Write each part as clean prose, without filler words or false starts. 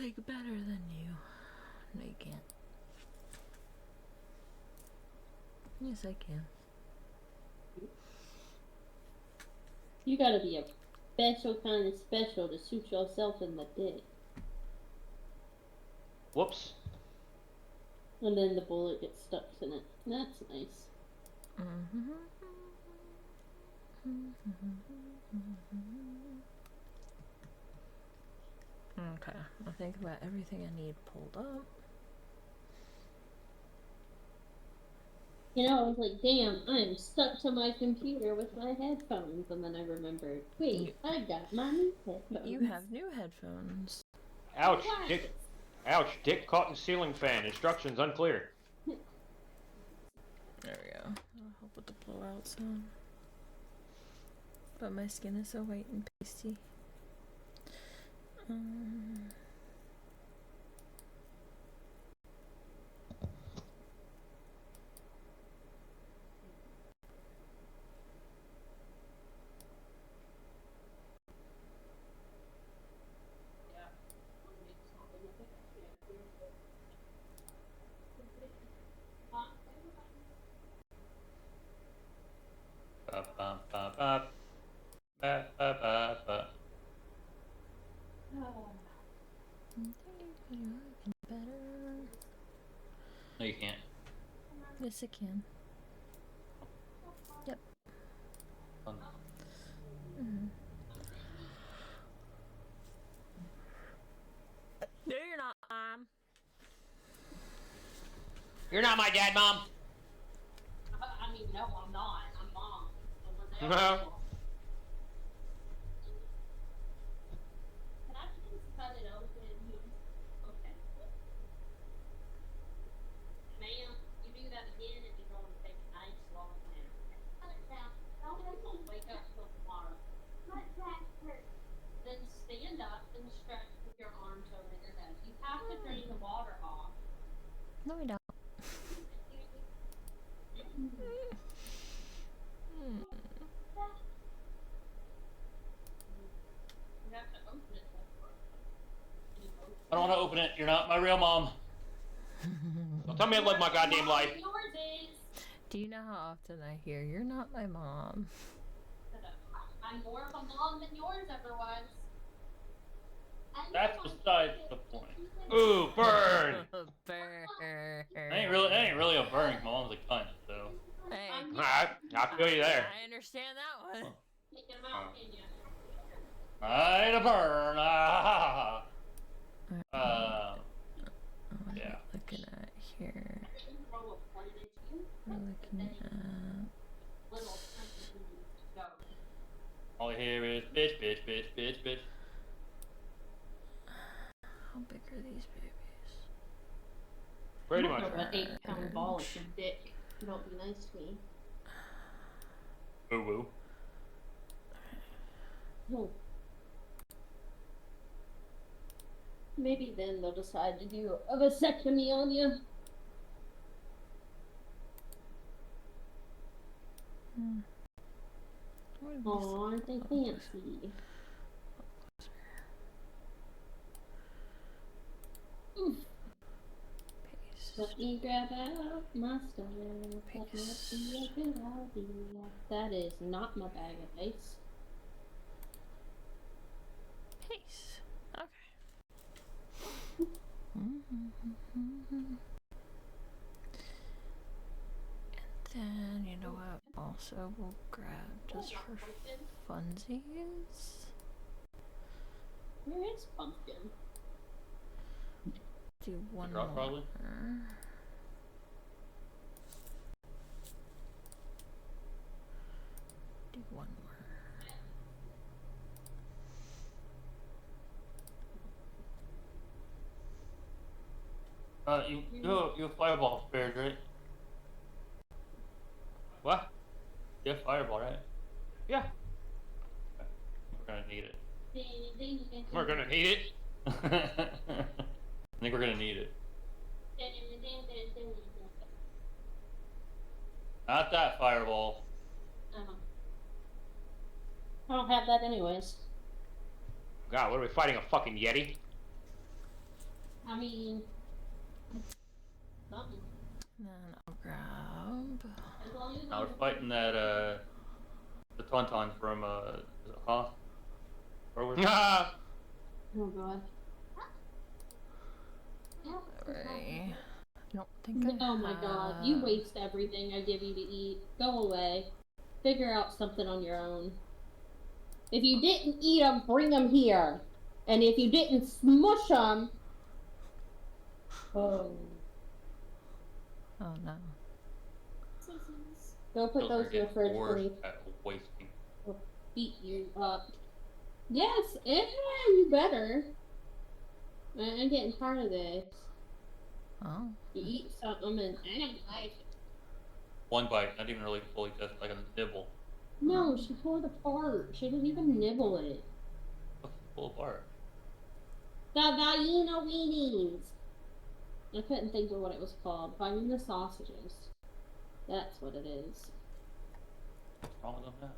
like better than you. No, you can't. Yes, I can. You gotta be a special kind of special to shoot yourself in the dick. Whoops. And then the bullet gets stuck in it. That's nice. Okay, I think about everything I need pulled up. You know, I was like, damn, I'm stuck to my computer with my headphones. And then I remembered, wait, I got my new headphones. You have new headphones. Ouch, Dick. Ouch, Dick caught in ceiling fan. Instructions unclear. There we go. I'll help with the blowout sound. But my skin is so white and pasty. No, you can't. Yes, I can. Yep. No, you're not, Mom. You're not my dad, Mom. I mean, no, I'm not. I'm Mom. No. Can I just cut it open? Okay. Ma'am, you do that again and you're going to take a nice long nap. Cut it down. Don't wake up till tomorrow. My back hurts. Then stand up and stretch with your arms over your head. You have to drain the water off. No, we don't. You have to open it. I don't want to open it. You're not my real mom. Don't tell me I live my goddamn life. Yours is. Do you know how often I hear, you're not my mom? I'm more of a mom than yours ever was. That's besides the point. Ooh, burn! Burn. That ain't really a burn. My mom's a cunt, so. Hey, Alright, I'll feel you there. I understand that one. Take them out, can you? I ain't a burn. What Yeah. are we looking at here? We're looking at... All I hear is bitch, bitch, bitch, bitch, bitch. How big are these babies? Pretty much. An 8-pound ball at your dick. Don't be nice to me. Woo woo. Oh. Maybe then they'll decide to do a vasectomy on you. Oh, aren't they fancy? Let me grab out my stuff. Let me see a good idea. That is not my bag of ice. Pace. Okay. And then, you know what? Also, we'll grab just for funsies. Where is Pumpkin? Do one more. Probably. Do one more. You have fireball spares, right? What? You have fireball, right? Yeah. We're gonna need it. We're gonna need it. I think we're gonna need it. Not that fireball. I don't have that anyways. God, what are we fighting? A fucking Yeti? I mean, something. Then I'll grab. As long as Now we're fighting that the Tauntaun from is it Hoth? Or was Ah! Oh god. Alright. I don't think I Oh my god, you have- waste everything I give you to eat. Go away. Figure out something on your own. If you didn't eat them, bring them here. And if you didn't smush them... Oh. Oh no. Go put those in the fridge for me. At wasting. Beat you up. Yes, you better. I'm getting tired of this. Oh. You eat something and I don't like it. One bite, not even really fully just like a nibble. No, she tore it apart. She didn't even nibble it. Full apart. The Vienna weenies. I couldn't think of what it was called. Vienna sausages. That's what it is. What's wrong with them now?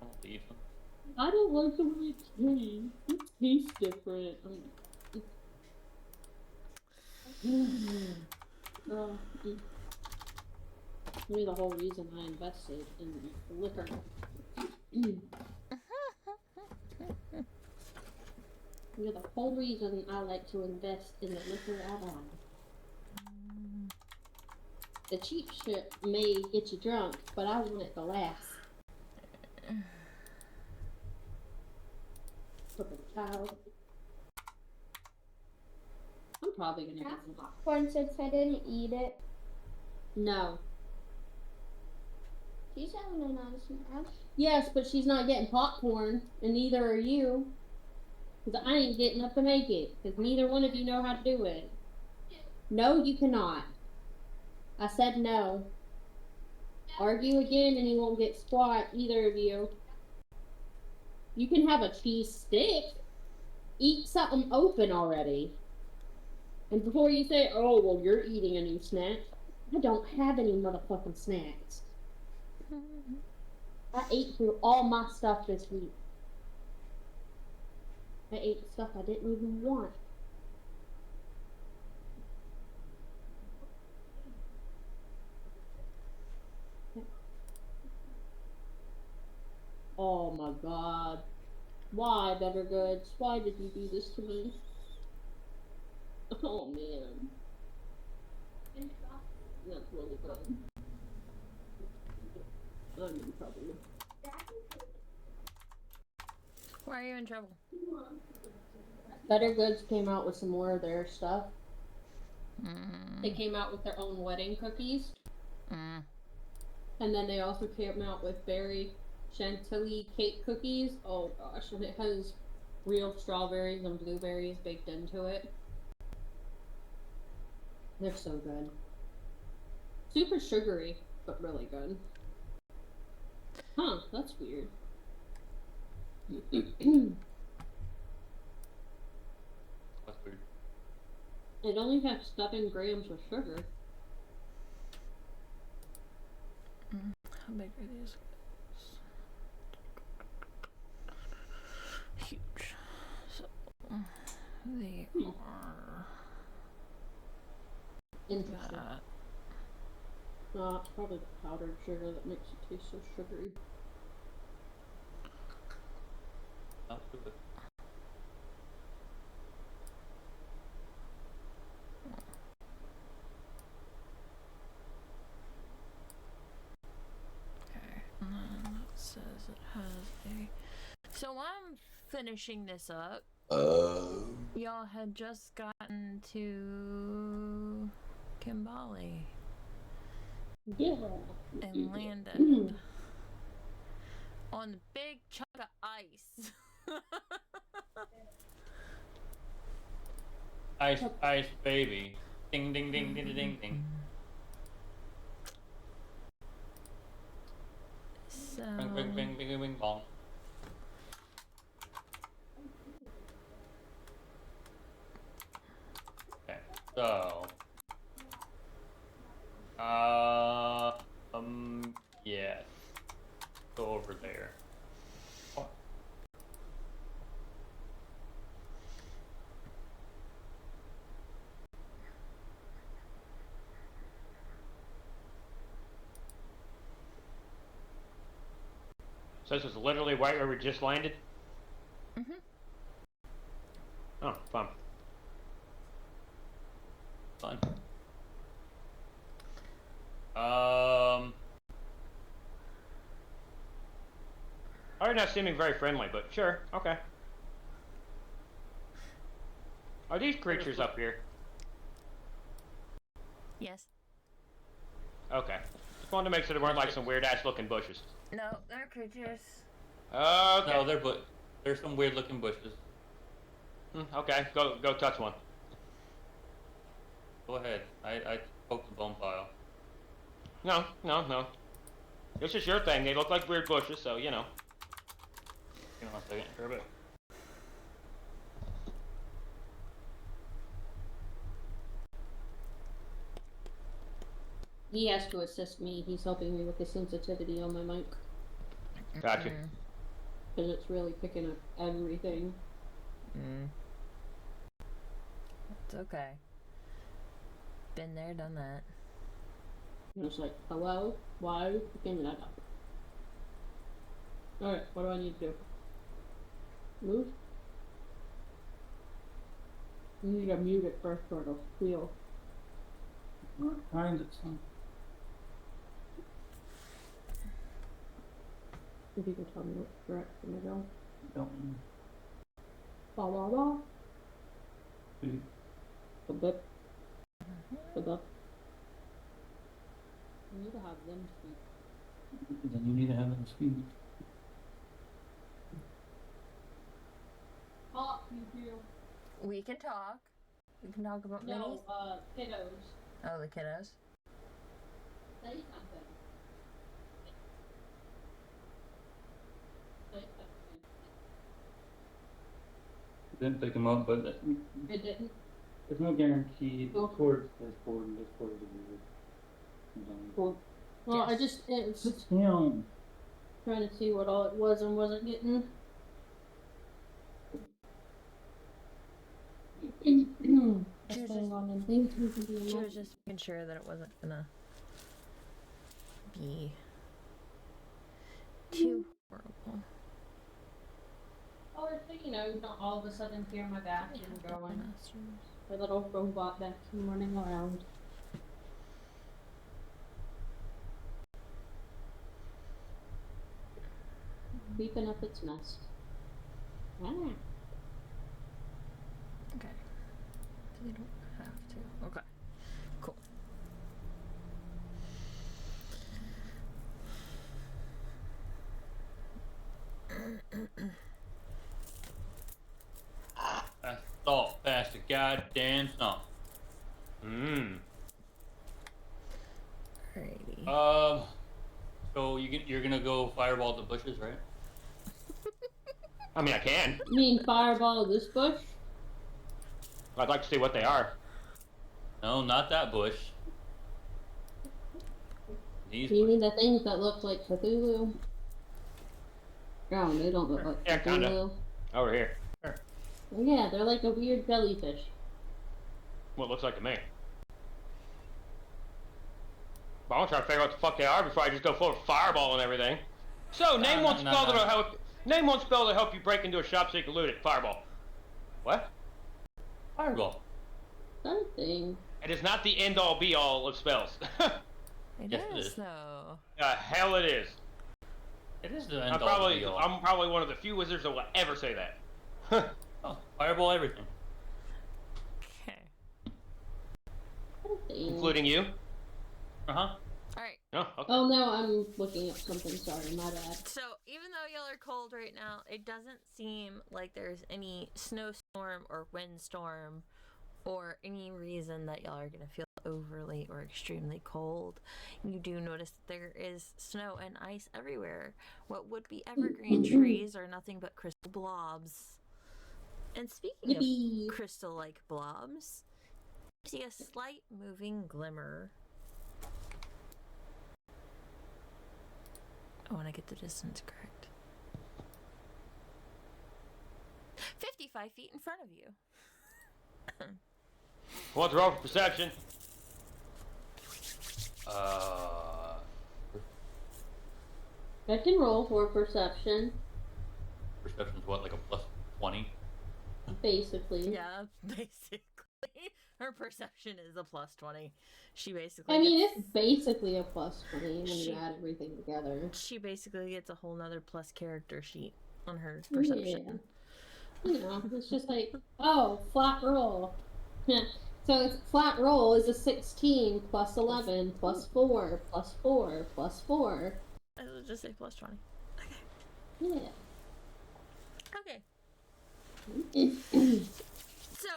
I don't believe them. I don't like the way it tastes. It tastes different. You're the whole reason I invested in liquor. You're the whole reason I like to invest in the liquor I buy. The cheap shit may get you drunk, but I want it to last. Fucking child. I'm probably gonna get some Popcorn since I didn't eat it. No. She's having a nice snack. Yes, but she's not getting popcorn, and neither are you. Because I ain't getting up to make it. Because neither one of you know how to do it. No, you cannot. I said no. Argue again and you won't get squat, either of you. You can have a cheese stick. Eat something open already. And before you say, oh, well, you're eating a new snack. I don't have any motherfucking snacks. I ate through all my stuff this week. I ate stuff I didn't even want. Oh my god. Why, Better Goods? Why did you do this to me? Oh man. That's really good. I'm in trouble. Why are you in trouble? Better Goods came out with some more of their stuff. They Mm. came out with their own wedding cookies. Mm. And then they also came out with berry chantilly cake cookies. Oh gosh, and it has real strawberries and blueberries baked into it. They're so good. Super sugary, but really good. Huh, that's weird. That's weird. It only has 7 grams of sugar. How big are these guys? Huge. So they are Interesting. that. It's probably the powdered sugar that makes it taste so sugary. Not good. Okay, and then it says it has a. So I'm finishing this up. Y'all had just gotten to Kimbali Yeah. and landed on the big chunk of ice. Ice, ice, baby. Ding, ding, ding, ding, ding, ding. So Bing, bing, bing, bing, bing, bong. Okay, so. Yes. Go over there. What? So this is literally right where we just landed? Mm-hmm. Oh, fun. Fun. Alright, not seeming very friendly, but sure, okay. Are these creatures up here? Yes. Okay. Just wanted to make sure there weren't like some weird ass looking bushes. No, they're creatures. Okay. No, there's some weird looking bushes. Okay, go touch one. Go ahead. I poked the bone pile. No. This is your thing. They look like weird bushes, so you know. Hang on a second. Grab it. He has to assist me. He's helping me with the sensitivity on my mic. Gotcha. Because it's really picking up everything. It's okay. Been there, done that. And it's like, hello? Why are you picking that up? Alright, what do I need to do? Move? You need to mute it first or it'll squeal. Find it some. If you can tell me which direction to go. Don't. Blah blah blah. A bit. A bit. You need to have them speak. Then you need to have them speak. Talk, you do. We can talk. We can talk about No, minis. kiddos. Oh, the kiddos. Say something. Say something. Didn't pick them up, but It didn't. there's no guarantee. Oh. Discord is weird. Cool. Well, I Yes. just it's Sit down. trying to see what all it was and wasn't getting. She was Hang on and things we can do She now. was just making sure that it wasn't gonna be too horrible. Oh, so you know, you don't all of a sudden hear my vacuum going. Masters. My little robot vacuum running around. Beeping up its nest. Ah. Okay. So you don't have to. Okay. Cool. I thought past the goddamn stump. Alrighty. So you're gonna go fireball the bushes, right? I mean, I can. You mean fireball this bush? I'd like to see what they are. No, not that bush. These You bushes. mean the things that look like Cthulhu? No, they don't look like Yeah, kinda. Cthulhu. Over here. Yeah, they're like a weird jellyfish. What looks like to me. But I want to try to figure out what the fuck they are before I just go full of fireball and everything. So, name one spell that'll help. Name one spell that'll help you break into a shop so you can loot it. Fireball. What? Fireball. Something. It is not the end-all, be-all of spells. It Yes, it is is. though. Hell it is. It is the end I'm all probably, be all. I'm probably one of the few wizards that will ever say that. Oh, fireball everything. Okay. Something. Including you. Uh-huh. Alright. Oh, okay. Oh no, I'm looking up something. Sorry, my bad. So even though y'all are cold right now, it doesn't seem like there's any snowstorm or windstorm or any reason that y'all are gonna feel overly or extremely cold. You do notice that there is snow and ice everywhere. What would be evergreen trees are nothing but crystal blobs. And speaking Yippee! of crystal-like blobs, you see a slight moving glimmer. I want to get the distance correct. 55 feet in front of you. What's wrong for perception? I can roll for perception, Perception's what, like a plus 20? basically. Yeah, basically. Her perception is a plus 20. She basically I mean, gets, it's basically a plus 20 when She- you add everything together. she basically gets a whole nother plus character sheet on her perception. Yeah. You know, it's just like, oh, flat roll. So it's flat roll is a 16 plus 11 plus 4 plus 4 plus 4. I will just say plus 20. Yeah. Okay. So,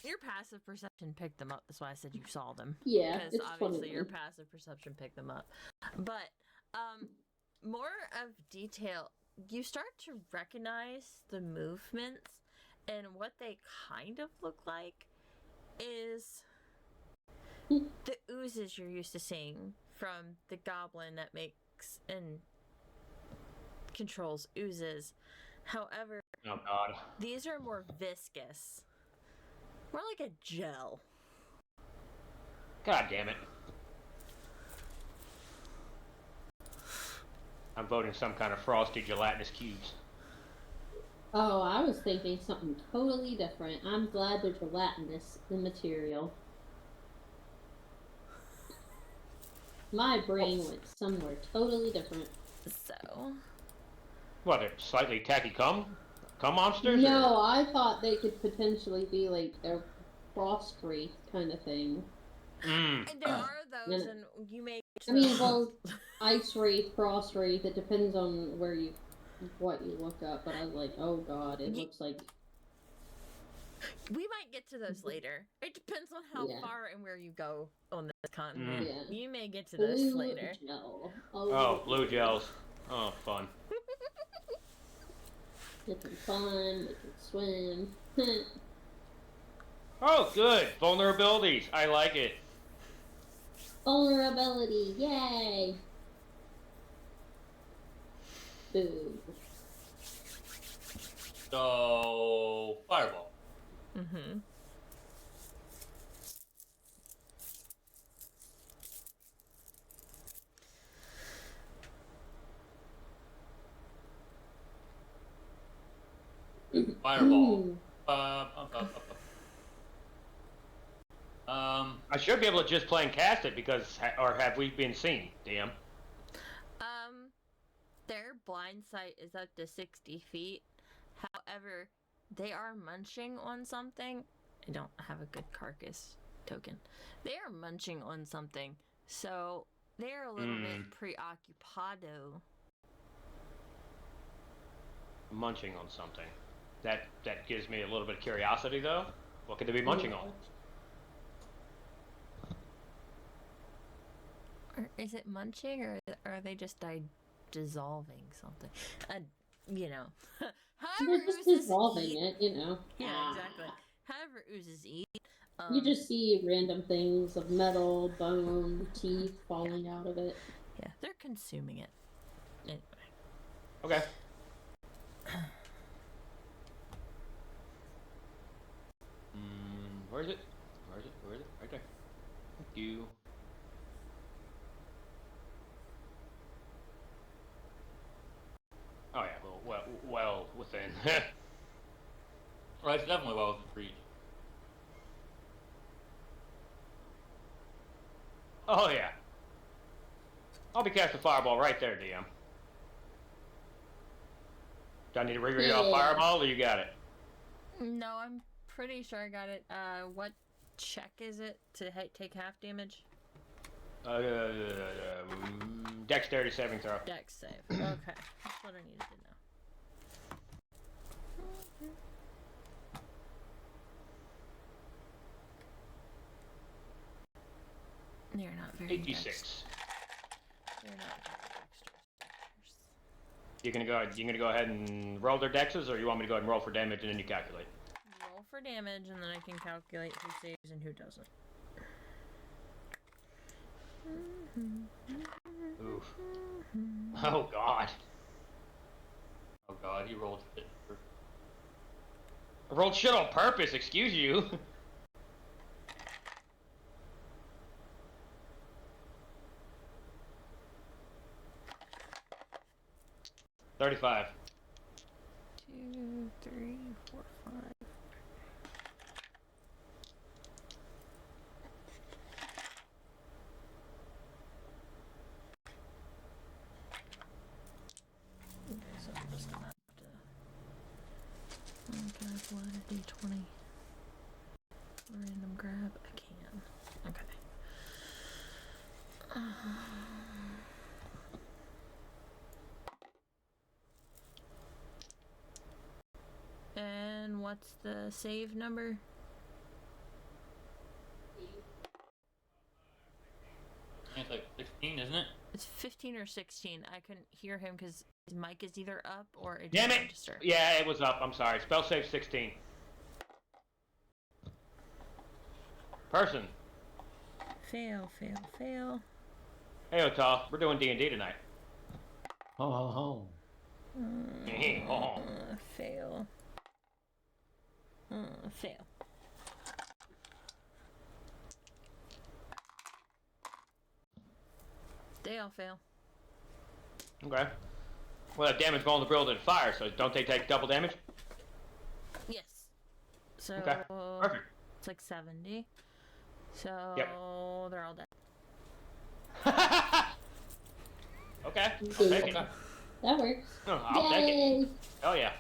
your passive perception picked them up. That's why I said you saw them. Yeah, Because it's obviously funny. your passive perception picked them up. But, more of detail, you start to recognize the movements, and what they kind of look like is the oozes you're used to seeing from the goblin that makes and controls oozes. However, Oh God. these are more viscous. More like a gel. God damn it. I'm voting some kind of frosty gelatinous cubes. Oh, I was thinking something totally different. I'm glad they're gelatinous, the material. My brain went somewhere totally different. So, What, they're slightly tacky cum monsters? No, I thought they could potentially be like a frost wraith kind of thing. Mmm. and there are those, Yeah. and you may. I mean, well, ice wraith, frost wraith. It depends on what you look up. But I was like, oh god, it looks like. We might get to those later. It depends on how Yeah. far and where you go on this continent. Yeah. You may get to those Blue later. gel. Oh, blue gels. Oh, fun. Making fun, making swim. Oh, good. Vulnerabilities. I like it. Vulnerability, yay! Boo. So, fireball. Mm-hmm. Fireball. Ooh. I should be able to just plain cast it because, or have we been seen, DM? Their blind sight is up to 60 feet. However, they are munching on something. I don't have a good carcass token. They are munching on something, so they're a little bit preoccupado. Munching on something. That gives me a little bit of curiosity, though. What could they be munching on? Or is it munching, or are they just dissolving something? You know. However, They're just oozes dissolving eat. it, you know. Yeah, exactly. However, oozes eat. You just see random things of metal, bone, teeth falling out of it. Yeah, they're consuming it. Anyway. Okay. Where is it? Where is it? Where is it? Right there. Thank you. Oh yeah, well within. Right, it's definitely well within reach. Oh yeah. I'll be casting fireball right there, DM. Do I need to reread off fireball, or you got it? No, I'm pretty sure I got it. What check is it to take half damage? Dexterity saving throw. Dex save. Okay, that's what I needed to know. They're not very 86. They're not very dexterous. You're gonna go ahead and roll their dexes, or you want me to go ahead and roll for damage and then you calculate? Roll for damage, and then I can calculate who saves and who doesn't. Oof. Oh god. Oh god, he rolled shit. I rolled shit on purpose, excuse you. 35. 2, 3, 4, 5. Okay, so I'm just gonna have to. Can I pull out a D20? Random grab? I can. Okay. And what's the save number? It's like 16, isn't it? It's 15 or 16. I couldn't hear him because his mic is either up or it Damn didn't it! register. Yeah, it was up. I'm sorry. Spell save 16. Person. Fail, fail, fail. Hey, Otal. We're doing D&D tonight. Ho ho ho. Oh. Fail. Fail. They all fail. Okay. Well, that damage going to build fire, so don't they take double damage? Yes. So Okay. Perfect. it's like 70. So Yep. they're all dead. Okay. I'll take it. That works. No, I'll take it. Oh, yeah.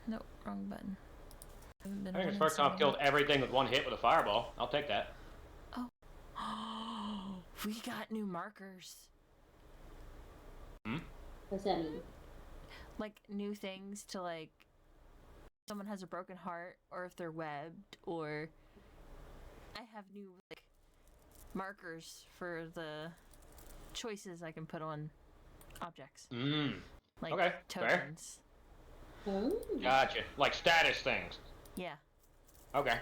Nope, wrong button. Haven't been I think it's the running first time I've so killed everything with one hit with a fireball. I'll take that. long. Oh, we got new markers. What's that mean? Like new things to like. Someone has a broken heart, or if they're webbed, or I have new like markers for the choices I can put on objects, like Okay, fair. tokens. Oh. Gotcha. Like status things. Yeah. Okay.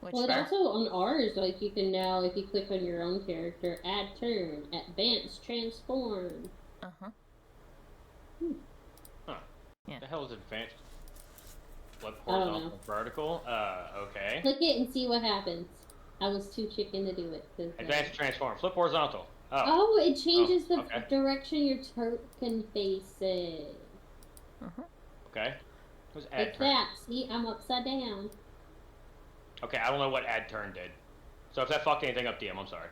Which Well, Fair. also on ours, like you can now, if you click on your own character, add turn, advance, transform. uh-huh. Huh. Yeah. The hell is advanced? Flip I don't horizontal, vertical. Okay. Click it and see what happens. I was too chicken to do it. 'Cause, Advanced transform. Flip horizontal. Oh. Oh, it changes the okay. direction your token faces. Uh-huh. Okay. Who's add Like turn? that. See, I'm upside down. Okay, I don't know what add turn did. So if that fucked anything up, DM, I'm sorry.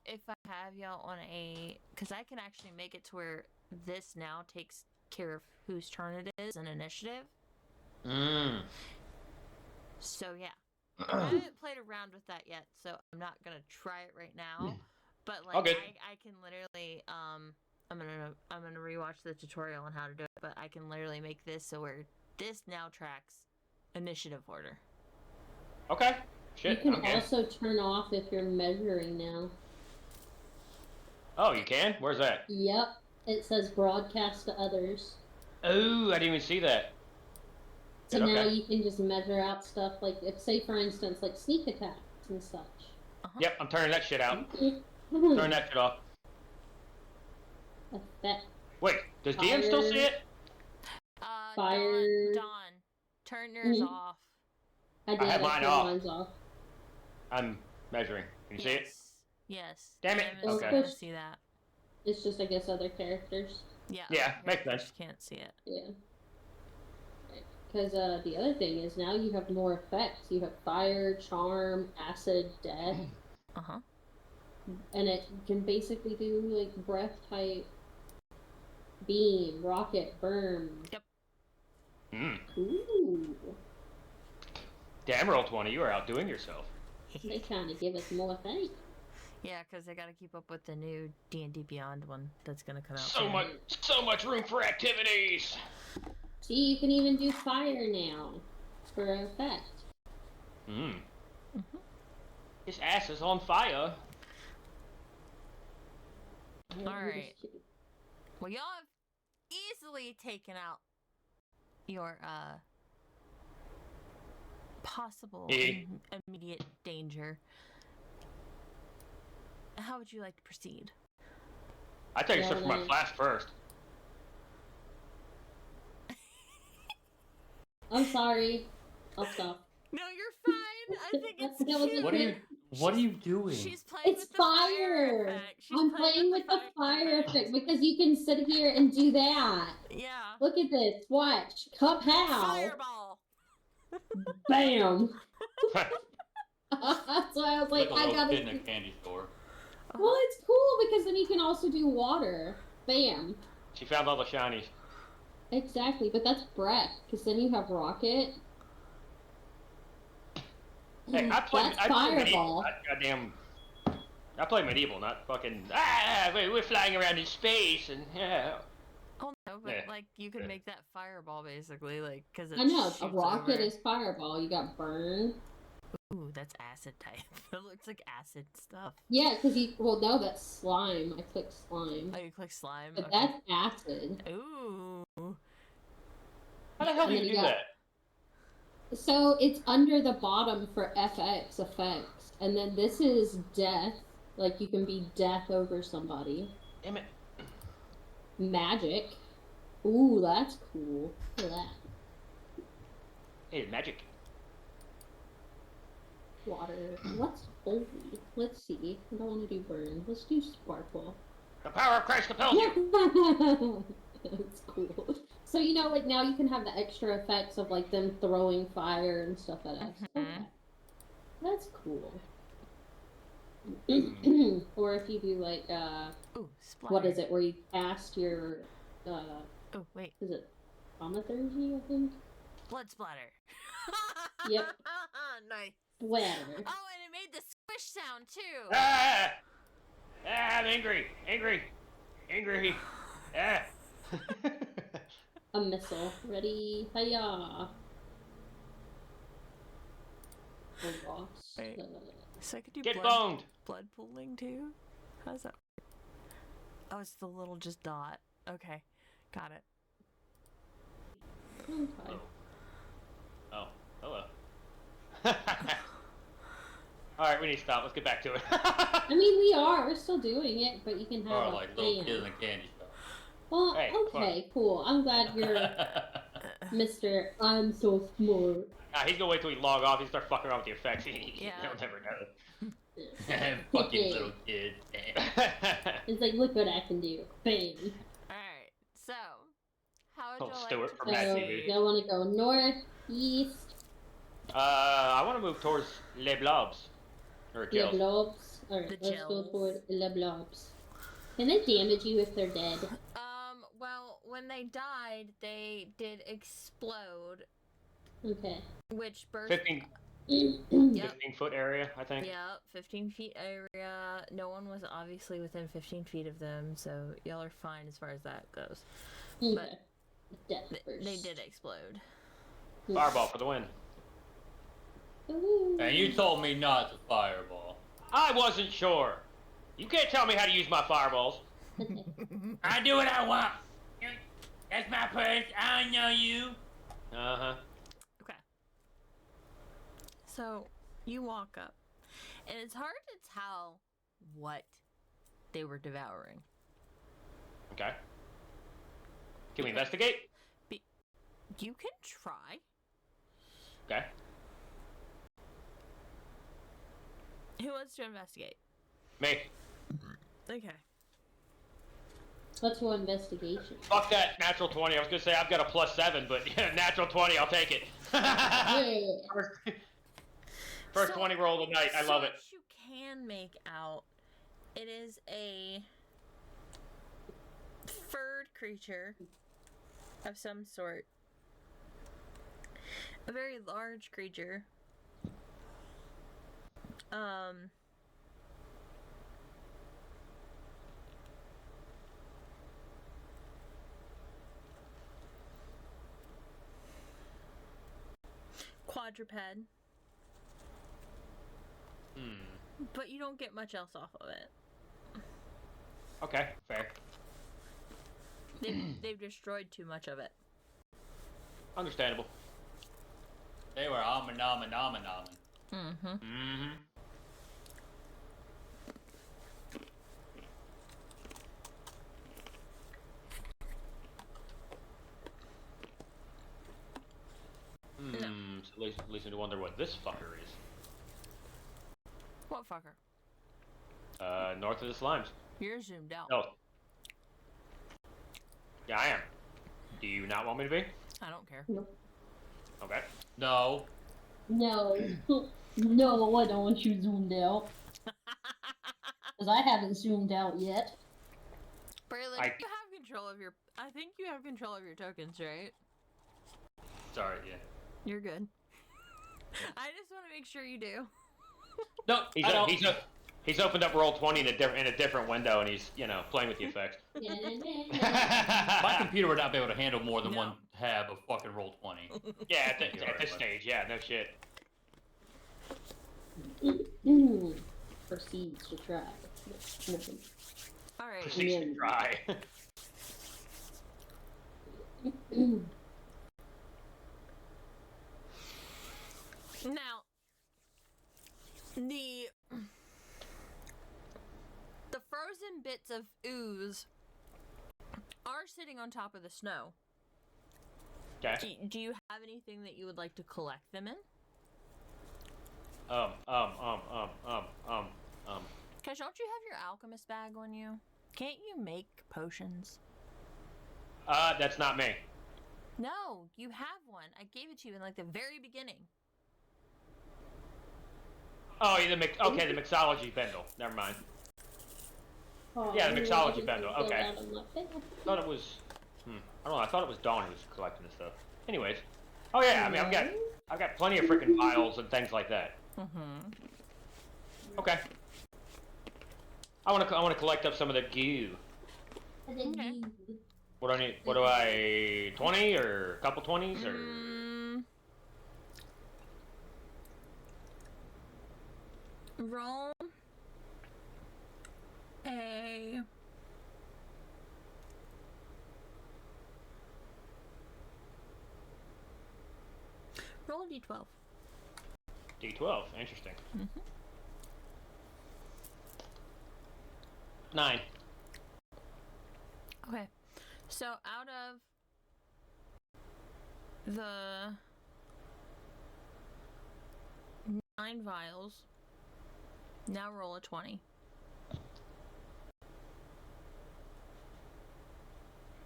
If I have y'all on a, because I can actually make it to where this now takes care of whose turn it is in initiative. So yeah, I haven't played around with that yet, so I'm not gonna try it right now. But like, Okay. I can literally I'm gonna rewatch the tutorial on how to do it. But I can literally make this so where this now tracks initiative order. Okay. You Shit. can Okay. also turn off if you're measuring now. Oh, you can? Where's that? Yep. It says broadcast to others. Oh, I didn't even see that. So Good, now okay. you can just measure out stuff like, if say for instance, like sneak attacks and such. Yep, I'm turning that shit out. Turn Effect. that shit off. Wait, does DM still see it? Fire. Dawn, turn yours Mhm. off. I did. I have mine turned off. mine's off. I'm measuring. Can you see it? Yes. Damn it. Damn Okay. I can see that. It's just, I guess, other characters. Yeah. Yeah, other makes characters sense. Can't see it. Yeah. Because the other thing is now you have more effects. You have fire, charm, acid, death, Uh huh. and it can basically do like breath type, beam, rocket, burn. Yep. Ooh. Damn, roll 20, you are outdoing yourself. They trying to give us more things. Yeah, because I gotta keep up with the new D&D Beyond one that's gonna come out. So soon. so much room for activities. See, you can even do fire now for effect. His ass is on fire. Alright. Well, y'all have easily taken out your possible immediate danger. How would you like to proceed? I take a Yeah, sip from my no. flask first. I'm sorry. I'll stop. No, you're fine. I think it's That was cute. What are you What are you doing? She's playing It's with the fire fire. effect. She's I'm playing with the fire effect because you can sit here and do that. Yeah. Look at this. Watch. Cup how. Fireball. Bam. That's why I was like, Like a I little gotta. kid in a candy store. Well, it's cool because then you can also do water. Bam. She found all the shinies. Exactly, but that's breath because then you have rocket. Hey, I played That's fireball. Goddamn. I play medieval, not fucking. We're flying around in space and yeah. Oh no, but Yeah. like you can make that fireball basically, like because I know a rocket is fireball. You got burn. Ooh, that's acid type. It looks like acid stuff. Yeah, because you. Well, no, that's slime. I clicked slime. Oh, you click slime. But Okay. that's acid. Ooh. How the hell do And you then do you that? So it's under the bottom for FX effects, and then this is death. Like you can be death over somebody. Damn it. Magic. Ooh, that's cool. Look at that. Hey, magic. Water. What's holy? Let's see. I don't want to do burn. Let's do sparkle. The power of Christ compels you. That's cool. So you know, like now you can have the extra effects of like them throwing fire and stuff at us. Mhm. Okay. That's cool. Or if you do like Ooh, splatter. what is it? Where you cast your Oh wait, is it thaumaturgy? I think. blood splatter. Yep. Nice. Splatter. Oh, and it made the squish sound too. I'm angry. Ah. A missile. Ready? Hiya. Oh gosh. Wait. So I could do Get blood, boned. blood pooling too? How does that work? Oh, it's the little just dot. Okay, got it. Okay. Oh, hello. Alright, we need to stop. Let's get back to it. I mean, we are. We're still doing it, but you can have Or a like little fan. kid in a candy store. Well, Hey, okay, cool. I'm glad you're Mr. I'm so smart. He's gonna wait till we log off and start fucking around with the effects. Yeah. He'll never know. Fucking little kid. It's like, look what I can do. Bam. Alright, so how would Oh, you like Stuart to from So, Mad play? TV. y'all want to go north, east, I want to move towards Les Blobs. Or Le Gels. Blobs? Alright, The let's go gels. toward Le Blobs. Can they damage you if they're dead? Well, when they died, they did explode, Okay. which burst. 15, Yep. 15-foot area, I think. Yeah, 15 feet area. No one was obviously within 15 feet of them, so y'all are fine as far as that goes. Okay. Death They first. did explode. Fireball for the win. Ooh. And you told me not to fireball. I wasn't sure. You can't tell me how to use my fireballs. I do what I want. That's my purse. I don't know you. Uh-huh. Okay. So, you walk up, and it's hard to tell what they were devouring. Okay. Can we investigate? You can try. Okay. Who wants to investigate? Me. Okay. What's your investigation? Fuck that natural 20. I was gonna say I've got a +7, but yeah, natural 20, I'll take it. Yeah. First So- 20 roll of the night. I love it. What you can make out, it is a furred creature of some sort. A very large creature. Quadruped, but you don't get much else off of it. Okay, fair. They've destroyed too much of it. Understandable. They were almond. Mm-hmm. Mm-hmm. So leads me to wonder what this fucker is. Well, What fucker? North of the slimes. You're zoomed out. No. Yeah, I am. Do you not want me to be? I don't care. No. Okay. No. No. No, I don't want you zoomed out. Because I haven't zoomed out yet. Braylon, I- you have control of your... I think you have control of your tokens, right? Sorry, yeah. You're good. I just want to make sure you do. No, I don't. He's opened up Roll20 in a different window, and he's, you know, playing with the effects. My computer would not be able to handle more than No. one tab of fucking Roll20. Yeah, at this stage, yeah, no shit. Proceeds to try. Nothing. Alright. Proceeds to dry. Now, the frozen bits of ooze are sitting on top of the snow. Okay. Do you have anything that you would like to collect them in? Because don't you have your alchemist bag on you? Can't you make potions? That's not me. No, you have one. I gave it to you in like the very beginning. Oh, the mixology bundle. Never mind. Oh, Yeah, the really? mixology bundle. Go Okay. down and look. Thought it was. I don't know. I thought it was Dawn who was collecting this stuff. Anyways. Oh yeah. I mean, I've got plenty of freaking vials and things like that. Mm-hmm. Okay. I want to collect up some of the goo. Okay. What do I need? What do I? 20 or a couple 20s or? Roll a roll a d12. D12. Interesting. Mhm. 9. Okay, so out of the 9 vials, now roll a 20.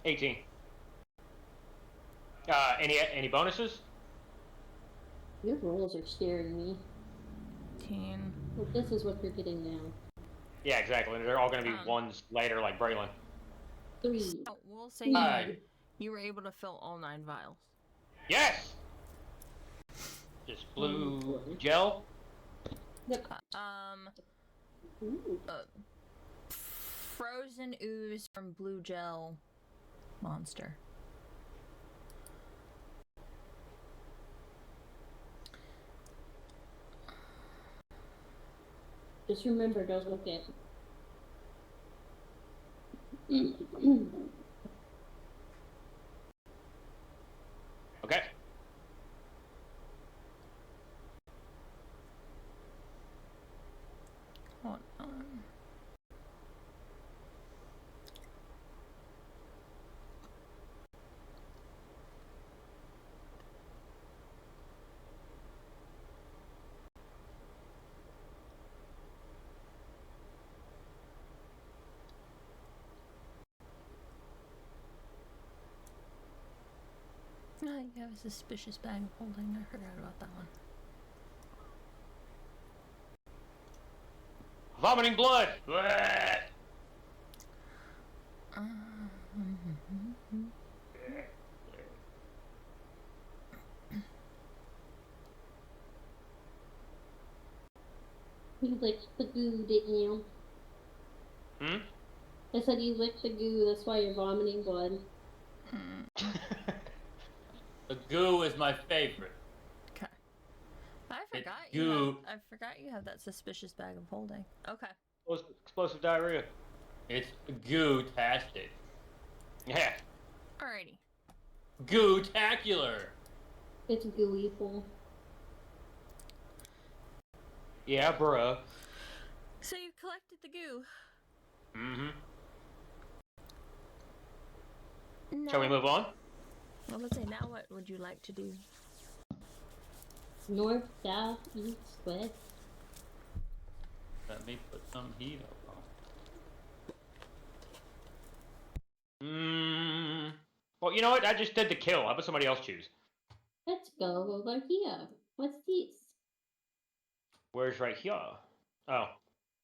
18. Any bonuses? Your rolls are scaring me. 10. But this is what you're getting now. Yeah, exactly. They're all going to be ones later, like Braylon. 3. So we'll say you were able to fill all 9 vials. Yes. Just blue gel. Yep. Ooh. Frozen ooze from blue gel monster. Just remember, don't look at. Okay. Hold on. You have a suspicious bag of holding. I forgot about that one. Vomiting blood. Bleh. You licked the goo, didn't you? I said you licked the goo, that's why you're vomiting blood. The goo is my favorite. Okay. I forgot I forgot you have that suspicious bag of holding. Okay. Explosive diarrhea. It's goo-tastic. Yeah. Alrighty. Goo-tacular. It's gooey full. Yeah, bruh. So you collected the goo. Mm-hmm. Now, Shall we move on? Well, let's say now what would you like to do? North, south, east, west. Let me put some heat up on. Well, you know what? I just did the kill. How about somebody else choose? Let's go over here. What's this? Where's right here? Oh,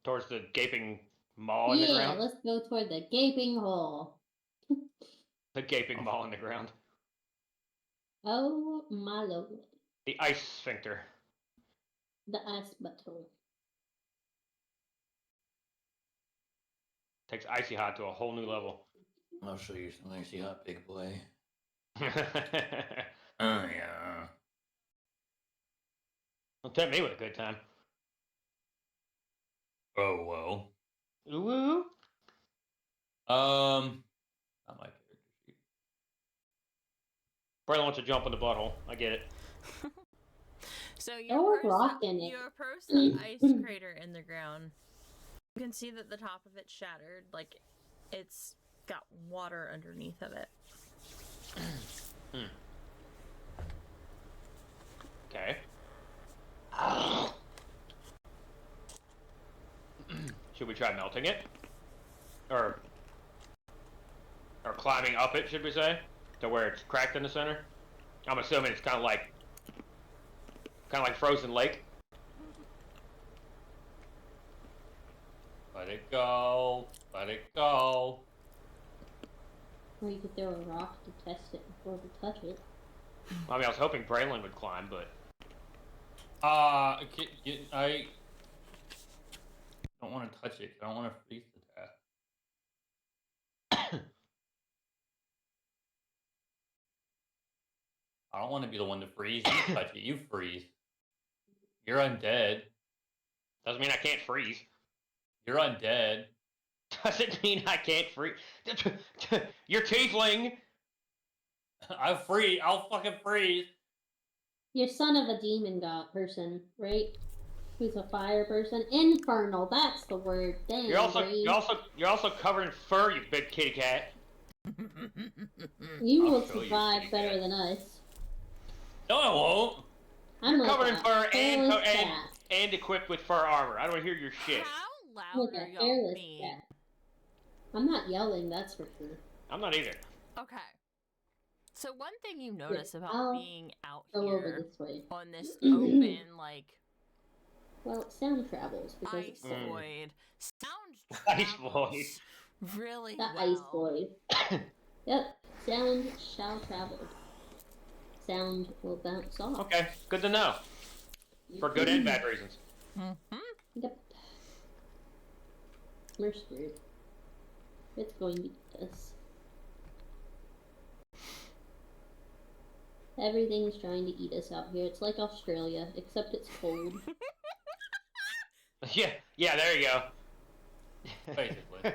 towards the gaping maw in the Yeah, ground. let's go toward the gaping hole. The gaping maw in the ground. Oh my lord. The ice sphincter. The ice butthole. Takes icy hot to a whole new level. I'll show you some icy hot, big boy. Oh yeah. Don't tempt me with a good time. Oh well. Ooh. Not my character sheet. Braylon wants to jump in the butthole. I get it. So Oh, rock in it. you approach the ice crater in the ground. You can see that the top of it's shattered, like it's got water underneath of it. Okay. Should we try melting it? Or climbing up it, should we say? To where it's cracked in the center? I'm assuming it's kind of like frozen lake. Let it go. Let it go. Or you could throw a rock to test it before we touch it. I mean, I was hoping Braylon would climb, but I don't want to touch it. I don't want to freeze to death. I don't want to be the one to freeze. You touch it. You freeze. You're undead. doesn't mean I can't freeze. You're undead. Doesn't mean I can't freeze. You're tiefling. I'm free. I'll fucking freeze. You're son of a demon god person, right? Who's a fire person? Infernal, that's the word. Dang, You're also Bree. covered in fur, you big kitty cat. You I'll will show you, survive kitty better cat. than us. No, I won't. I'm You're like covered in a fur hairless cat. and equipped with fur armor. I don't want to hear your shit. How Like loud are a y'all hairless being? cat. I'm not yelling, that's for sure. I'm not either. Okay. So one thing you notice about I'll being out Go over here this way. on this open, like, Well, sound travels because ice it's cold. void, sound Ice travels really The well. ice void. Yep, sound shall travel. Sound will bounce off. Okay, good to know. For good and bad reasons. Mm-hmm. Yep. We're screwed. It's going to eat us. Everything's trying to eat us out here. It's like Australia, except it's cold. Yeah, there you go. Basically.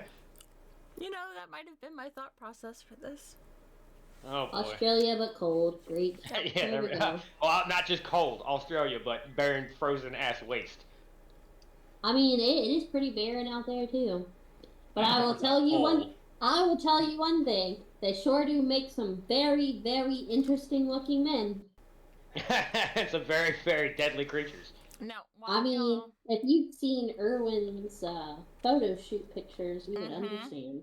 You know, that might have been my thought process for this. Oh boy. Australia, but cold. Great. Yeah, there we go. Well, not just cold, Australia, but barren, frozen ass waste. I mean, it is pretty barren out there too. But I will tell you one thing. They sure do make some very, very interesting looking men. Some very, very deadly creatures. No, I mean, if you've seen Erwin's photo shoot pictures, you would understand.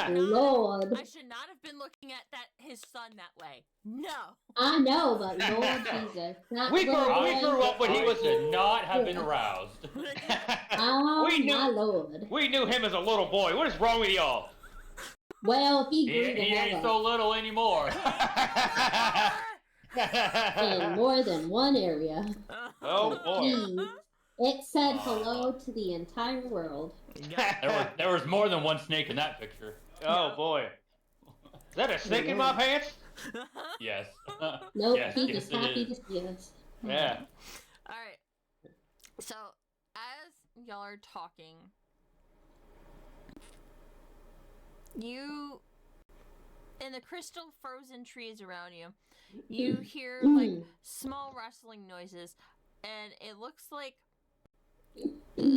Lord. I should not have been looking at his son that way. No. I know, but Lord Jesus. We grew up when he was should not have been aroused. Oh, We knew- my Lord. We knew him as a little boy. What is wrong with y'all? Well, he He grew the ain't hell so up little anymore. in more than one area. Oh boy. Jeez. It said hello to the entire world. There was more than one snake in that picture. Oh boy. Is that a snake in my pants? Yes. Nope, Yes, he yes, just it happy is. to see us. Yeah. Alright. So, as y'all are talking, you, in the crystal frozen trees around you, you hear like small rustling noises, and it looks like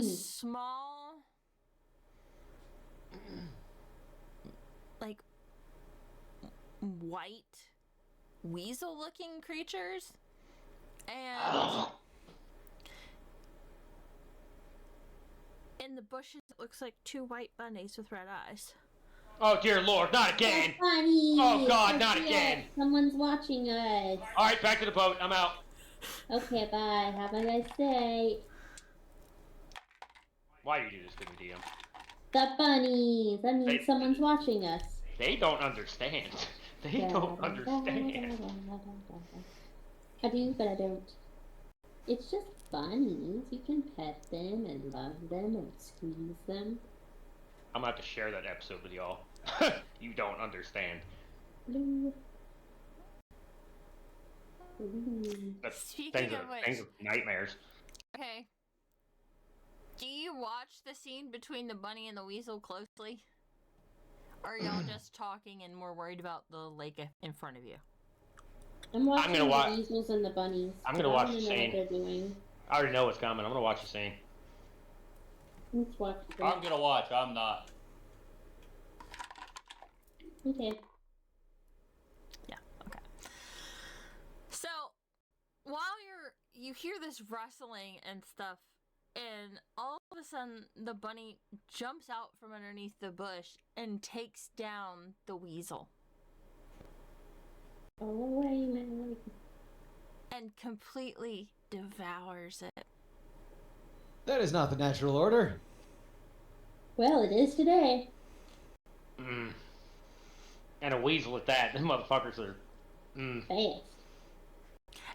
small, like white weasel looking creatures, and in the bushes, it looks like 2 white bunnies with red eyes. Oh dear Lord, not again! Funny. Oh God, not again! Someone's watching us. Alright, back to the boat. I'm out. Okay, bye. Have a nice day. Why do you do this to me, DM? The bunnies. That means someone's watching us. They don't understand. They don't understand. I do, but I don't. It's just bunnies. You can pet them and love them and squeeze them. I'm gonna have to share that episode with y'all. You don't understand. Blue. Speaking of which, things of nightmares. okay. Do you watch the scene between the bunny and the weasel closely? Or are y'all just talking and more worried about the lake in front of you? I'm watching gonna the weasels and the bunnies. I'm gonna watch the I don't know scene. what they're doing. I already know what's coming. I'm gonna watch the scene. Let's watch it. I'm gonna watch. I'm not. Okay. Yeah, okay. So, while you hear this rustling and stuff, and all of a sudden the bunny jumps out from underneath the bush and takes down the weasel. Oh, wait a minute. And completely devours it. That is not the natural order. Well, it is today. And a weasel at that. Them motherfuckers are. Fast.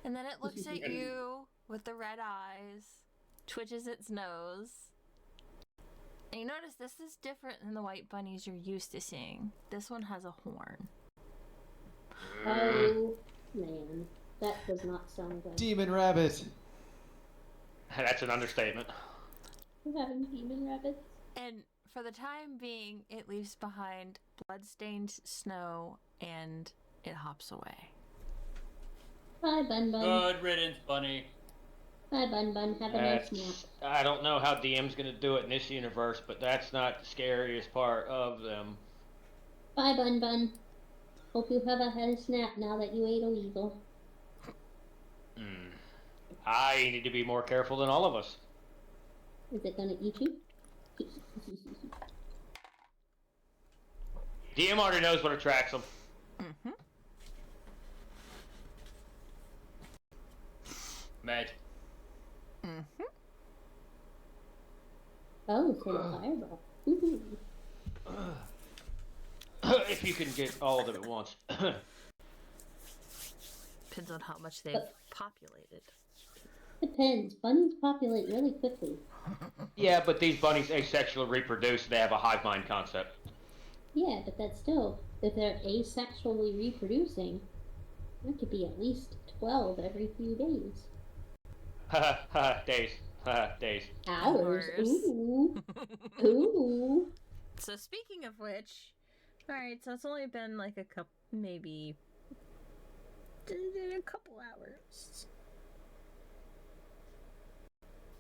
And then it looks at you with the red eyes, twitches its nose. And you notice this is different than the white bunnies you're used to seeing. This one has a horn. Oh, man. That does not sound good. Demon rabbit. That's an understatement. We're having demon rabbits. And for the time being, it leaves behind blood-stained snow and it hops away. Bye, Bun Bun. Good riddance, bunny. Bye, Bun Bun. Have a nice nap. I don't know how DM's gonna do it in this universe, but that's not the scariest part of them. Bye, Bun Bun. Hope you have had a snap now that you ate a weasel. I need to be more careful than all of us. Is it gonna eat you? DM already knows what attracts him. Mm-hmm. Magic. Mm-hmm. Oh, so a fireball. Woohoo. If you can get all of them at once. Depends on how much they've populated. Depends. Bunnies populate really quickly. Yeah, but these bunnies asexually reproduce. They have a hive mind concept. Yeah, but that's still, if they're asexually reproducing, that could be at least 12 every few days. Days. Days. Hours. Hours. Ooh. Ooh. So speaking of which, alright, so it's only been like a couple, maybe a couple hours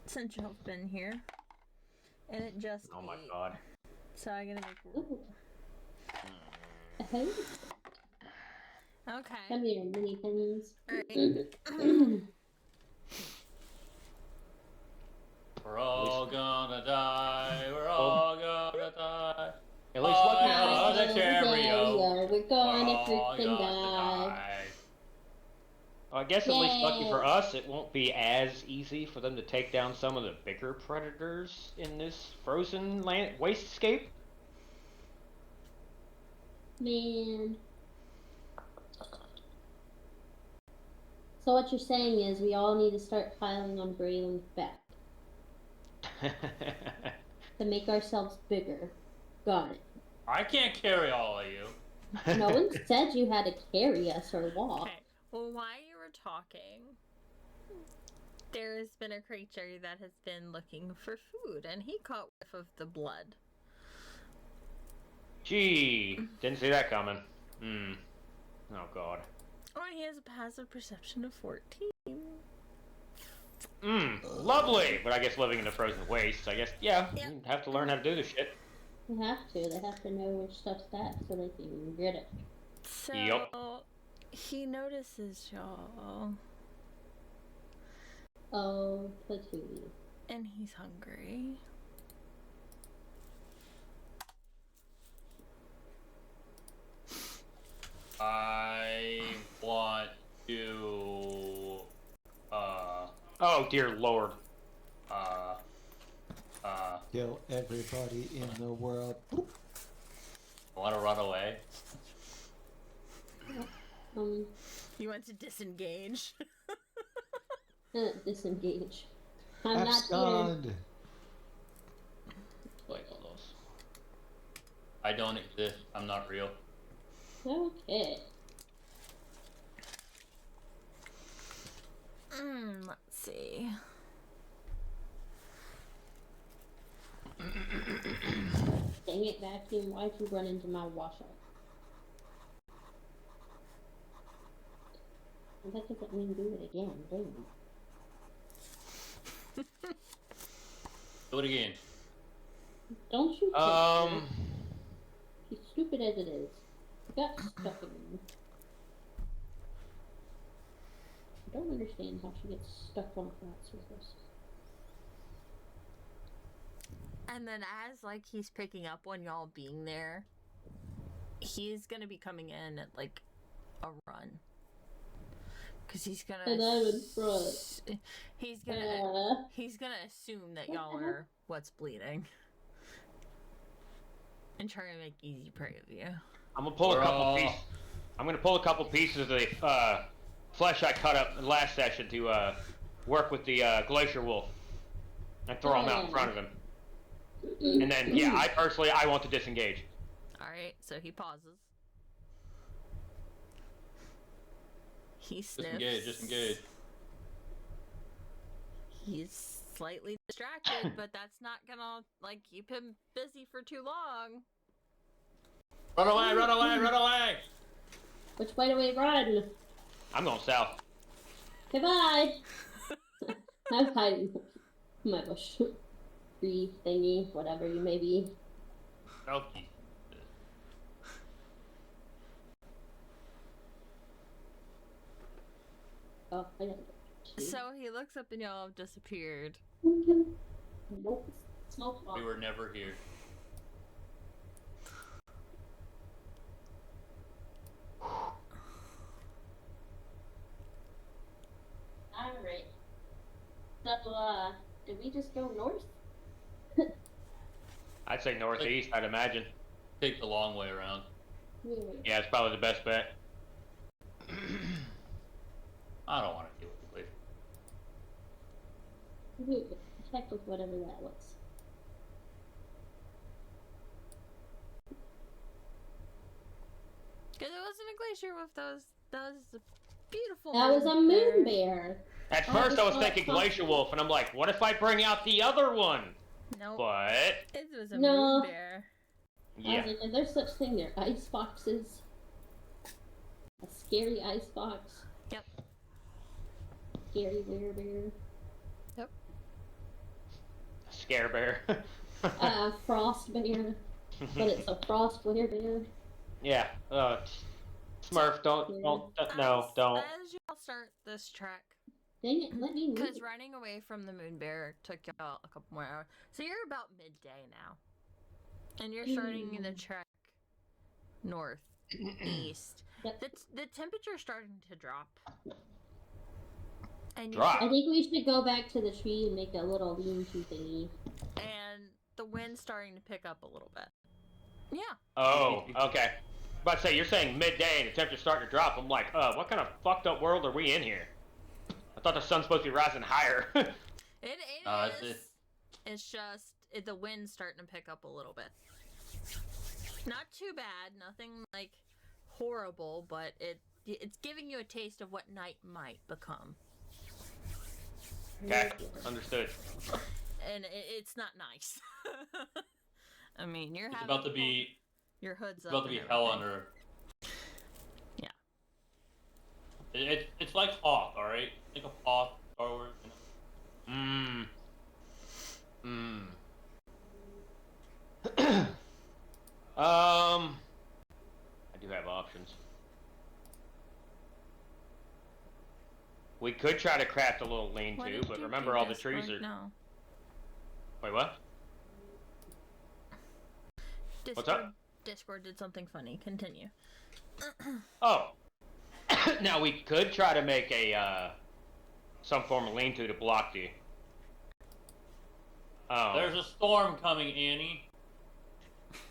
since you've been here. And it just Oh my ate. god. So I'm gonna make a roll. Hey, Okay. come here, mini pennies. Alright. We're all gonna die. We're all gonna die. At least lucky Oh, for us. the Cheerio. We're gonna We're all freaking gonna die. I guess at least lucky Yay. for us, it won't be as easy for them to take down some of the bigger predators in this frozen land wastescape. Man. So what you're saying is we all need to start piling on Braylon's back to make ourselves bigger. Got it. I can't carry all of you. No one said you had to carry us or walk. Okay. Well, while you were talking, there's been a creature that has been looking for food, and he caught whiff of the blood. Gee, didn't see that coming. Oh god. Oh, and he has a passive perception of 14. Lovely. But I guess living in the frozen wastes, I guess, yeah, Yep. you have to learn how to do this shit. They have to. They have to know which stuff's that so they can get it. So, Yup. he notices y'all, Oh, Patootie. and he's hungry. Oh dear lord. Kill everybody in the world. Want to run away? You want to disengage? Disengage. I'm not here. Abscond. Like all those. I don't exist. I'm not real. Okay. Let's see. Dang it, vacuum. Why'd you run into my washer? That doesn't mean do it again, do it? Do it again. Don't you She's stupid as it is. You got stuck in me. I don't understand how she gets stuck on a flat surface. And then as, like, he's picking up on y'all being there, he's gonna be coming in at, like, a run. Because he's gonna... And I'm in front. He's gonna assume that y'all are what's bleeding. And try to make easy prey of you. I'm gonna pull a couple pieces. I'm gonna pull a couple pieces of the flesh I cut up in the last session to work with the glacier wolf and throw him out in front of him. And then, yeah, I want to disengage. Alright, so he pauses. He sniffs. Disengage. He's slightly distracted, but that's not gonna, like, keep him busy for too long. Run away, run away, run away! Which way do we run? I'm going south. Goodbye! I'm hiding my bush. Tree thingy, whatever you may be. Okay. Oh, I got it. So he looks up and y'all have disappeared. Nope. Smoke bomb. We were never here. Alright. So, did we just go north? I'd say northeast, I'd imagine. Take the long way around. Yeah, it's probably the best bet. I don't want to deal with the glacier. Check with whatever that was. Because it wasn't a glacier wolf, that was a beautiful That was a moon bear. At first I was thinking glacier wolf, and I'm like, what if I bring out the other one? Nope. But It was a No. moon bear. yeah, Is there such thing? They're ice foxes. A scary ice fox. Yep. Scary bear. scare bear. Frost bear. But it's a frost bear. Yeah. Smurf, don't. No, don't. As y'all start this trek, Dang it, let me move. because running away from the moon bear took y'all a couple more hours. So you're about midday now. And you're starting the trek north, east. Yep. The temperature's starting to drop. And Drop? I think we should go back to the tree and make a little lean-to thingy. And the wind's starting to pick up a little bit. Yeah. Oh, okay. About to say, you're saying midday and the temperature's starting to drop. I'm like, what kind of fucked up world are we in here? I thought the sun's supposed to be rising higher. It It's is. It's just the wind's starting to pick up a little bit. Not too bad, nothing like horrible, but it's giving you a taste of what night might become. Okay, understood. And it's not nice. I mean, you're It's having about to be. your hood's It's up. about to be and hell on everything. earth. Yeah. It's like Hoth, all right. Think of Hoth, Star Wars. You know? I do have options. We could try to craft a little What lean-to, did but you remember do, all the trees Discord? are. No. Wait, what? Discord, What's up? Discord did something funny. Continue. Oh. Now we could try to make a some form of lean-to to block the. There's a storm coming, Annie.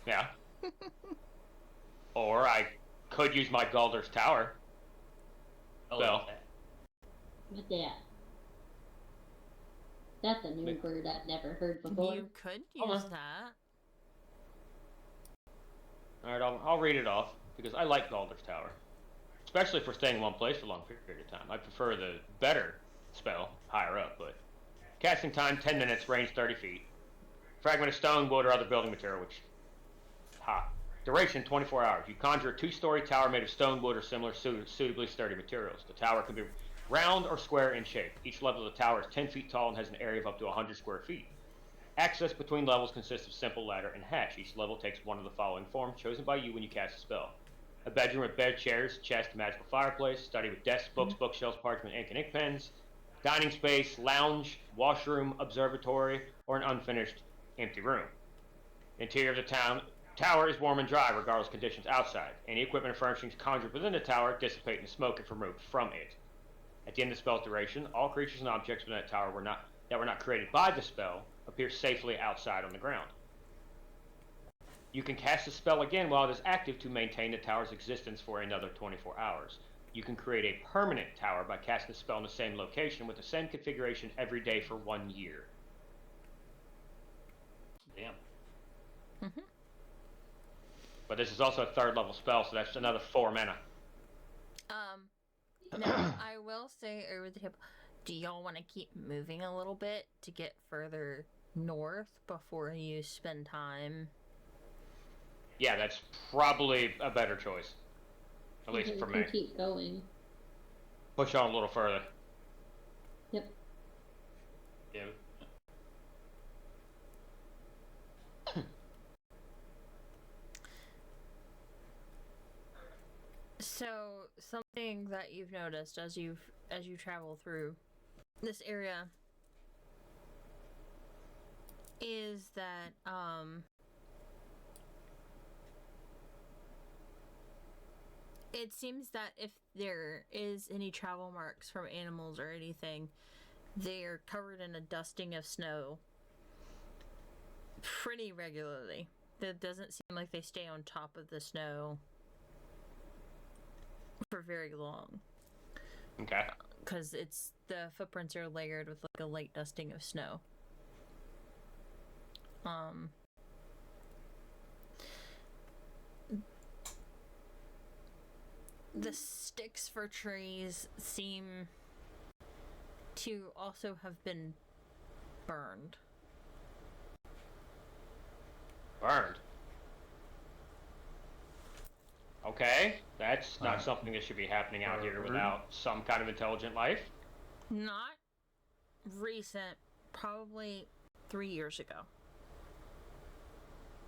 Yeah. Or I could use my Galder's Tower. Oh, Well. What's that? That's a new word I've never heard before. You could use that. Alright, I'll read it off, because I like Galder's Tower. Especially for staying in one place for a long period of time. I prefer the better spell higher up, but... Casting time, 10 minutes, range 30 feet. Fragment of stone, wood, or other building material, which... Duration, 24 hours. You conjure a 2-story tower made of stone, wood, or similar suitably sturdy materials. The tower can be round or square in shape. Each level of the tower is 10 feet tall and has an area of up to 100 square feet. Access between levels consists of simple ladder and hatch. Each level takes one of the following forms, chosen by you when you cast a spell. A bedroom with bed, chairs, chest, magical fireplace, study with desks, books, bookshelves, parchment, ink, and ink pens, dining space, lounge, washroom, observatory, or an unfinished empty room. The interior of the tower is warm and dry, regardless of conditions outside. Any equipment or furnishings conjured within the tower dissipate in smoke if removed from it. At the end of the spell's duration, all creatures and objects within that tower that were not created by the spell appear safely outside on the ground. You can cast the spell again while it is active to maintain the tower's existence for another 24 hours. You can create a permanent tower by casting the spell in the same location with the same configuration every day for 1 year. Damn. Mm-hmm. But this is also a 3rd level spell, so that's another 4 mana. Now, I will say over the table, do y'all want to keep moving a little bit to get further north before you spend time? Yeah, that's probably a better choice. At least for me. Keep going. Push on a little further. Yep. Yeah. So, something that you've noticed as you travel through this area is that it seems that if there is any travel marks from animals or anything, they're covered in a dusting of snow pretty regularly. It doesn't seem like they stay on top of the snow for very long. Okay. Because the footprints are layered with like a light dusting of snow. The sticks for trees seem to also have been burned. Burned. Okay, that's not something that should be happening out here without some kind of intelligent life. Not recent, probably 3 years ago.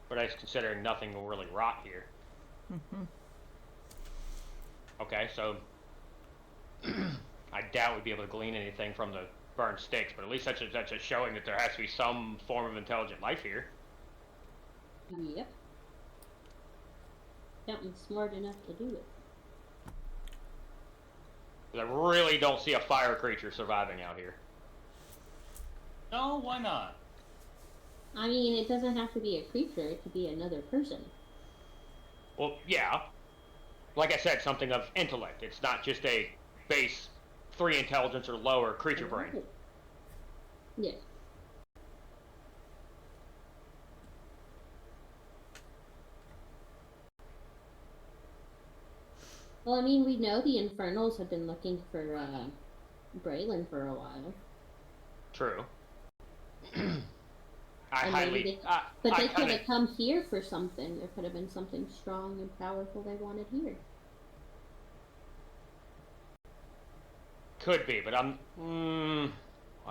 But I was considering nothing will really rot here. Mm-hmm. Okay, so I doubt we'd be able to glean anything from the burned sticks, but at least that's a showing that there has to be some form of intelligent life here. Yep. Something smart enough to do it. 'Cause I really don't see a fire creature surviving out here. No, why not? I mean, it doesn't have to be a creature, it could be another person. Well, yeah. Like I said, something of intellect. It's not just a base 3 intelligence or lower creature brain. Yes. Well, I mean, we know the Infernals have been looking for Braylon for a while. True. But they could have come here for something. There could have been something strong and powerful they wanted here. Could be, but I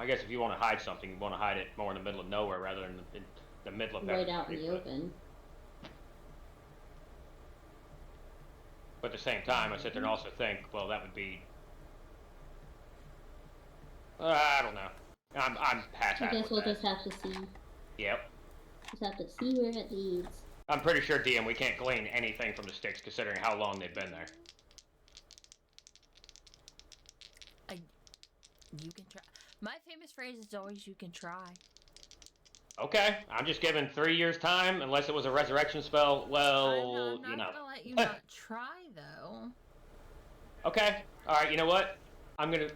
guess if you want to hide something, you want to hide it more in the middle of nowhere rather than in the middle of right out in the open. But at the same time, I sit there and also think, well, that would be... I don't know. I'm past I that. guess we'll just have to see. Yep. Just have to see where it leads. I'm pretty sure, DM, we can't glean anything from the sticks considering how long they've been there. You can try. My famous phrase is always, "You can try." Okay, I'm just giving 3 years time, unless it was a resurrection spell. Well, I'm you know. not gonna let you not try, though. Okay, all right. You know what? I'm gonna.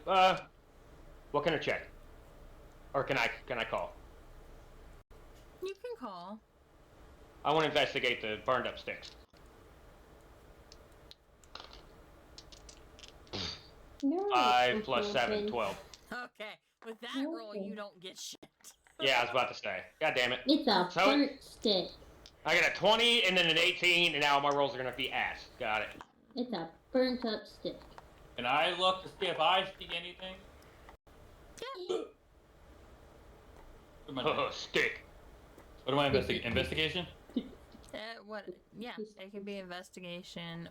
What can I check? Or can I call? You can call. I want to investigate the burned up sticks. No, 5 plus 7, 12. Okay, with that roll, you don't get shit. Yeah, I was about to say. God damn it. It's a So- burnt stick. I got a 20 and then an 18, and now my rolls are gonna be ass. Got it. It's a burnt up stick. Can I look to see if I see anything? Yeah. What am I doing? Stick. What am I investigating? Investigation? What? Yeah, it can be investigation.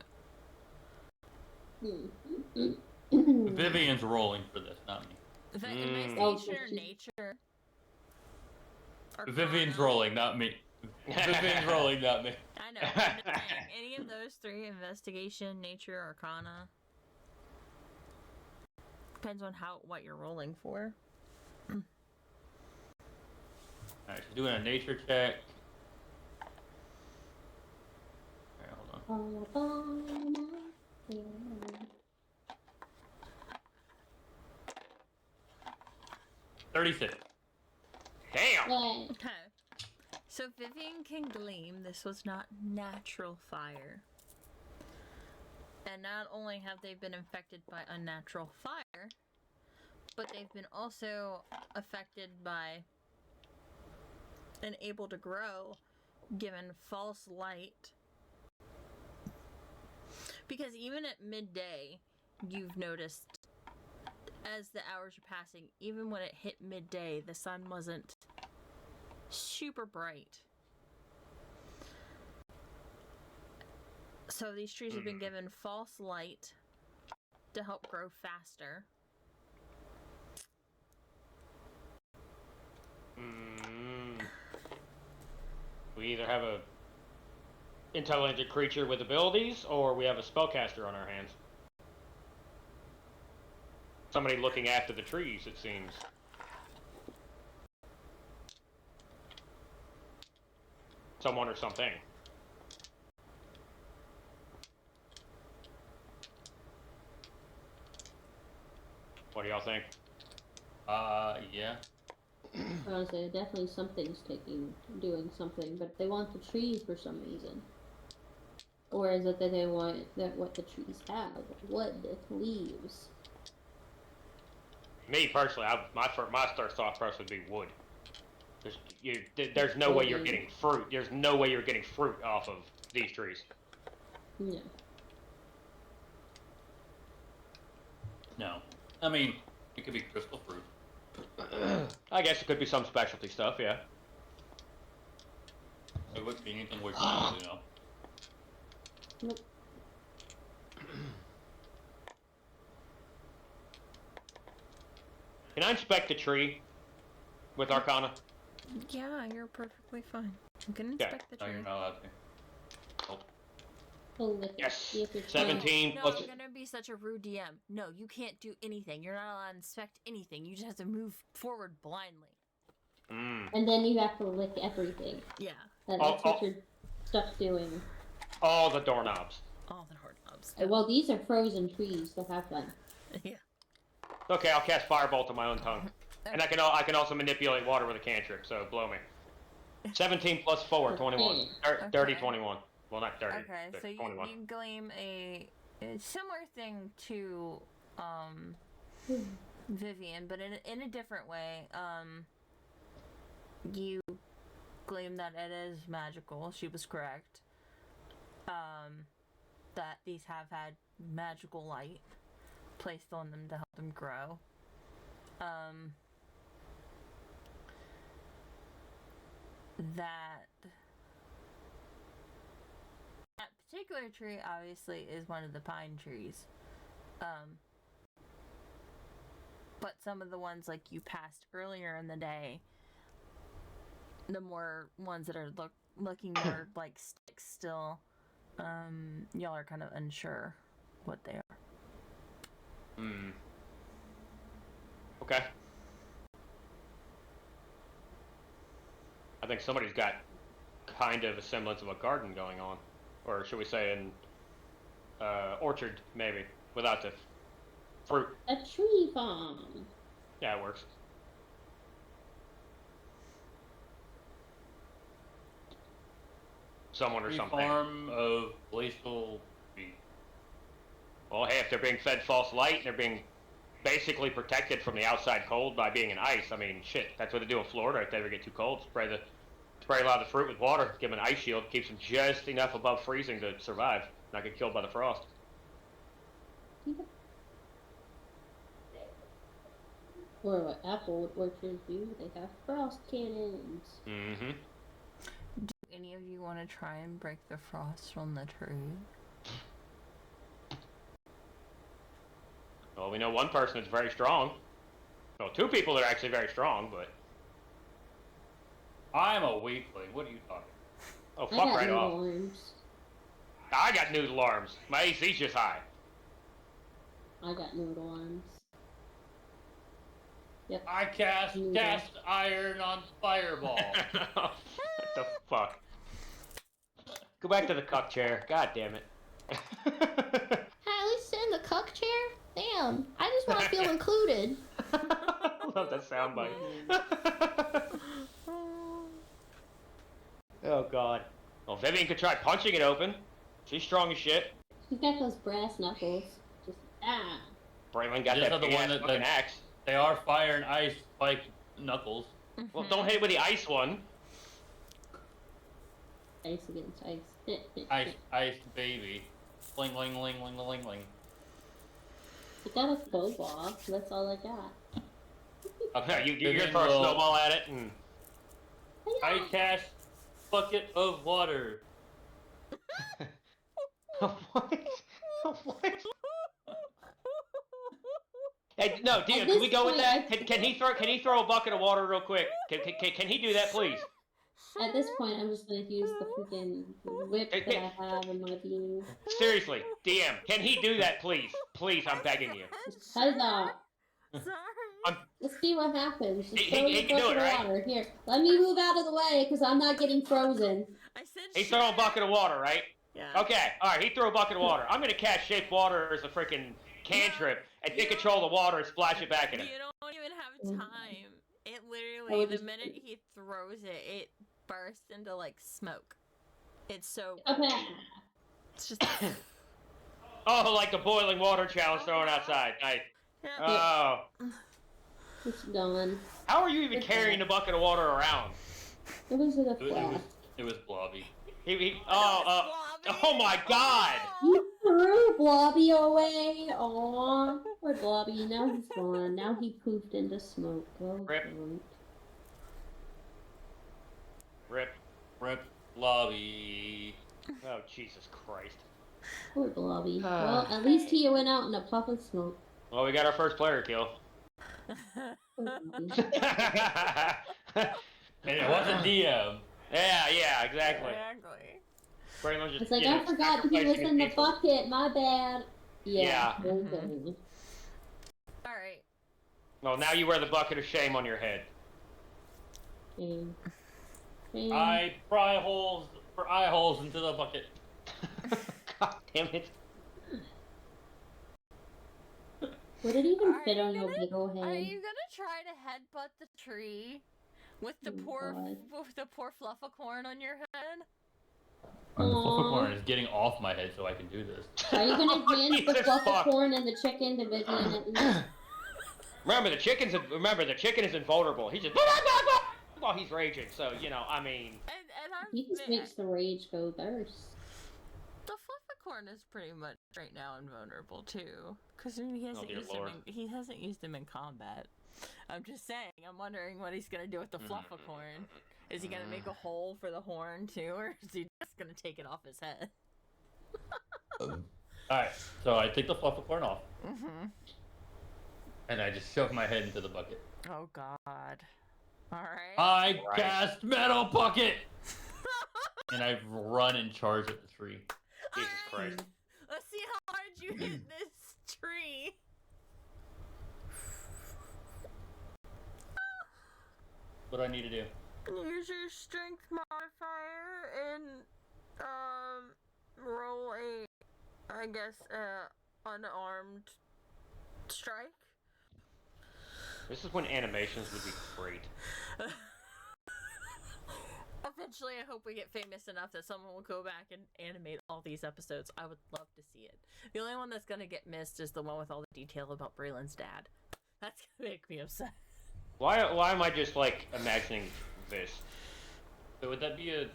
Vivian's rolling for this, not me. Investigation or nature. Vivian's Arcana. rolling, not me. Vivian's rolling, not me. I know. I'm just saying, any of those three: investigation, nature, arcana. Depends on what you're rolling for. Alright, she's doing a nature check. Alright, hold on. 36. Damn. Okay. So Vivian can gleam this was not natural fire. And not only have they been infected by unnatural fire, but they've been also affected by and able to grow given false light. Because even at midday, you've noticed as the hours are passing, even when it hit midday, the sun wasn't super bright. So these trees have been given false light to help grow faster. We either have a intelligent creature with abilities, or we have a spellcaster on our hands. Somebody looking after the trees, it seems. Someone or something. What do y'all think? Yeah. Honestly, definitely something's doing something, but they want the trees for some reason. Or is it that they want what the trees have? Wood, leaves. Me personally, my first thought process would be wood. There's no way you're getting fruit. There's no way you're getting fruit off of these trees. Yeah. No. I mean, it could be crystal fruit. I guess it could be some specialty stuff, yeah. It wouldn't be anything we can do, you know. Nope. Can I inspect the tree with Arcana? Yeah, you're perfectly fine. You can inspect the No, tree. you're not allowed to. Oh, look. Yes. See if it's 17 No, plus. I'm gonna be such a rude DM. No, you can't do anything. You're not allowed to inspect anything. You just have to move forward blindly. And then you have to lick everything. Yeah. That's what you're stuck doing. All the doorknobs. All the hard knobs. Well, these are frozen trees, so have fun. Yeah. Okay, I'll cast Firebolt on my own tongue. And I can also manipulate water with a cantrip, so blow me. 17 plus 4, 21. Dirty Okay. 21. Well, not dirty, Okay, but so 21. you gleam a similar thing to Vivian, but in a different way. You gleam that it is magical. She was correct. That these have had magical light placed on them to help them grow. That particular tree obviously is one of the pine trees. But some of the ones like you passed earlier in the day, the more ones that are looking more like sticks still, y'all are kind of unsure what they are. Okay. I think somebody's got kind of a semblance of a garden going on. Or should we say an orchard, maybe, without the fruit. A tree farm. Yeah, it works. Someone or Tree something. farm of glacial tree. Well, hey, if they're being fed false light and they're being basically protected from the outside cold by being in ice, I mean, shit, that's what they do in Florida if they ever get too cold. Spray a lot of the fruit with water, give them an ice shield, keeps them just enough above freezing to survive, not get killed by the frost. Or what apple orchards do, they have frost cannons. Mm-hmm. Do any of you want to try and break the frost from the tree? Well, we know one person that's very strong. Well, two people that are actually very strong, but... I'm a weakling. What are you talking Oh, I fuck got right noodle off. arms. I got noodle arms. My AC's just high. I got noodle arms. Yep. about? I cast Noodle. cast iron on fireball. What the fuck? Go back to the cuck chair. God damn it. Hey, at least sit in the cuck chair? Damn, I just want to feel included. Love that soundbite. Oh god. Well, Vivian could try punching it open. She's strong as shit. She's got those brass knuckles. Just, ah. Braylon got Just that not the big one ass that- fucking that- axe. They are fire and ice spiked knuckles. Well, don't hit it with the ice one. Ice against ice. Ice baby. Ling ling ling ling ling ling. I got a snowball. That's all I got. Okay, You're Vivian gonna throw a will- snowball at it and... I cast bucket of water. What? What? Hey, no, Dio, At can we this go with point, that? Can he throw a bucket of water real quick? Can he do that, please? At this point, I'm just gonna use the freaking whip that I have in my beanie. Seriously, DM, can he do that, please? Please, I'm begging you. Just cut it off. Sorry. Let's see what happens. Just He throw your can do bucket it, of right? water. Here, let me move out of the way because I'm not getting frozen. I said He's throwing a bucket of water, right? Yeah. Okay, alright, he threw a bucket of water. I'm gonna cast Shape Water as a freaking cantrip and take control of the water and splash it back at him. You don't even have time. It I literally, would the just- minute he throws it, it bursts into like smoke. It's so. Okay. It's just. Oh, like the boiling water challenge thrown outside. Nice. Yeah. Oh. It's gone. How are you even carrying the bucket of water around? It was in a It was flash. it was blobby. Oh my god! You threw Blobby away. Aw, poor Blobby. Now he's gone. Now he poofed into smoke. Oh, Rip. God. Rip. Rip blobby. Oh, Jesus Christ. Poor Blobby. Well, at least he went out in a puff of smoke. Well, we got our first player kill. Poor Blobby. And it wasn't DM. Yeah, exactly. Exactly. Braylon just, It's like, you know, I forgot he was sacrificing in the his people. bucket. My bad. Yeah. Yeah. Okay. Alright. Well, now you wear the bucket of shame on your head. Shame. Shame. I pry holes for eye holes into the bucket. God damn it. Would it even Are fit you on your gonna- big ol' Are head? you gonna try to headbutt the tree with the Oh, poor flufficorn on your head? And the Aw. flufficorn is getting off my head so I can do this. Are you gonna hand the Jesus fuck. flufficorn and the chicken to Vivian at least? Remember, the chicken is invulnerable. He just while he's raging. So you know, I mean, And I'm He just makes the rage go thirst. the flufficorn is pretty much right now invulnerable too, because he hasn't dear used Lord. he hasn't used him in combat. I'm just saying. I'm wondering what he's gonna do with the flufficorn. Is he gonna make a hole for the horn too, or is he just gonna take it off his head? Alright, so I take the flufficorn off Mm-hmm. and I just shove my head into the bucket. Oh God. All right. I Right. cast metal bucket! And I run and charge at the tree. Jesus Christ. Let's see how hard you hit this tree. What do I need to do? Use your strength modifier and roll a, I guess, unarmed strike. This is when animations would be great. Eventually, I hope we get famous enough that someone will go back and animate all these episodes. I would love to see it. The only one that's gonna get missed is the one with all the detail about Braylon's dad. That's gonna make me upset. Why am I just like imagining this? So would that be a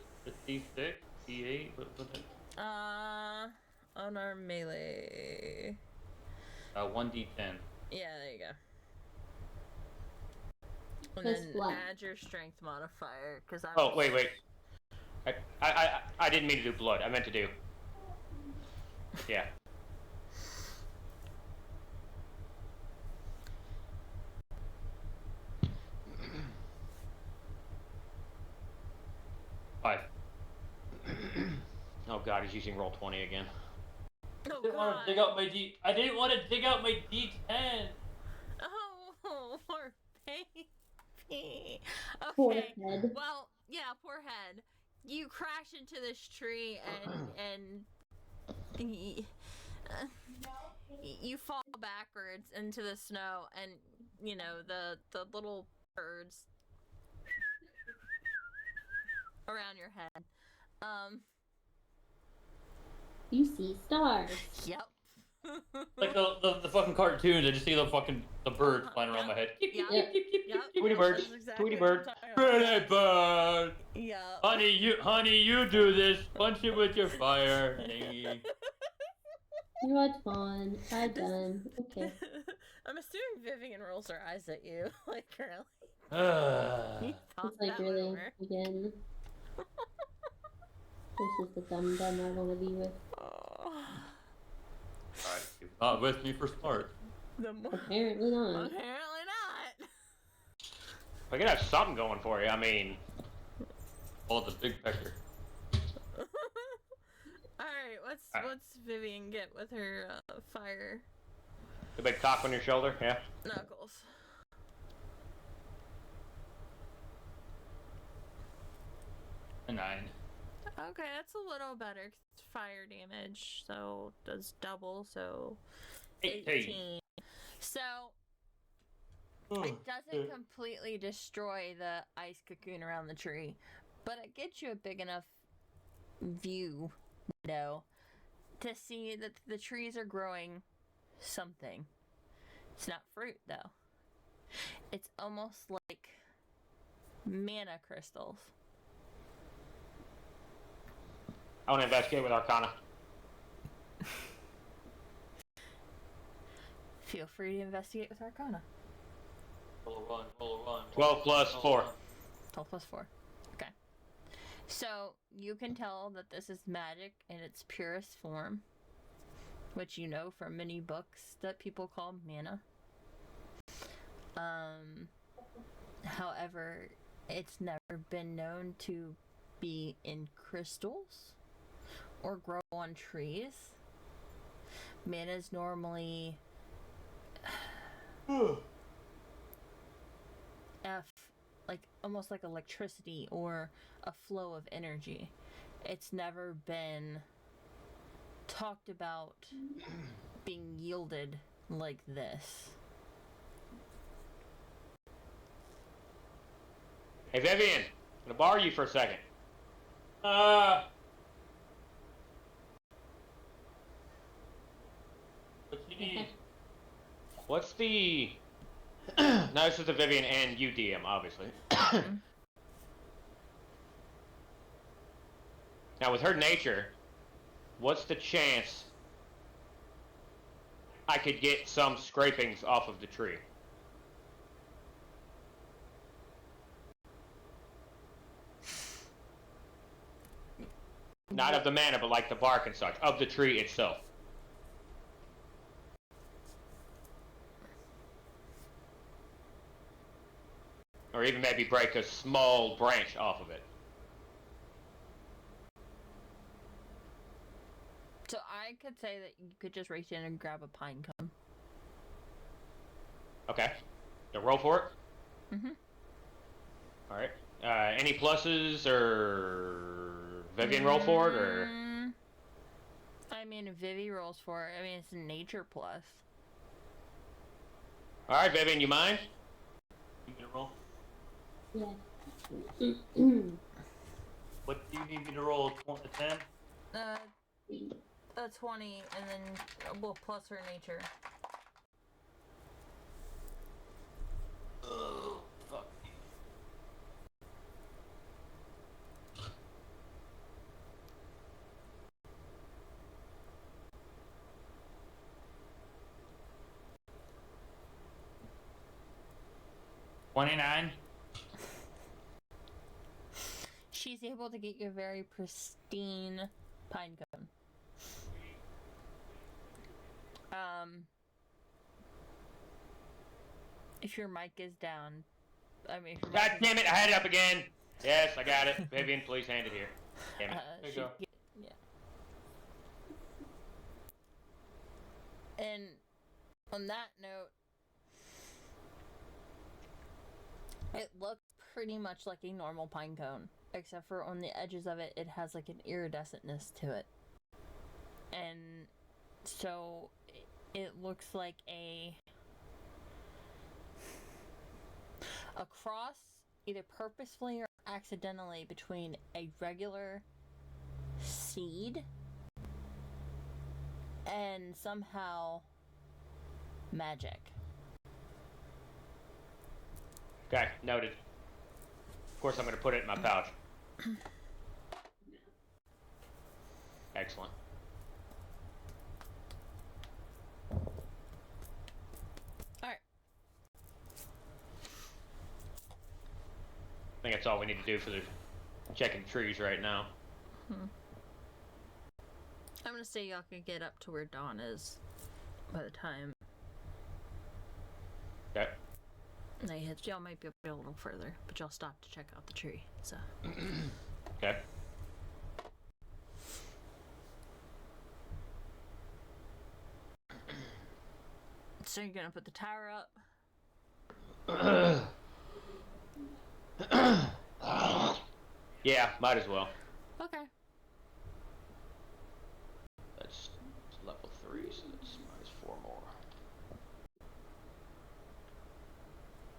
D6, D8? What that? Unarmed melee. 1d10. Yeah, there you go. And That's then black. add your strength modifier, because I. Oh wait. I didn't mean to do blood. I meant to do. Yeah. Five. Oh god, he's using roll 20 again. Oh I didn't want god. to dig out my D. I didn't want to dig out my D10. Oh, poor baby. Poor Okay. head. Well, yeah, poor head. You crash into this tree and you fall backwards into the snow, and you know the little birds around your head. You see stars. Yep. Like the fucking cartoons, I just see the birds flying around my head. Yep. Yep. Yep. Tweety birds. That's exactly Tweety what I'm bird. talking about. Pretty bird. Yeah. Honey, you do this. Punch it with your fire thingy. You had fun. I done. Okay. I'm assuming Vivian rolls her eyes at you. Like, really? You thought It's like that really over. again. This is the dumb I want to be with. Oh. Alright, you're not with me for smart. The more... Apparently not. Apparently not. I could have something going for you. I mean, Oh, the big pecker. Alright, what's Vivian get with her fire the big cock on your shoulder. Yeah. knuckles? A 9. Okay, that's a little better. 'Cause it's fire damage, so it does double, so 18. So it doesn't completely destroy the ice cocoon around the tree, but it gets you a big enough view window to see that the trees are growing something. It's not fruit though. It's almost like mana crystals. I want to investigate with Arcana. Feel free to investigate with Arcana. Roll a 1. 12 plus 4. 12 plus 4. Okay. So, you can tell that this is magic in its purest form, which you know from many books that people call mana. However, it's never been known to be in crystals or grow on trees. Mana is normally like almost like electricity or a flow of energy. It's never been talked about being yielded like this. Hey Vivian, I'm gonna borrow you for a second. What you need? What's the? Now this is the Vivian and you DM, obviously. Now with her nature, what's the chance I could get some scrapings off of the tree? Not of the mana, but like the bark and such, of the tree itself. Or even maybe break a small branch off of it. So I could say that you could just reach in and grab a pine cone. Okay. Then roll for it. Alright. Any pluses or Vivian roll for it or? I mean, if Vivi rolls for it, I mean, it's a nature plus. Alright, Vivian, you mind? You need to roll? Yeah. What do you need me to roll? A 10? A 20, and then, well, plus her nature. Oh, fuck. $29. She's able to get you a very pristine pine cone. If your mic is down, I mean, if your God mic is damn it, I had it up again. Yes, I got it. Vivian, please hand it here. Damn it. There you she- go. Yeah. And on that note, it looks pretty much like a normal pine cone, except for on the edges of it, it has like an iridescentness to it. And so it looks like a cross, either purposefully or accidentally, between a regular seed and somehow magic. Okay, noted. Of course, I'm going to put it in my pouch. Excellent. Alright. I think that's all we need to do for the checking trees right now. I'm gonna say y'all can get up to where Dawn is by the time Okay. they hit. Y'all might be able to go a little further, but y'all stop to check out the tree. So Okay. so you're gonna put the tower up. Yeah, might as well. Okay. That's level 3, so that's minus 4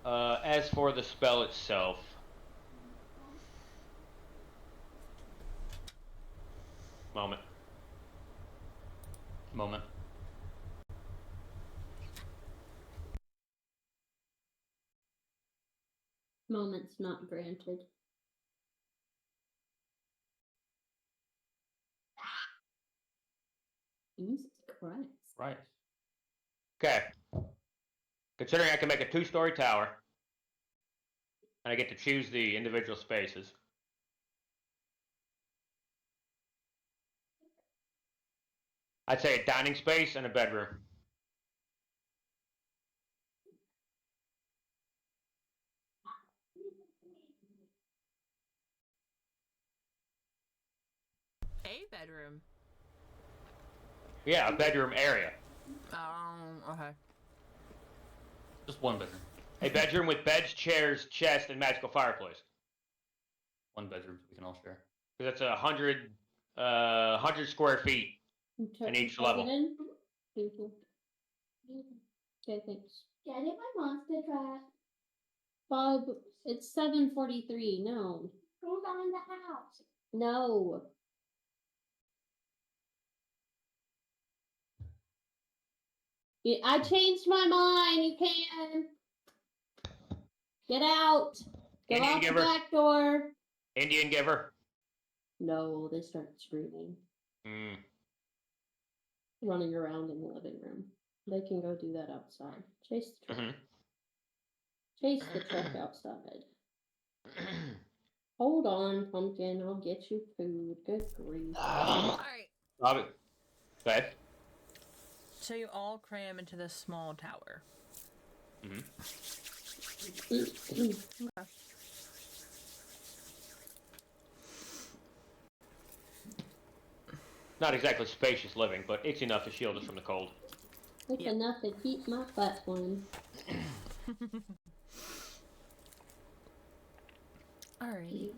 more. As for the spell itself, moment. Moments not granted. Jesus Christ. Right. Okay. Considering I can make a 2-story tower, and I get to choose the individual spaces. I'd say a dining space and a bedroom. A bedroom. Yeah, a bedroom area. Okay. Just one bedroom. A bedroom with beds, chairs, chest, and magical fireplace. One bedroom we can all share. Because that's 100 square feet in each level. Thank you. Okay, thanks. Can I get my monster truck? Bob, it's 7:43. No. Who's on the house? No. Yeah, I changed my mind. You can. Get out. Go Indian out the giver. back door. Indian giver. No, they start screaming, running around in the living room. They can go do that outside. Chase the truck. Chase the truck outside. Hold on, Pumpkin. I'll get you food. Good grief. Alright. Robin. Go ahead. So you all cram into this small tower. Okay. Not exactly spacious living, but it's enough to shield us from the cold. It's enough to keep my butt warm. Alrighty.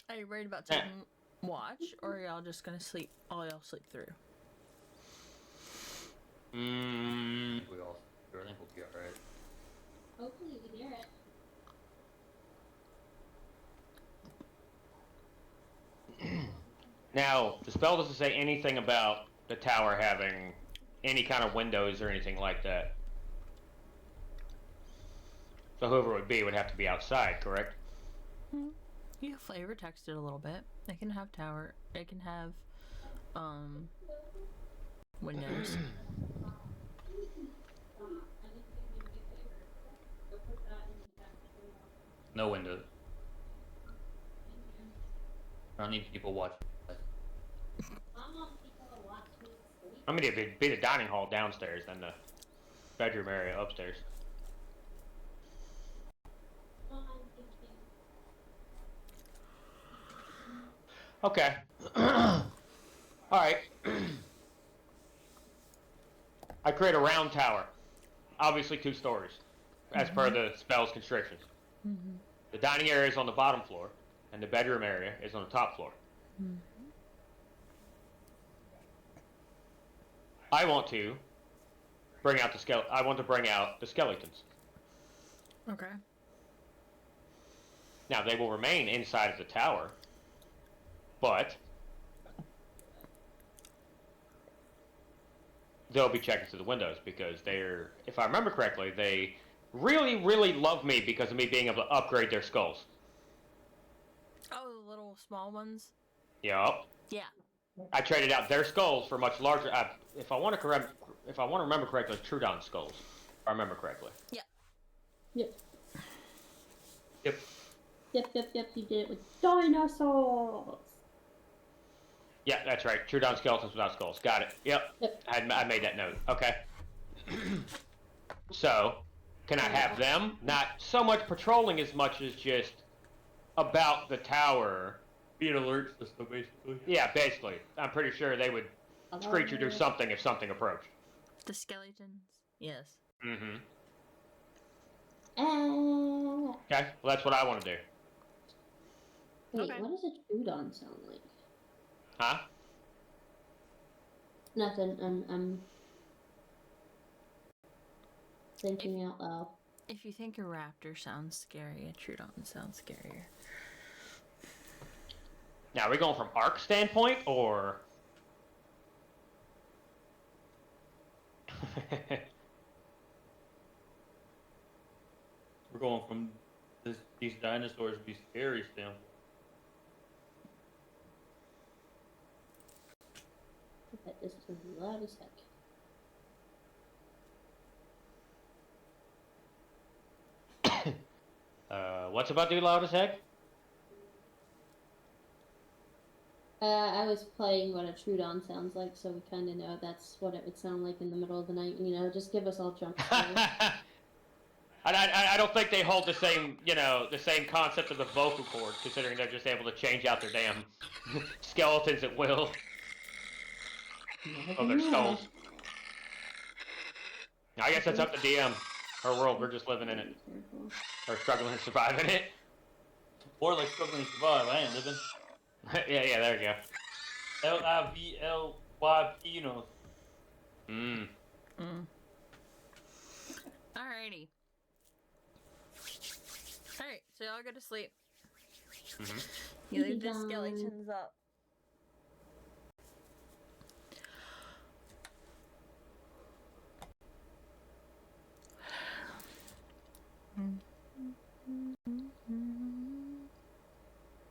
Are you worried about taking watch, or are y'all just gonna sleep? All y'all sleep through. We all. I think we'll be alright. Hopefully you can hear it. Now, the spell doesn't say anything about the tower having any kind of windows or anything like that. So whoever it would have to be outside, correct? You flavor text it a little bit. It can have tower. It can have windows. No windows. I don't need people watching. I mean, it'd be the dining hall downstairs and the bedroom area upstairs. Okay. Alright. I create a round tower. Obviously 2 stories, as per the spell's constrictions. The dining area is on the bottom floor, and the bedroom area is on the top floor. I want to bring out the skeletons. Okay. Now, they will remain inside of the tower, but they'll be checking through the windows because they're, if I remember correctly, they really, really love me because of me being able to upgrade their skulls. Oh, the little small ones? Yup. Yeah. I traded out their skulls for much larger, if I want to remember correctly, Trudon skulls. If I remember correctly. Yeah. Yep. Yep. Yep, you did it with dinosaurs! Yeah, that's right. Trudon skeletons without skulls. Got it. Yep. I made that note. Okay. So, can I have them? Not so much patrolling as much as just about the tower. Be an alert system, basically. Yeah, basically. I'm pretty sure they would screech or do something if something approached. The skeletons? Yes. Mm-hmm. Okay, well that's what I want to do. Wait, Okay. what does a Trudon sound like? Huh? Nothing, I'm thinking out loud. If you think a raptor sounds scary, a Trudon sounds scarier. Now, are we going from arc standpoint, or... We're going from these dinosaurs be scary standpoint. I bet this is gonna be loud as heck. What's about to be loud as heck? I was playing what a Trudon sounds like, so we kind of know that's what it would sound like in the middle of the night. You know, just give us all jump scares. I don't think they hold the same, the same concept of the vocal cord, considering they're just able to change out their damn skeletons at will. Of their skulls. I guess that's up to DM. Our world, we're just living in it. Or struggling to survive in it. Or like struggling to survive, I ain't living. yeah, there you go. Livelyp, you know. Alrighty. Alright, so y'all go to sleep. You leave the skeletons up.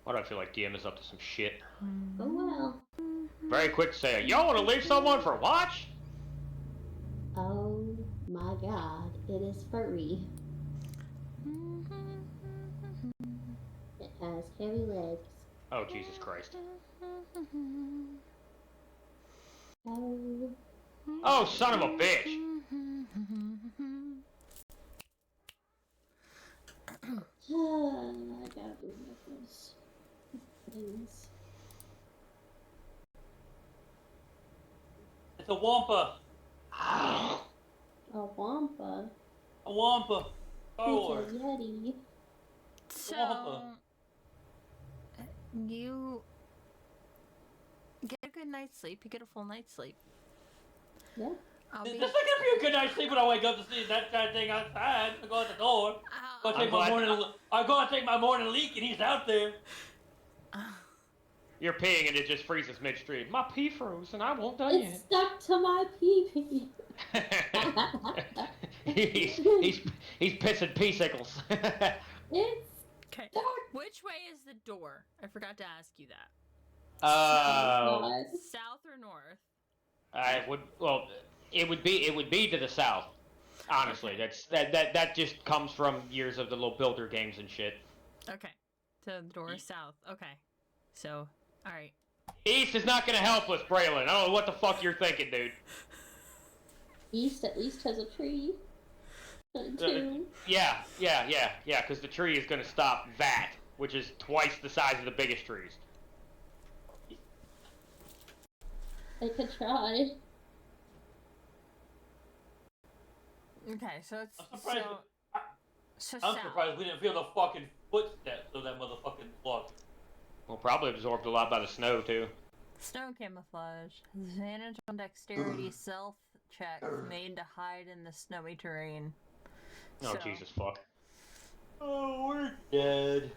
Why do I feel like DM is up to some shit? Oh well. Very quick to say, y'all want to leave someone for watch? Oh my god, it is furry. It has hairy legs. Oh, Jesus Christ. Oh. Oh, son of a bitch! I gotta remove those things. It's a Wampa! A Wampa? A Wampa! Oh, It's a Yeti. So you get a good night's sleep. You get a full night's sleep. Yeah. I'll This be. is not gonna be a good night's sleep when I wake up to see that kind of thing outside. I go out the door. I'm gonna take my morning leak, and he's out there. You're peeing and it just freezes midstream. My pee froze and I won't done It's stuck to my pee-pee. yet. he's pissing pee sickles. It's Okay. Which way is the door? I forgot to ask you that. South or north? It would be to the south. Honestly, that just comes from years of the little builder games and shit. Okay. So the door is south. Okay. So, all right. East is not gonna help us, Braylon. I don't know what the fuck you're thinking, dude. East at least has a tree. Yeah, because the tree is gonna stop that, which is twice the size of the biggest trees. I could try. Okay, so it's I'm surprised. so I'm south. surprised we didn't feel the fucking footsteps of that motherfucking block. Well, probably absorbed a lot by the snow too. Snow camouflage. Advantage on dexterity self checks made to hide in the snowy terrain. Oh So- Jesus fuck. Oh, we're dead.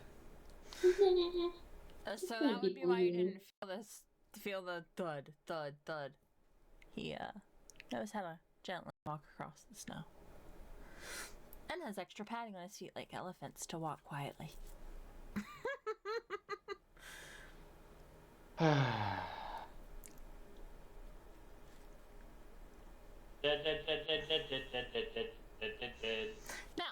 So that would be why you didn't feel the thud. He knows how to gently walk across the snow. And has extra padding on his feet like elephants to walk quietly. Dead. Now,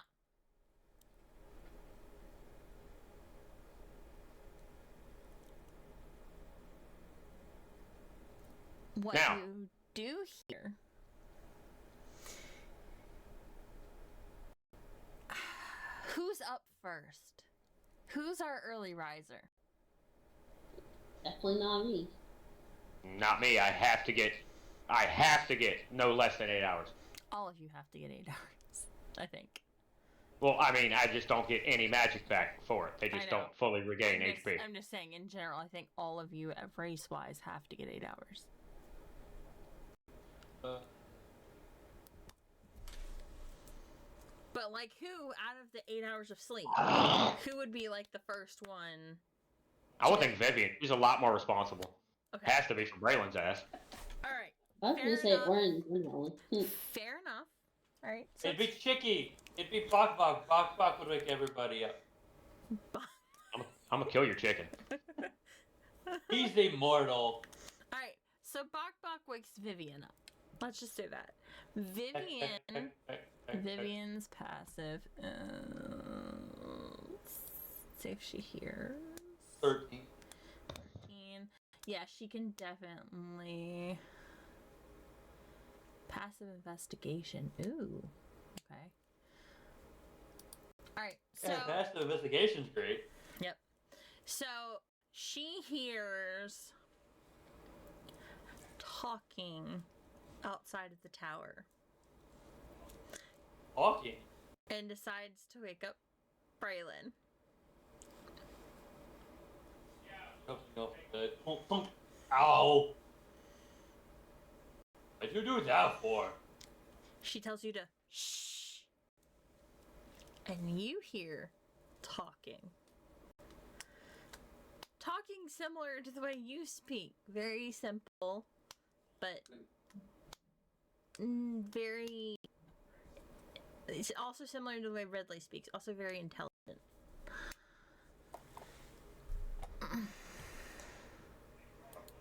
what Now. you do here who's up first? Who's our early riser? Definitely not me. Not me. I have to get no less than 8 hours. All of you have to get 8 hours, I think. Well, I mean, I just don't get any magic back for it. They I just know. don't fully regain HP. I'm just saying, in general, I think all of you, race-wise, have to get 8 hours. But, like, who, out of the 8 hours of sleep, who would be, like, the first one? I would think Vivian. She's a lot more responsible. Okay. Has to be for Braylon's ass. Alright. I was Fair gonna say enough. orange one. Fair enough. Alright. So It'd be Chicky. It'd be Bok Bok. Bok Bok would wake everybody up. I'm gonna kill your chicken. He's immortal. Alright. So Bok Bok wakes Vivian up. Let's just say that. Vivian's passive. Let's see if she hears. 13. Yeah, she can definitely. Passive investigation. Ooh. Okay. Alright, so. Yeah, passive investigation's great. Yep. So she hears talking outside of the tower Talking. and decides to wake up Braylon. Ow! What'd you do that for? She tells you to shh. And you hear talking. Talking similar to the way you speak. Very simple, but very. It's also similar to the way Redley speaks. Also very intelligent.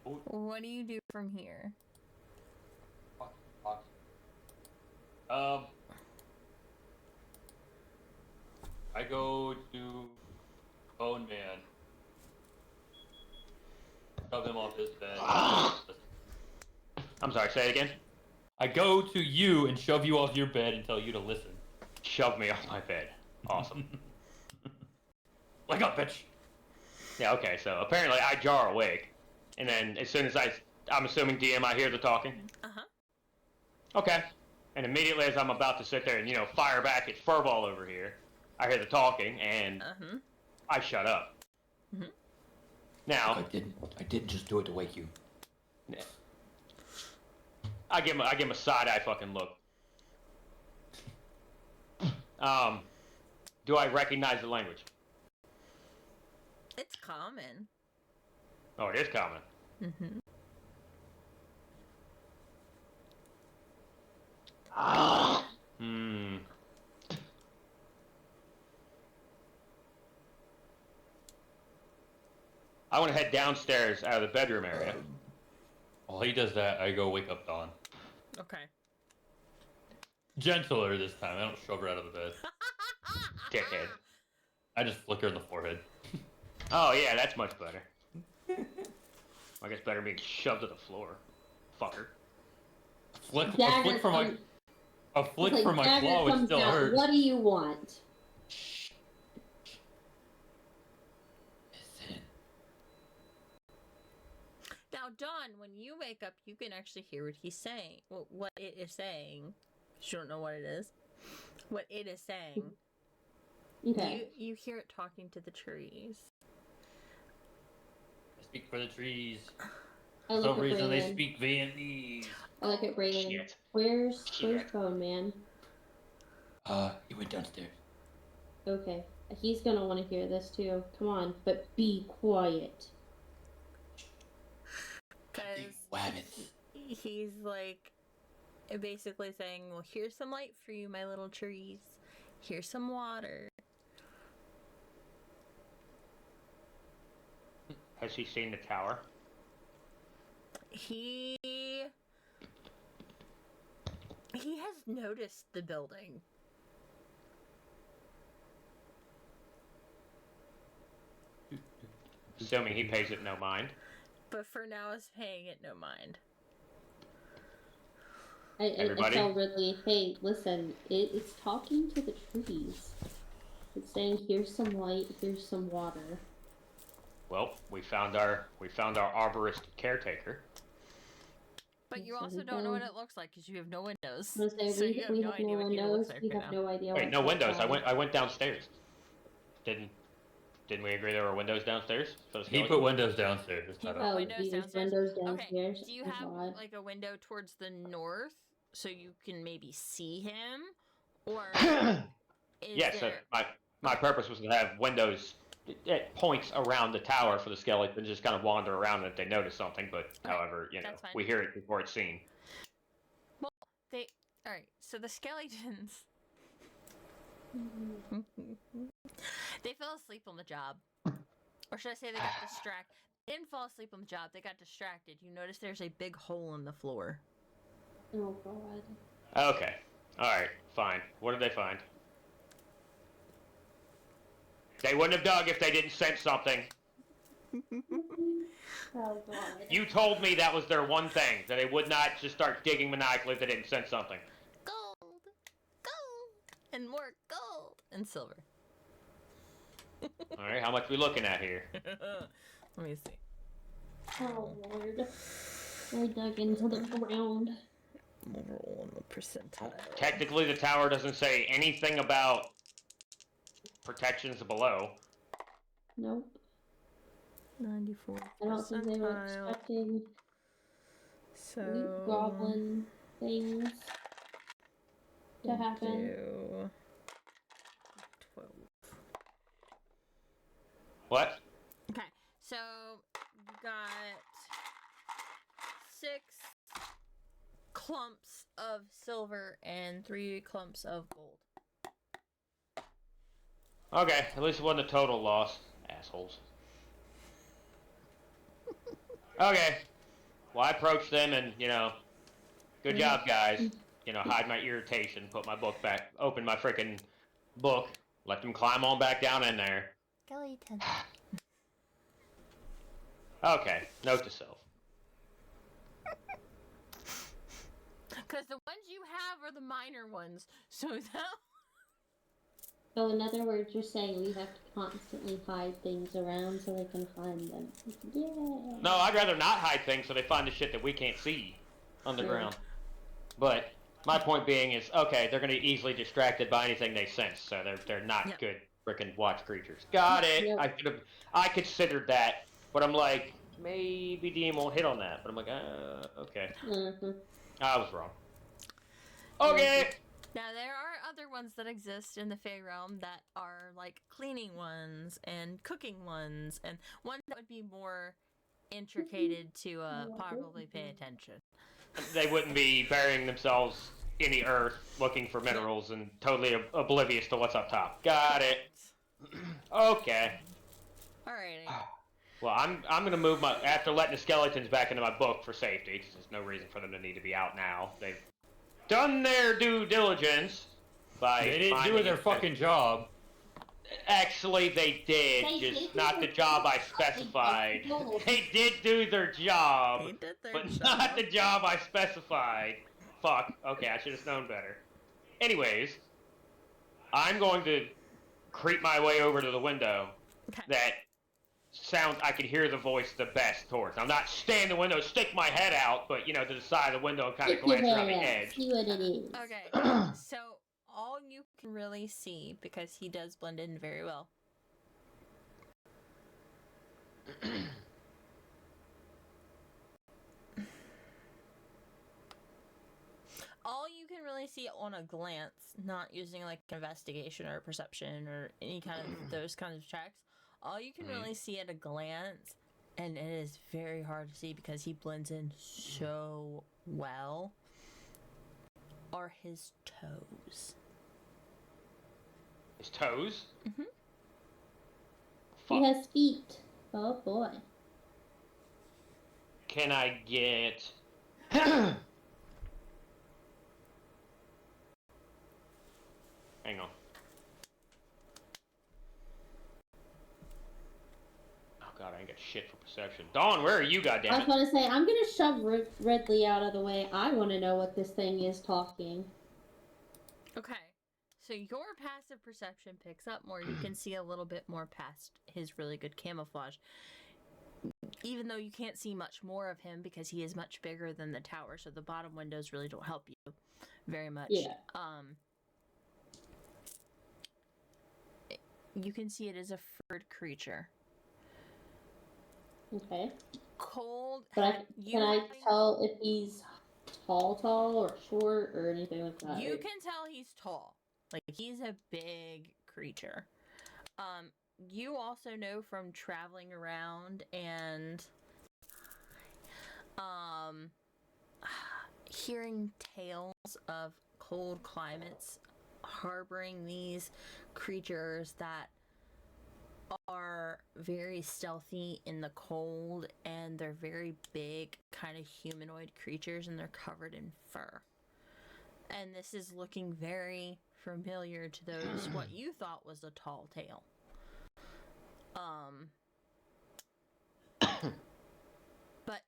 What do you do from here? I go to Bone Man. Shove him off his bed. I'm sorry, say it again. I go to you and shove you off your bed and tell you to listen. Shove me off my bed. Awesome. Wake up, bitch! Yeah, okay, so apparently I jar awake. And then as soon as I'm assuming DM, I hear the talking. Uh-huh. Okay. And immediately as I'm about to sit there and, fire back at Furball over here, I hear the talking, and I shut up. Mhm. Now, I didn't just do it to wake you. I give him a side eye fucking look. Do I recognize the language? It's common. Oh, it is common. Mm-hmm. Hmm. I want to head downstairs out of the bedroom area. While he does that, I go wake up Dawn. Okay. Gentler this time. I don't shove her out of the bed. Dickhead. I just flick her in the forehead. Oh yeah, that's much better. I guess better being shoved to the floor. Fucker. A Dagger flick from my comes- a flick Like, from my dagger claw would comes still out. hurt. What do you want? Listen. Now, Dawn, when you wake up, you can actually hear what he's saying. What it is saying. You don't know what it is. What it is saying. Okay. You hear it talking to the trees. I speak for the trees. I For look some at reason they Braylon. speak Vietnamese. I look at Braylon. Shit. Where's Shit. Bone Man? He went downstairs. Okay. He's gonna want to hear this too. Come on, but be quiet. Because Wabbits. he's like basically saying, well, here's some light for you, my little trees. Here's some water. Has he seen the tower? He has noticed the building. Assuming he pays it no mind. But for now is paying it no mind. I Everybody? tell Ridley, hey, listen, it's talking to the trees. It's saying, here's some light, here's some water. Well, we found our arborist caretaker. But you So also we don't know go- what it looks like because you have no windows. I was gonna say, So we, you have we no have idea no what he windows, looks like we right have now. no idea Wait, what's no windows. outside. I went downstairs. Didn't we agree there were windows downstairs? For the He skeleton? put windows downstairs. It's He not put up. Oh, windows there's downstairs? windows Okay, downstairs. do you Oh, have God. like a window towards the north so you can maybe see him? Or is Yes, there... my purpose was to have windows at points around the tower for the skeleton just kind of wander around if they notice something. But Okay, however, you know, that's fine. we hear it before it's seen. Well, alright, so the skeletons... they fell asleep on the job. Or should I say they got distracted? They didn't fall asleep on the job, they got distracted. You notice there's a big hole in the floor. Oh, God. Okay. Alright, fine. What did they find? They wouldn't have dug if they didn't sense something. Oh, God. You told me that was their one thing, that they would not just start digging maniacally if they didn't sense something. Gold! Gold! And more gold! And silver. Alright, how much we looking at here? Let me see. Oh, Lord. I dug into the ground. We'll roll on the percentile. Technically, the tower doesn't say anything about protections below. Nope. 94 I don't think they were percentile. expecting So... loot goblin things to we'll happen. do 12. What? Okay, so you got 6 clumps of silver and 3 clumps of gold. Okay, at least it wasn't a total loss. Assholes. Okay. Well, I approached them and, you know, good job, guys. You know, hide my irritation, put my book back, open my freaking book, let them climb on back down in there. Skeleton. Okay, note to self. Because the ones you have are the minor ones, so that... So in other words, you're saying we have to constantly hide things around so they can find them. Yeah. No, I'd rather not hide things so they find the shit that we can't see underground. But my point being is, okay, they're going to be easily distracted by anything they sense, so they're not Yep. good frickin' watch creatures. Got it. Yep. I considered that, but I'm like, maybe DM won't hit on that. But I'm like, okay. Mm-hmm. I was wrong. Okay. Now, there are other ones that exist in the Fey realm that are like cleaning ones and cooking ones, and ones that would be more intricated to probably pay attention. They wouldn't be burying themselves in the earth looking for minerals and totally oblivious to what's up top. Got it. Okay. Alrighty. Well, I'm gonna move my after letting the skeletons back into my book for safety, because there's no reason for them to need to be out now. They've done their due diligence by. They didn't do their fucking job. Actually, they did, just not the job I specified. They did do their job, They did their but job. not the job I specified. Fuck. Okay, I should have known better. Anyways, I'm going to creep my way over to the window Okay. that sounds I can hear the voice the best towards. I'm not stay in the window, stick my head out, but you know, to the side of the window and kind of Stick your glance around the head out, edge. see what it is. Okay, so all you can really see, because he does blend in very well, all you can really see on a glance, not using like investigation or perception or any kind of those kinds of checks, all you can really see at a glance, and it is very hard to see because he blends in so well, are his toes. His toes? Mhm. He has feet. Oh boy. Can I get Hang on. Oh god, I ain't got shit for perception. Dawn, where are you, I goddammit? was going to say, I'm going to shove Ridley out of the way. I want to know what this thing is talking. Okay, so your passive perception picks up more. You can see a little bit more past his really good camouflage. Even though you can't see much more of him because he is much bigger than the tower, so the bottom windows really don't help you very much. Yeah. You can see it as a furred creature. Okay. Cold. But can I tell if he's tall or short or anything like that? You can tell he's tall. Like, he's a big creature. You also know from traveling around and hearing tales of cold climates harboring these creatures that are very stealthy in the cold, and they're very big, kind of humanoid creatures, and they're covered in fur. And this is looking very familiar to those what you thought was a tall tale. But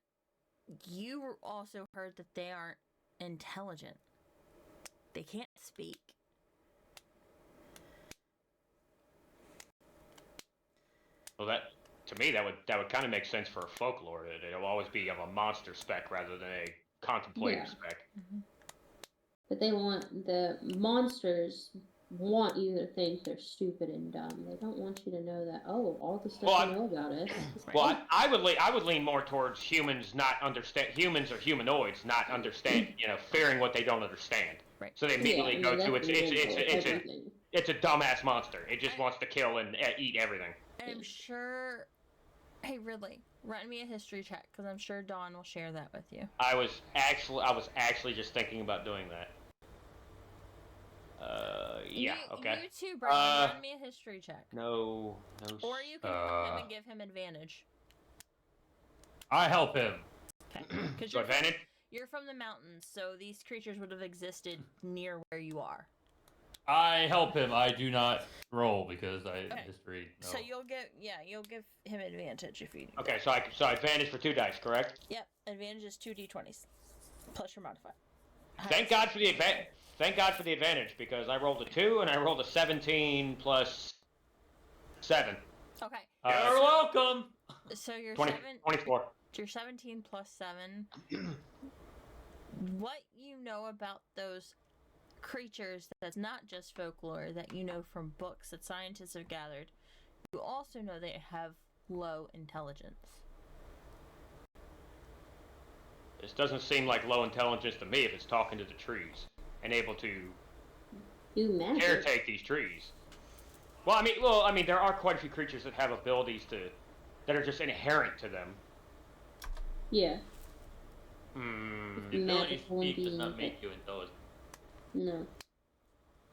you also heard that they aren't intelligent. They can't speak. Well, that to me that would kind of make sense for a folklore. That it'll always be of a monster spec rather than a contemplative Yeah. spec. But the monsters want you to think they're stupid and dumb. They don't want you to know that, oh, all the stuff you know about us. Well, I would lean more towards humans not understand. Humans or humanoids not understand. You know, fearing what they don't understand. Right. So they immediately go to it's everything. a dumbass monster. It just wants to kill and eat everything. I'm sure. Hey, Ridley, run me a history check, because I'm sure Dawn will share that with you. I was actually just thinking about doing that. Yeah, okay. You too, Brian. Run me a history check. No. Or you can help him and give him advantage. I help him. Okay. Because So advantage? you're from the mountains, so these creatures would have existed near where you are. I help him. I do not roll because I Okay. history. No. So you'll give him advantage if you. Okay, so advantage for 2 dice, correct? Yep, advantage is 2d20s plus your modifier. Thank God for the advantage. Thank God for the advantage, because I rolled a 2 and I rolled a 17 plus 7. Okay. You're welcome. So you're 24. You're 17 plus 7. What you know about those creatures that's not just folklore that you know from books that scientists have gathered, you also know they have low intelligence. This doesn't seem like low intelligence to me if it's talking to the trees and able to caretake these trees. Well, I mean, there are quite a few creatures that have abilities that are just inherent to them. Yeah. The ability to speak does not make you intelligent. No.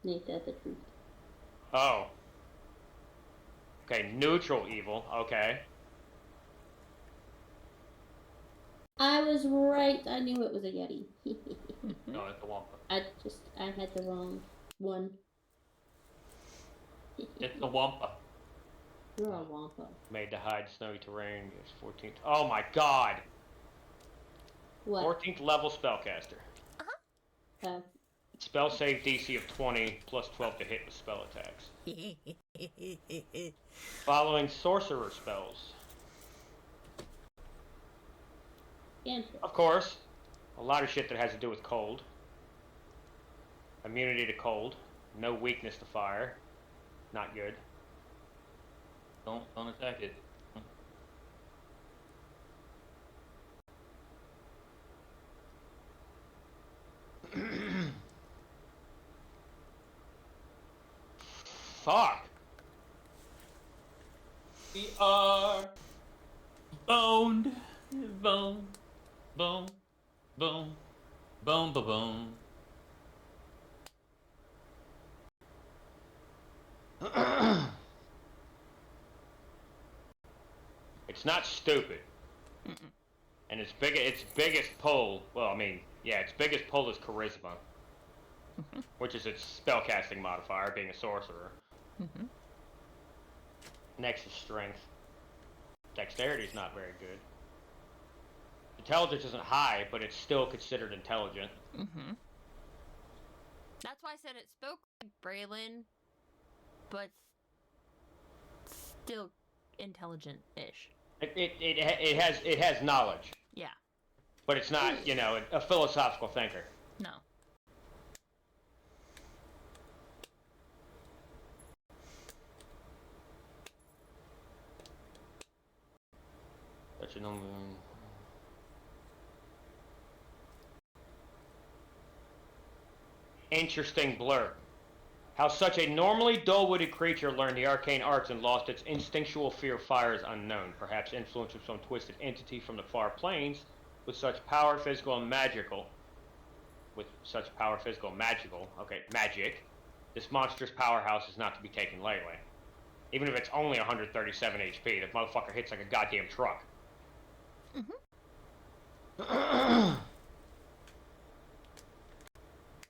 Ain't that the truth? Oh. Okay, neutral evil. Okay. I was right. I knew it was a Yeti. No, it's a Wampa. I had the wrong one. It's a Wampa. You're a Wampa. Made to hide snowy terrain. It's 14th. Oh my god! What? 14th level spellcaster. Spell save DC of 20 plus 12 to hit with spell attacks. Following sorcerer spells. Of course, a lot of shit that has to do with cold. Immunity to cold. No weakness to fire. Not good. Don't attack it. Fuck. We are boned. Bone. Boom. Boom. Boom. Boom. Boom. It's not stupid. And its biggest pull, well, I mean, yeah, its biggest pull is charisma. Which is its spellcasting modifier, being a sorcerer. Next is strength. Dexterity's not very good. Intelligence isn't high, but it's still considered intelligent. That's why I said it spoke like Braylon, but still intelligent-ish. It has knowledge. Yeah. But it's not, you know, a philosophical thinker. No. That's your number. Interesting blurb. How such a normally dull-witted creature learned the arcane arts and lost its instinctual fear of fire is unknown. Perhaps influenced from some twisted entity from the far plains, with such power, physical and magical. Magic. This monstrous powerhouse is not to be taken lightly. Even if it's only 137 HP, the motherfucker hits like a goddamn truck.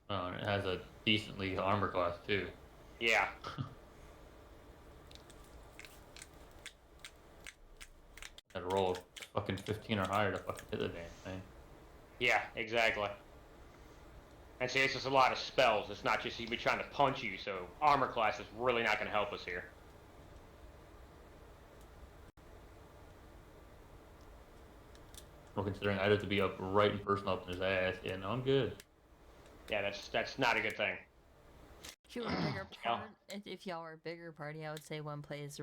Oh, and it has a decently armor class too. Yeah. Gotta roll fucking 15 or higher to fucking hit the damn thing. Yeah, exactly. And see, it's just a lot of spells. It's not just he'd be trying to punch you, so armor class is really not going to help us here. Well, considering I'd have to be up right in person up in his ass. Yeah, no, I'm good. Yeah, that's not a good thing. If you were a bigger if y'all were a bigger party, I would say one plays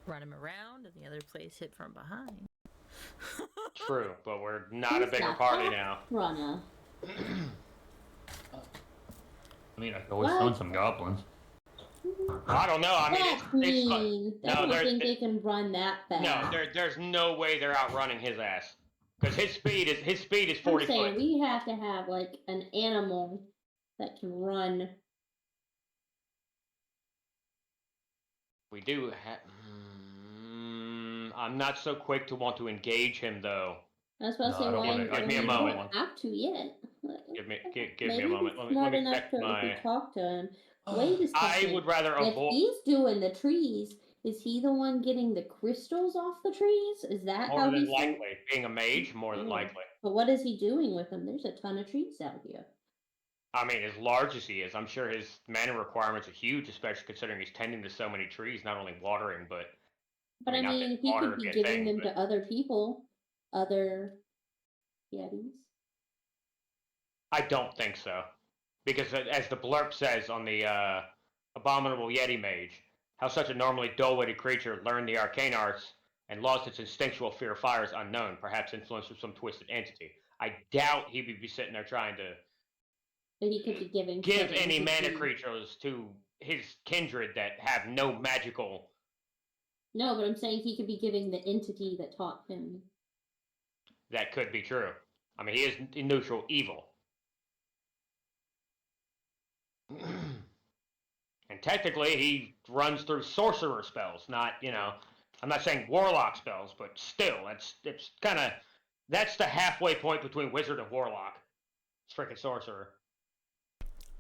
run him around and the other plays hit from behind. True, but we're not a bigger party now. Rana. I mean, I could always summon some goblins. I don't know. I mean, That's mean. I don't think they can run that fast. No, there's no way they're outrunning his ass. Because his speed is 40 I'm saying foot. we have to have like an animal that can run. We do have. I'm not so quick to want to engage him though. That's what I say. Why Give me a moment. Don't have to yet. Give me a moment. Let me check my. If we talk to him. Wait a second. I would rather avoid. If he's doing the trees, is he the one getting the crystals off the trees? Is that More how than he's likely. Being a mage, more than likely. But what is he doing with them? There's a ton of trees out here. I mean, as large as he is, I'm sure his mana requirements are huge, especially considering he's tending to so many trees, not only watering, but... But I mean, he could be giving them to other people, other Yetis. I don't think so. Because as the blurb says on the Abominable Yeti Mage, how such a normally dull-witted creature learned the arcane arts and lost its instinctual fear of fire is unknown, perhaps influenced from some twisted entity. I doubt he would be sitting there trying to But he could be giving give settings any to mana do- creatures to his kindred that have no magical. No, but I'm saying he could be giving the entity that taught him. That could be true. I mean, he is neutral evil. And technically, he runs through sorcerer spells, not, you know, I'm not saying warlock spells, but still, it's kind of, that's the halfway point between wizard and warlock. It's freaking sorcerer.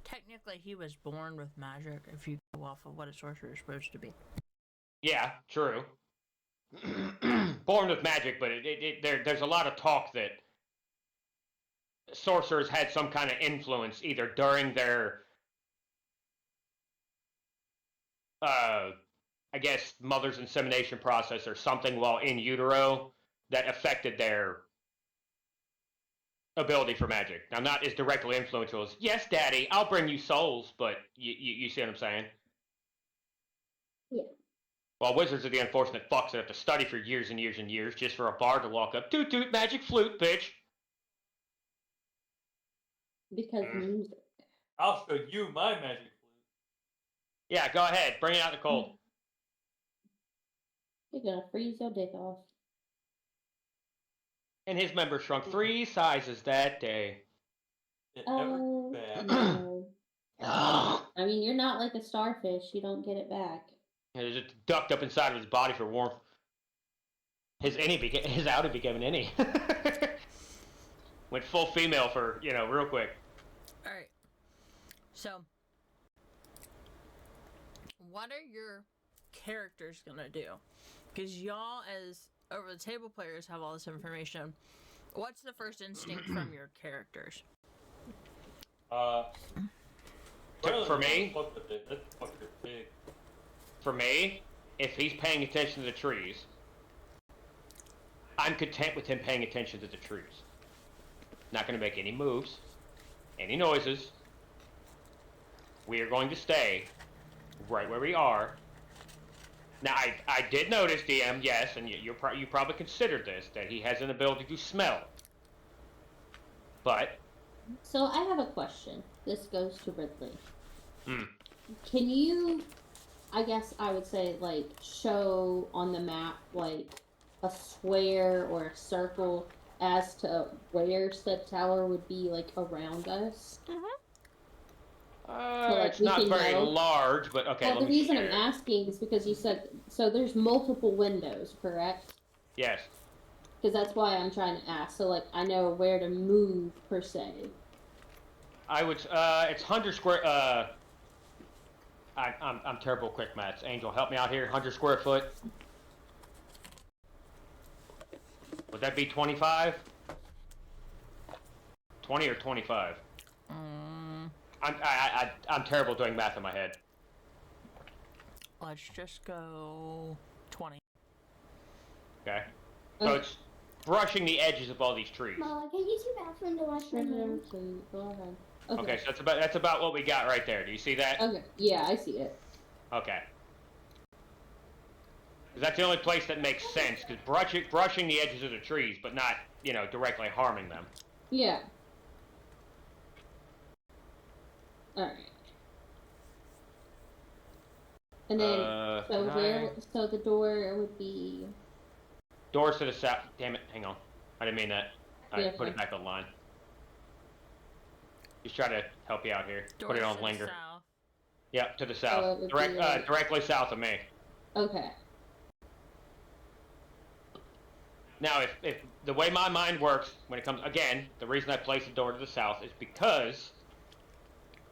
Technically, he was born with magic, if you go off of what a sorcerer is supposed to be. Yeah, true. Born with magic, but there's a lot of talk that sorcerers had some kind of influence either during their I guess mother's insemination process or something while in utero that affected their ability for magic. Now, not as directly influential as, yes, daddy, I'll bring you souls, but you see what I'm saying? Yeah. While wizards are the unfortunate fucks that have to study for years and years and years just for a bard to walk up, toot toot, magic flute, bitch. Because music. I'll show you my magic flute. Yeah, go ahead. Bring it out in the cold. You're gonna freeze your dick off. And his members shrunk 3 sizes that day. It never Oh, bad. no. I mean, you're not like a starfish. You don't get it back. It just ducked up inside of his body for warmth. His outie became an innie. Went full female for, you know, real quick. Alright. So, what are your characters gonna do? Because y'all, as over the table players, have all this information. What's the first instinct from your characters? For me? That fucker's big. For me, if he's paying attention to the trees, I'm content with him paying attention to the trees. Not going to make any moves, any noises. We are going to stay right where we are. Now, I did notice, DM, yes, and you probably considered this, that he has an ability to smell. But... So, I have a question. This goes to Ridley. Hmm. Can you, I guess I would say, like, show on the map, like, a square or a circle as to where said tower would be, like, around us? like, it's we not can very know. large, but okay, Well, let the me reason share. I'm asking is because you said, so there's multiple windows, correct? Yes. Because that's why I'm trying to ask. So, like, I know where to move, per se. I would, it's 100 square, I'm terrible quick maths. Angel, help me out here. 100 square foot. Would that be 25? 20 or 25? I'm terrible doing math in my head. Let's just go 20. Okay. So it's brushing the edges of all these trees. Mom, can you use your bathroom to wash your hands? Go ahead. Okay, so that's about what we got right there. Do you see that? Okay, yeah, I see it. Okay. 'Cause that's the only place that makes sense, because brushing the edges of the trees, but not, you know, directly harming them. Yeah. Alright. And then, so the door would be... Doors to the south. Damn it, hang on. I didn't mean that. Alright, Yeah, put it back online. Just try to help you out here. Put it Doors on to the linger. south. Yep, to the it south. would be like- Directly south of me. Okay. Now, if the way my mind works when it comes, again, the reason I place the door to the south is because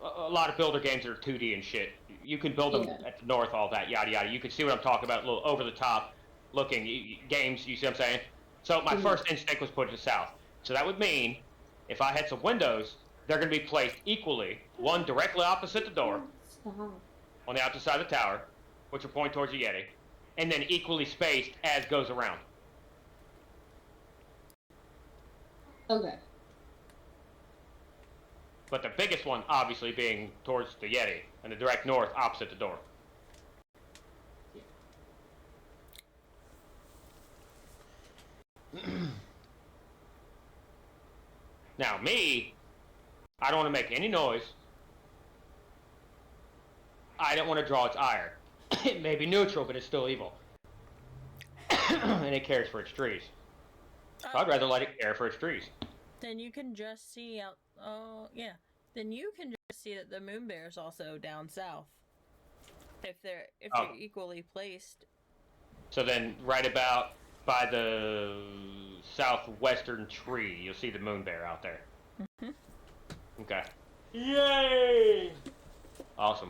a lot of builder games are 2D and shit. You can build them at the north, all that, yada yada. You can see what I'm talking about, a little over the top looking games, you see what I'm saying? So my first instinct was put to the south. So that would mean, if I had some windows, they're going to be placed equally, one directly opposite the door, on the opposite side of the tower, which will point towards the Yeti, and then equally spaced as goes around. Okay. But the biggest one, obviously, being towards the Yeti, and the direct north, opposite the door. Now, me, I don't want to make any noise. I don't want to draw its ire. It may be neutral, but it's still evil. And it cares for its trees. So I'd rather let it care for its trees. Then you can just see out. Oh yeah. Then you can just see that the moon bear is also down south. If they're equally placed. So then, right about by the southwestern tree, you'll see the moon bear out there. Okay. Yay! Awesome.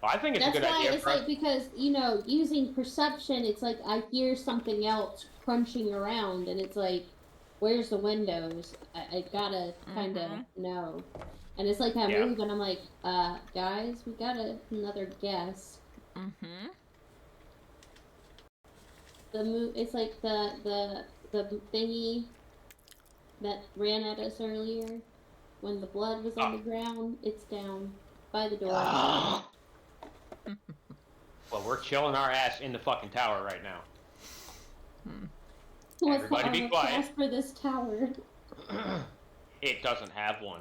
Well, I think it's That's a good why idea. it's like, because, you know, using perception, it's like I hear something else crunching around, and it's like, where's the windows? I gotta kind of know. And it's like I move, and I'm like, guys, we got another guess. It's like the thingy that ran at us earlier when the blood was on the ground. It's down by the door. Well, we're chilling our ass in the fucking tower right now. Everybody be quiet. For this tower. It doesn't have one.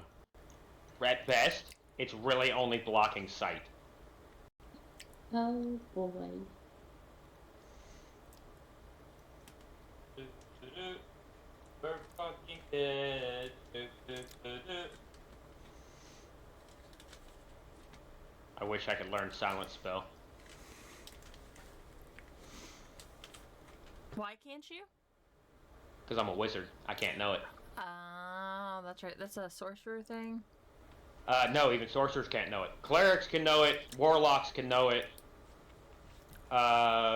At best, it's really only blocking sight. Oh boy. We're fucking dead. I wish I could learn silent spell. Why can't you? Because I'm a wizard. I can't know it. Oh, that's right. That's a sorcerer thing. No, even sorcerers can't know it. Clerics can know it. Warlocks can know it.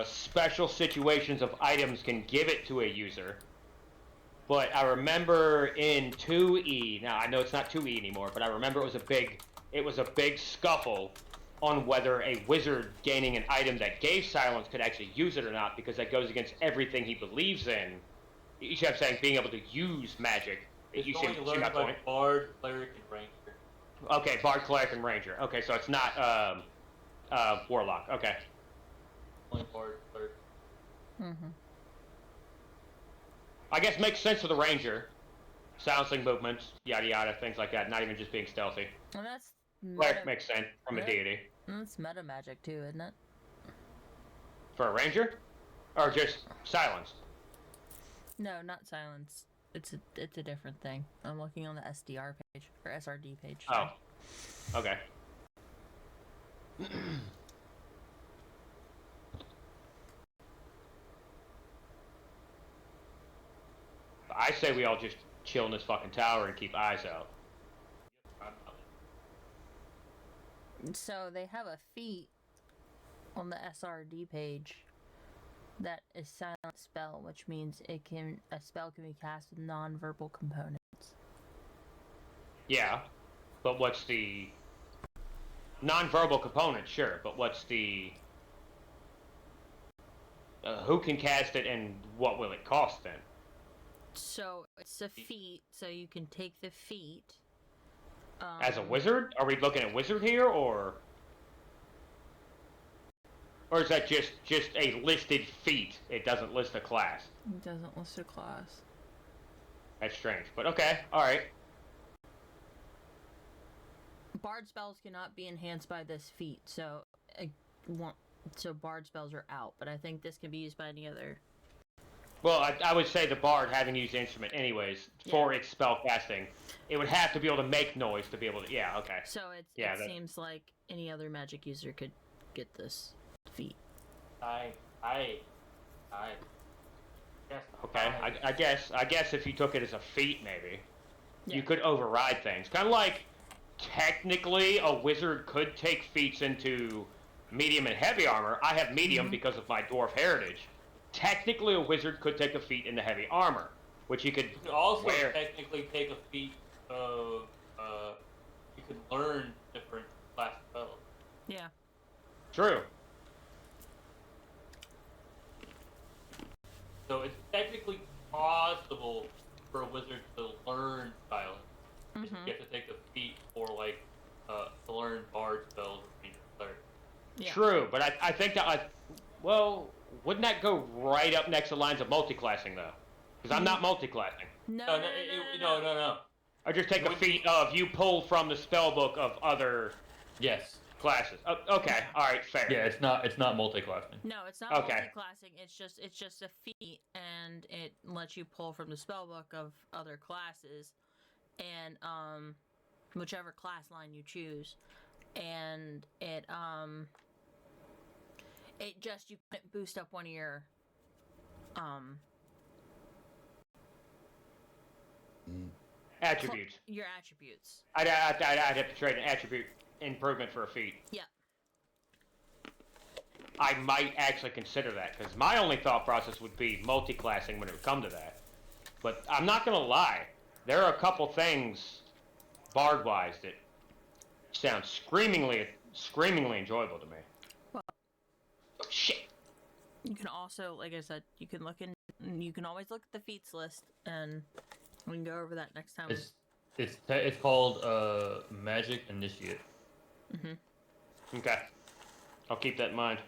Special situations of items can give it to a user. But I remember in 2E, now I know it's not 2E anymore, but I remember it was a big scuffle on whether a wizard gaining an item that gave silence could actually use it or not, because that goes against everything he believes in. You see what I'm saying? Being able to use magic. It's you only learned by Bard, Cleric, and Ranger. Okay, Bard, Cleric, and Ranger. Okay, so it's not Warlock. Okay. Only Bard, Cleric. I guess makes sense for the Ranger. Silencing movements, yada yada, things like that. Not even just being stealthy. Well, that's Cleric makes sense from a deity. That's meta magic too, isn't it? For a Ranger? Or just silenced? No, not silence. It's a different thing. I'm looking on the SDR page or SRD page. Oh, okay. I say we all just chill in this fucking tower and keep eyes out. So they have a feat on the SRD page that is silent spell, which means a spell can be cast with non-verbal components. Yeah, but what's the non-verbal component? Sure, but what's the who can cast it and what will it cost then? So it's a feat, so you can take the feat. As a wizard? Are we looking at wizard here, or is that just a listed feat? It doesn't list a class. It doesn't list a class. That's strange, but okay, alright. Bard spells cannot be enhanced by this feat, so Bard spells are out, but I think this can be used by any other. Well, I would say the bard, having used the instrument anyways, for its spell casting, it would have to be able to make noise to be able to, yeah, okay. So it seems like any other magic user could get this feat. I guess. Okay, I guess if you took it as a feat, maybe, you could override things. Kind of like, technically, a wizard could take feats into medium and heavy armor. I have medium because of my dwarf heritage. Technically, a wizard could take a feat into heavy armor, which you could also wear. technically take a feat of, you could learn different class spells. Yeah. True. So it's technically possible for a wizard to learn silence. You have to take a feat for Yeah. True, but I think that well, wouldn't that go right up next to lines of multiclassing though? Because I'm not multiclassing. No. I just take a feat of you pull from the spell book of other Yes. classes. Okay, all right, fair. Yeah, it's not multi-classing. No, it's not Okay. multi-classing. It's just a feat, and it lets you pull from the spellbook of other classes, and whichever class line you choose, and it you couldn't boost up one of your Attributes. your attributes. I'd have to trade an attribute improvement for a feat. Yeah. I might actually consider that, because my only thought process would be multi-classing when it would come to that. But I'm not going to lie. There are a couple things, bard-wise, that sound screamingly enjoyable to me. Well, oh, shit. You can also, like I said, you can always look at the feats list, and we can go over that next time. It's called Magic Initiate. Mm-hmm. Okay. I'll keep that in mind.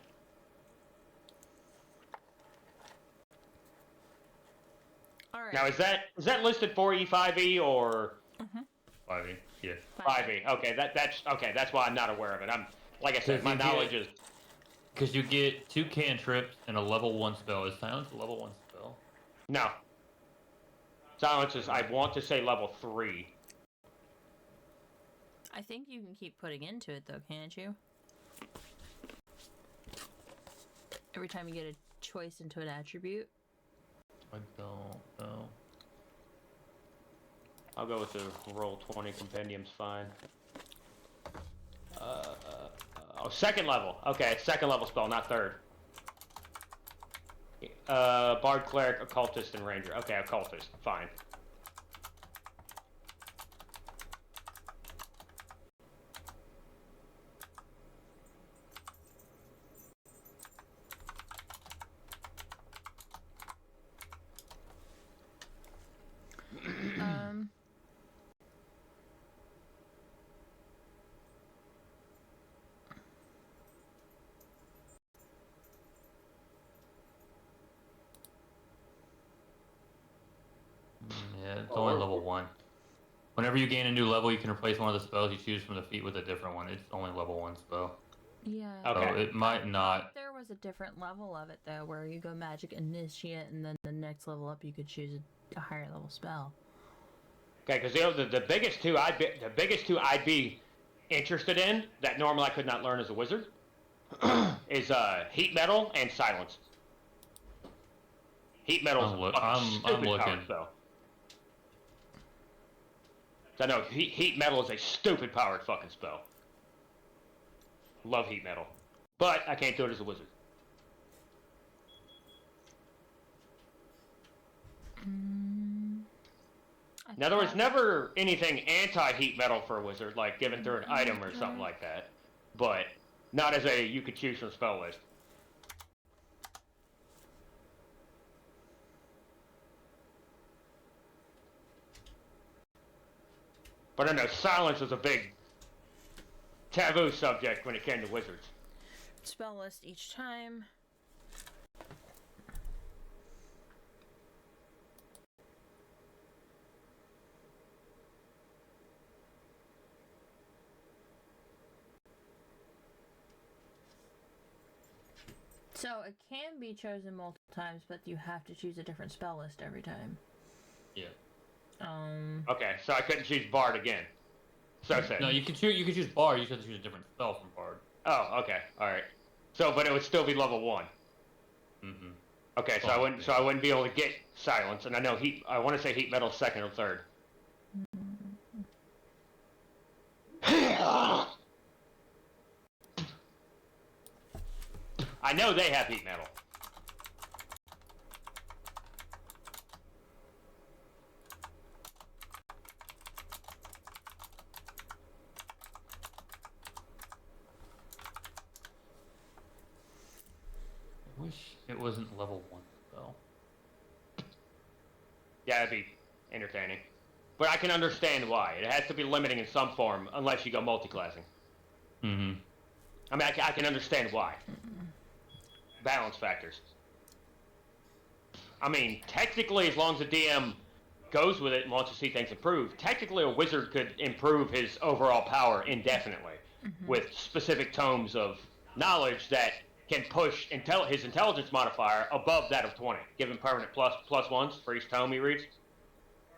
All right. Now, is that listed for E5E or 5e? Yeah. 5E? Okay, that's why I'm not aware of it. I'm like I said, my knowledge is because you get 2 cantrips and a level 1 spell. Is Silence a level 1 spell? no. Silence is, I want to say, level 3. I think you can keep putting into it, though, can't you? Every time you get a choice into an attribute. I don't know. I'll go with the roll 20 compendium's fine. Second level. Okay, second level spell, not third. Bard, cleric, occultist, and ranger. Okay, occultist, fine. Yeah, it's only level 1. Whenever you gain a new level, you can replace one of the spells you choose from the feat with a different one. It's only level 1 spell. Yeah. Okay. So it might not. There was a different level of it, though, where you go Magic Initiate, and then the next level up, you could choose a higher level spell. Okay, because the biggest two I'd be interested in that normally I could not learn as a wizard is heat metal and silence. Heat metal is a stupid powered spell. I know heat metal is a stupid powered fucking spell. Love heat metal, but I can't do it as a wizard. Now, there was never anything anti-heat metal for a wizard, like given through an item or something like that. But not as you could choose from spell list. But I know silence was a big taboo subject when it came to wizards. Spell list each time. So it can be chosen multiple times, but you have to choose a different spell list every time. Yeah. Okay, so I couldn't choose Bard again. So say. No, you can choose Bard. You just have to choose a different spell from Bard. Oh, okay, all right. So, but it would still be level 1. Mm-hmm. Okay, so I wouldn't be able to get silence, and I know heat. I want to say heat metal second or third. I know they have heat metal. I wish it wasn't level 1 spell. Yeah, that'd be entertaining. But I can understand why. It has to be limiting in some form, unless you go multi-classing. Mm-hmm. I mean, I can understand why. Balance factors. I mean, technically, as long as the DM goes with it and wants to see things improve, technically a wizard could improve his overall power indefinitely with specific tomes of knowledge that can push his intelligence modifier above that of 20, give him permanent plus ones for each tome he reads,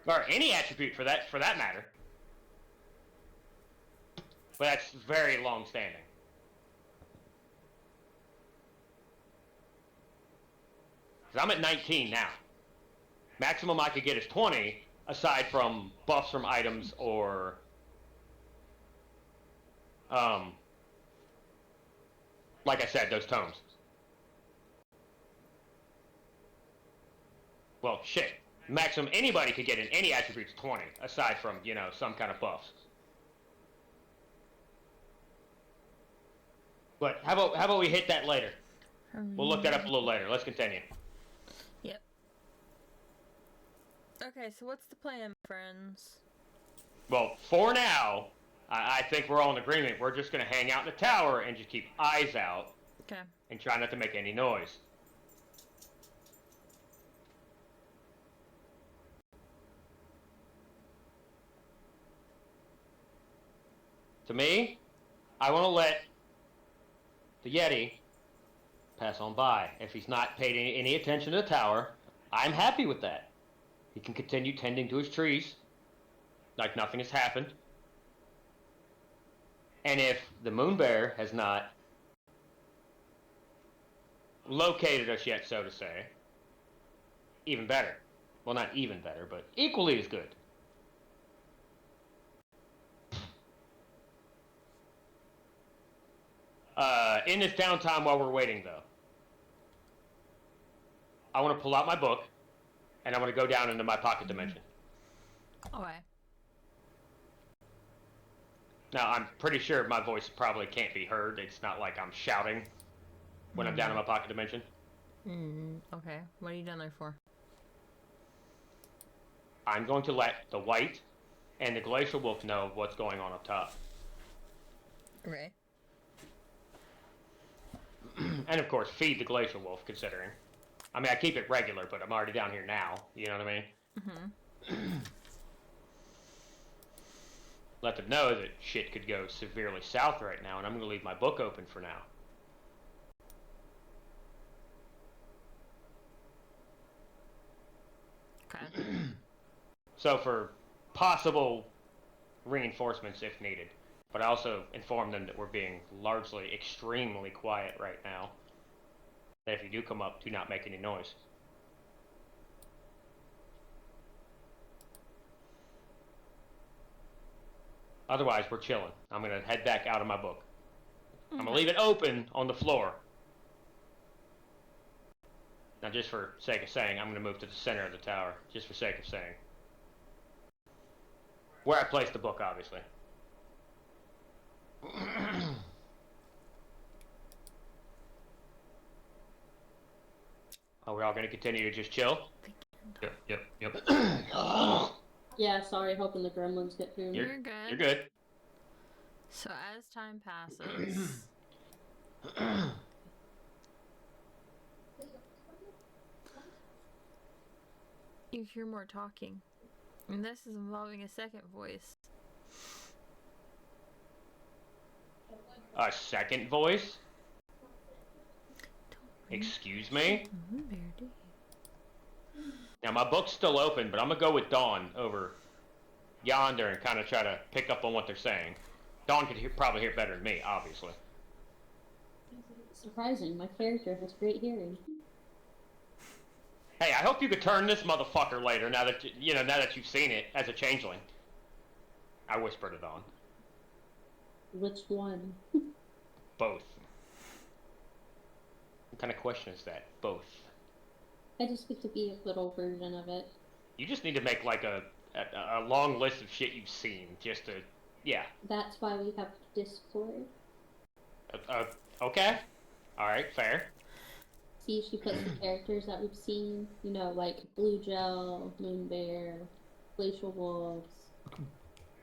or any attribute for that matter. But that's very long-standing. Because I'm at 19 now. Maximum I could get is 20, aside from buffs from items or like I said, those tomes. Well, shit. Maximum anybody could get in any attributes 20, aside from, you know, some kind of buffs. But how about we hit that later? We'll look that up a little later. Let's continue. Yep. Okay, so what's the plan, friends? Well, for now, I think we're all in agreement. We're just going to hang out in the tower and just keep eyes out. Okay. And try not to make any noise. To me, I want to let the Yeti pass on by. If he's not paid any attention to the tower, I'm happy with that. He can continue tending to his trees like nothing has happened. And if the moon bear has not located us yet, so to say, even better. Well, not even better, but equally as good. In this downtime while we're waiting, though, I want to pull out my book, and I want to go down into my pocket dimension. Okay. Now, I'm pretty sure my voice probably can't be heard. It's not like I'm shouting when I'm down in my pocket dimension. Okay. What are you down there for? I'm going to let the white and the glacial wolf know what's going on up top. Okay. And of course, feed the glacial wolf, considering. I mean, I keep it regular, but I'm already down here now. You know what I mean? Let them know that shit could go severely south right now, and I'm going to leave my book open for now. Okay. So for possible reinforcements if needed. But I also inform them that we're being largely extremely quiet right now. That if you do come up, do not make any noise. Otherwise, we're chilling. I'm going to head back out of my book. I'm going to leave it open on the floor. Now, just for sake of saying, I'm going to move to the center of the tower. Just for sake of saying. Where I placed the book, obviously. Are we all going to continue to just chill? Yep. Yeah, sorry, hoping the gremlins get through. You're good. You're good. So as time passes, you hear more talking. And this is involving a second voice. A second voice? Excuse me? Now, my book's still open, but I'm going to go with Dawn over yonder and kind of try to pick up on what they're saying. Dawn could probably hear better than me, obviously. Surprising, my character has great hearing. Hey, I hope you could turn this motherfucker later, now that now that you've seen it as a changeling. I whisper to Dawn. Which one? Both. What kind of question is that? Both. I just get to be a little version of it. You just need to make like a long list of shit you've seen, just to, yeah. That's why we have Discord. Okay. Alright, fair. See, she puts the characters that we've seen, like Blue Gel, Moonbear, Glacial Wolves.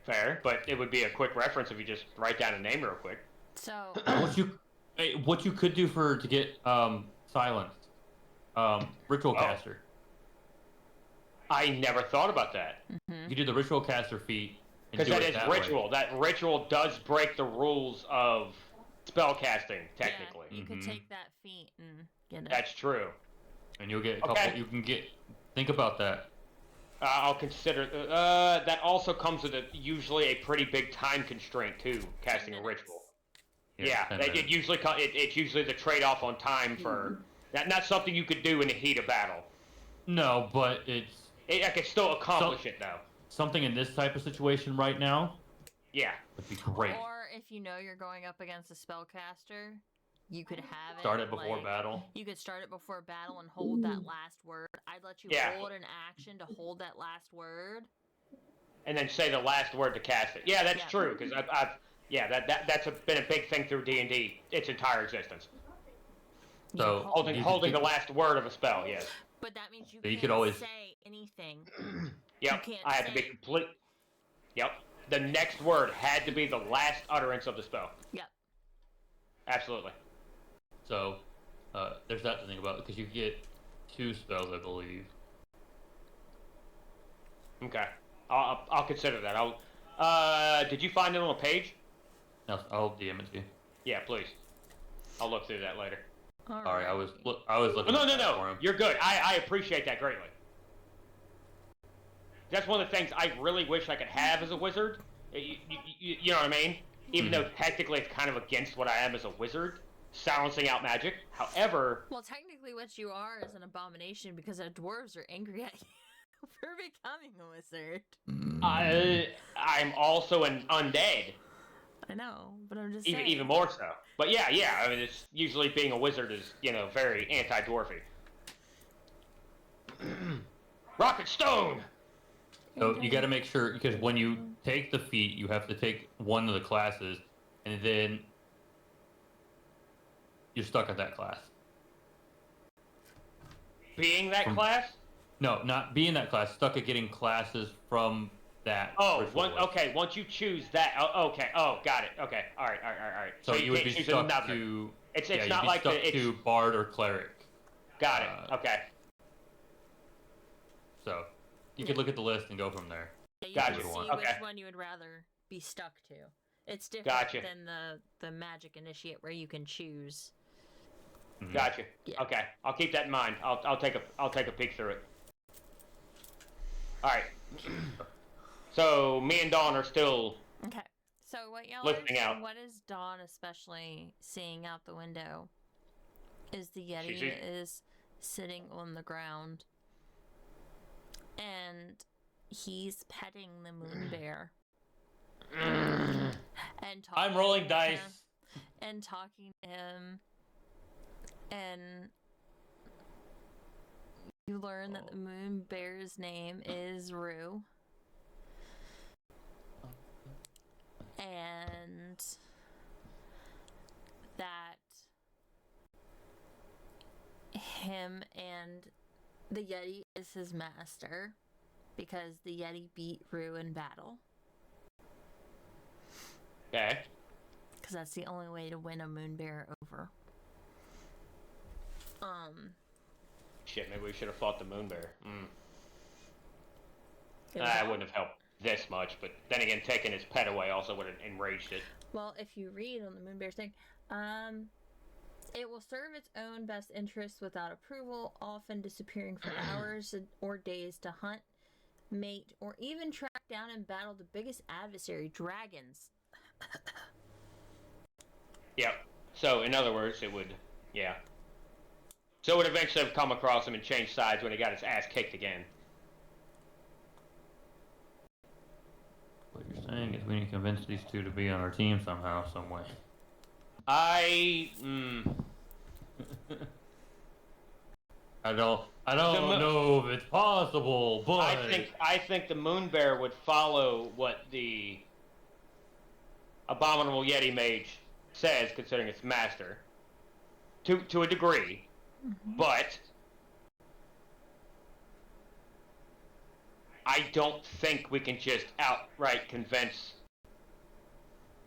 Fair, but it would be a quick reference if you just write down a name real quick. So what you could do to get silenced, ritual caster. I never thought about that. Mm-hmm. You do the ritual caster feat. Because that is ritual. That ritual does break the rules of spell casting, technically. Yeah, you could take that feat and get it. That's true. And you'll get a couple. You can get. Think about that. I'll consider. That also comes with usually a pretty big time constraint too. Casting a ritual. Yeah, it usually it's usually the trade-off on time for not something you could do in the heat of battle. No, but I can still accomplish it though. Something in this type of situation right now. Yeah, would be great. Or if you know you're going up against a spellcaster, you could have start it before battle. You could start it before battle and hold that last word. I'd let you hold an action to hold that last word. And then say the last word to cast it. Yeah, that's true because that's been a big thing through D&D its entire existence. So holding the last word of a spell, yes. But that means you could always say anything. Yep, I had to be complete. Yep, the next word had to be the last utterance of the spell. Yep. Absolutely. So, there's that to think about because you get 2 spells, I believe. Okay, I'll consider that. Did you find it on a page? I'll DM it to you. Yeah, please. I'll look through that later. Sorry, I was looking. No. For him. You're good. I appreciate that greatly. That's one of the things I really wish I could have as a wizard. You know what I mean? Even though technically it's kind of against what I am as a wizard, silencing out magic. However, well, technically what you are is an abomination because our dwarves are angry at you for becoming a wizard. I'm also an undead. I know, but I'm just saying. Even more so. But yeah. I mean, it's usually being a wizard is very anti-dwarfy. Rocket Stone. So you got to make sure because when you take the feat, you have to take one of the classes, and then you're stuck at that class. Being that class? No, not being that class. Stuck at getting classes from that. Okay. Once you choose that, okay. Oh, got it. Okay. All right. So you would be stuck to. It's not like stuck to bard or cleric. Got it. Okay. So you could look at the list and go from there. Yeah, you can see which one you would rather be stuck to. It's different than the magic initiate where you can choose. Gotcha. Yeah. Okay, I'll keep that in mind. I'll take a peek through it. All right. So me and Dawn are still. Okay. So what y'all listening out. What is Dawn especially seeing out the window? Is the Yeti is sitting on the ground, and he's petting the moon bear. And I'm rolling dice. And talking to him. And you learn that the moon bear's name is Rue. And that him and the Yeti is his master because the Yeti beat Rue in battle. Okay. Because that's the only way to win a moon bear over. Shit, maybe we should have fought the moon bear. That wouldn't have helped this much, but then again, taking his pet away also would have enraged it. Well, if you read on the moon bear's thing, it will serve its own best interests without approval, often disappearing for hours or days to hunt, mate, or even track down and battle the biggest adversary, dragons. Yep. So, in other words, it would, So it would eventually have come across him and changed sides when he got his ass kicked again. What you're saying is we need to convince these two to be on our team somehow, some way. I don't know if it's possible, but I think the moon bear would follow what the abominable Yeti mage says, considering its master, to a degree. But I don't think we can just outright convince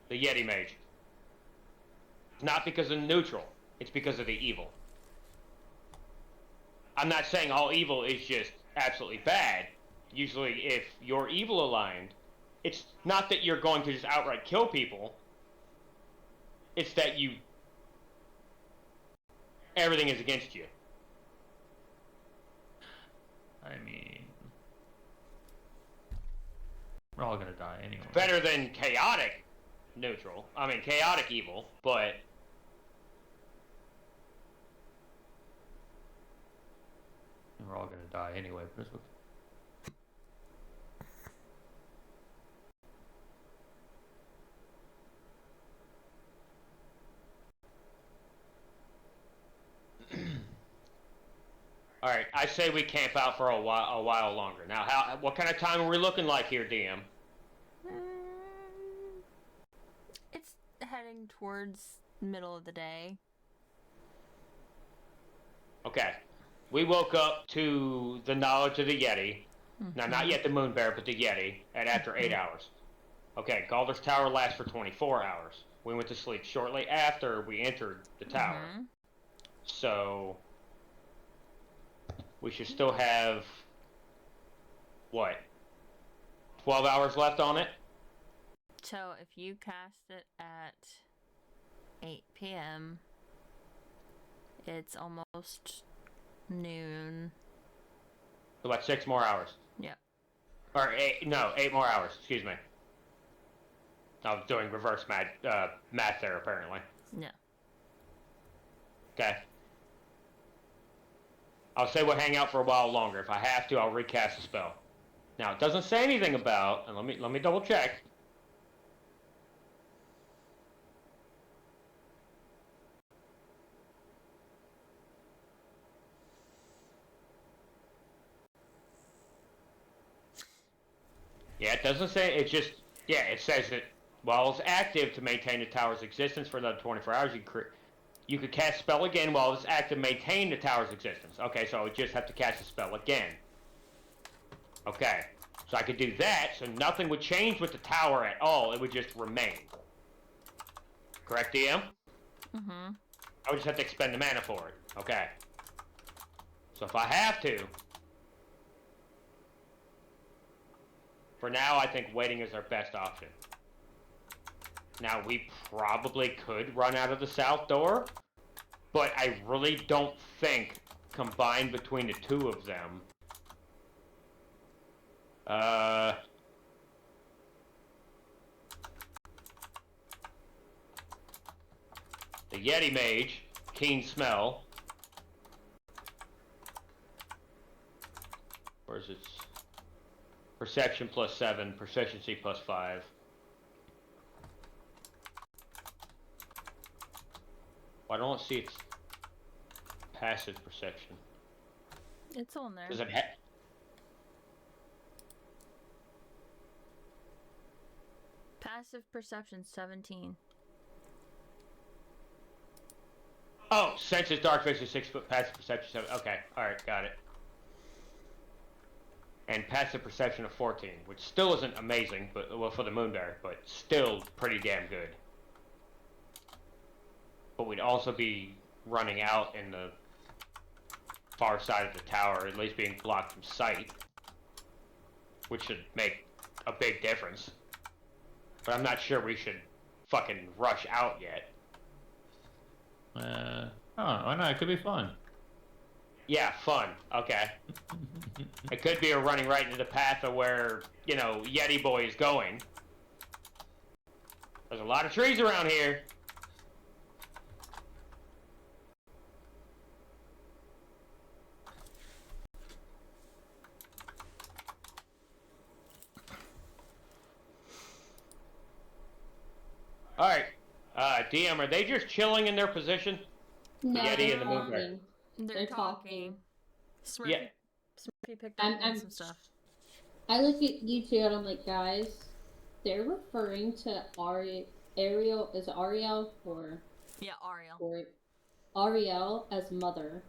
the Yeti mage. not because of neutral. It's because of the evil. I'm not saying all evil is just absolutely bad. Usually, if you're evil aligned, it's not that you're going to just outright kill people. It's that everything is against you. I mean, we're all gonna die anyway. Better than chaotic neutral. I mean, chaotic evil, but... We're all gonna die anyway, but it's okay. All right, I say we camp out for a while longer. Now, what kind of time are we looking like here, DM? It's heading towards middle of the day. Okay. We woke up to the knowledge of the Yeti. Mm-hmm. Now, not yet the Moon Bear, but the Yeti, at after 8 hours. Okay, Galder's Tower lasts for 24 hours. We went to sleep shortly after we entered the tower. Mm-hmm. So... we should still have, what, 12 hours left on it? So if you cast it at 8 p.m., it's almost noon. So about 6 more hours. Yep. Or 8 more hours, excuse me. I was doing reverse math there, apparently. Yeah. Okay. I'll say we'll hang out for a while longer. If I have to, I'll recast the spell. Now, it doesn't say anything about, and let me double check. Yeah, it doesn't say, it just, yeah, it says that while it's active to maintain the tower's existence for another 24 hours, you could cast spell again while it's active, maintain the tower's existence. Okay, so I would just have to cast the spell again. Okay, so I could do that, so nothing would change with the tower at all. It would just remain. Correct, DM? Mm-hmm. I would just have to expend the mana for it. Okay. So if I have to... for now, I think waiting is our best option. Now, we probably could run out of the south door, but I really don't think, combined between the two of them... the Yeti Mage, Keen Smell... where's its... Perception plus 7, Proficiency plus 5... I don't see its passive perception. It's on there. Does it have... Passive perception 17. Oh, senses dark vision 6 foot, passive perception 7. Okay, alright, got it. And passive perception of 14, which still isn't amazing, but well, for the Moon Bear, but still pretty damn good. But we'd also be running out in the far side of the tower, at least being blocked from sight, which should make a big difference. But I'm not sure we should fucking rush out yet. I don't know, why not? It could be fun. Yeah, fun. Okay. It could be a running right into the path of where, you know, Yeti Boy is going. There's a lot of trees around here. Alright, DM, are they just chilling in their position? No, the Yeti and the Moon Bear. They're talking. Smurfy, Yeah. Smurfy picked up on some stuff. I look at you two and I'm like, guys, they're referring to Ariel, is it Ariel or... Yeah, Ariel. Or Ariel as mother.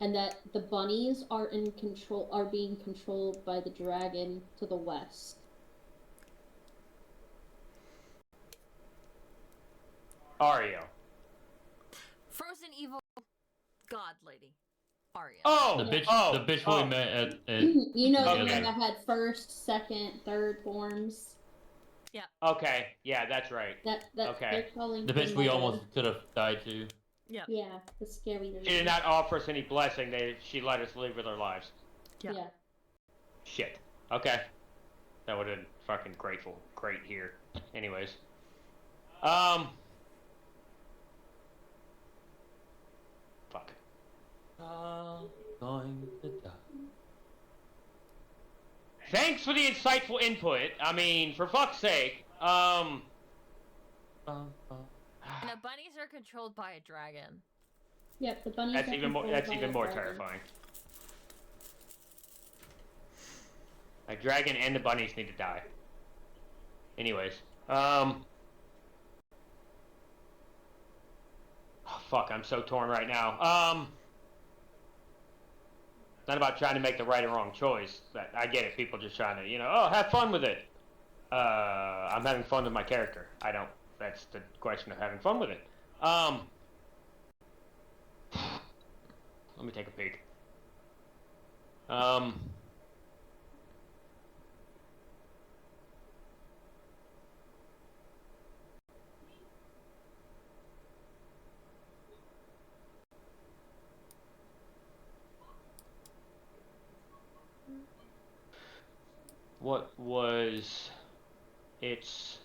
And that the bunnies are being controlled by the dragon to the west. Ariel. Frozen evil god lady. Ariel. Oh! The bitch, oh, the bitch oh. we met at You know the Okay. one that had first, second, third forms. Okay, yeah, that's right. That Okay. they're calling the him, bitch we almost could have died to. Yeah. Yeah, the scary lady. She did not offer us any blessing. She let us live with our lives. Yeah. Yeah. Shit. Okay. That would have been fucking great here. Anyways. Fuck. Going to die. Thanks for the insightful input. I mean, for fuck's sake. And the bunnies are controlled by a dragon. Yep, the bunnies. That's are even more. controlled That's by even a more dragon. terrifying. A dragon and the bunnies need to die. Anyways, oh, fuck, I'm so torn right now. It's not about trying to make the right or wrong choice. I get it. People just trying to, oh, have fun with it. I'm having fun with my character. I don't. That's the question of having fun with it. Let me take a peek. What was its...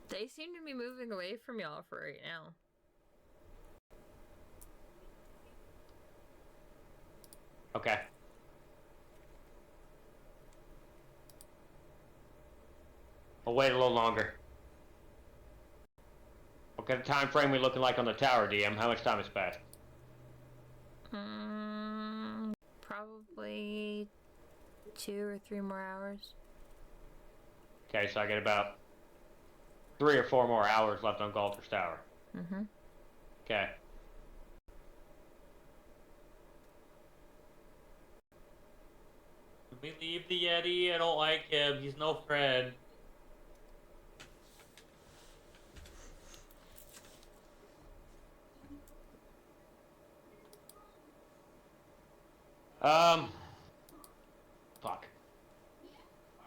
They seem to be moving away from y'all for right now. Okay. I'll wait a little longer. What kind of time frame we looking like on the tower, DM? How much time has passed? Probably 2 or 3 more hours. Okay, so I get about 3 or 4 more hours left on Galter's Tower. Mm-hmm. Okay. We leave the Yeti. I don't like him. He's no friend. Fuck.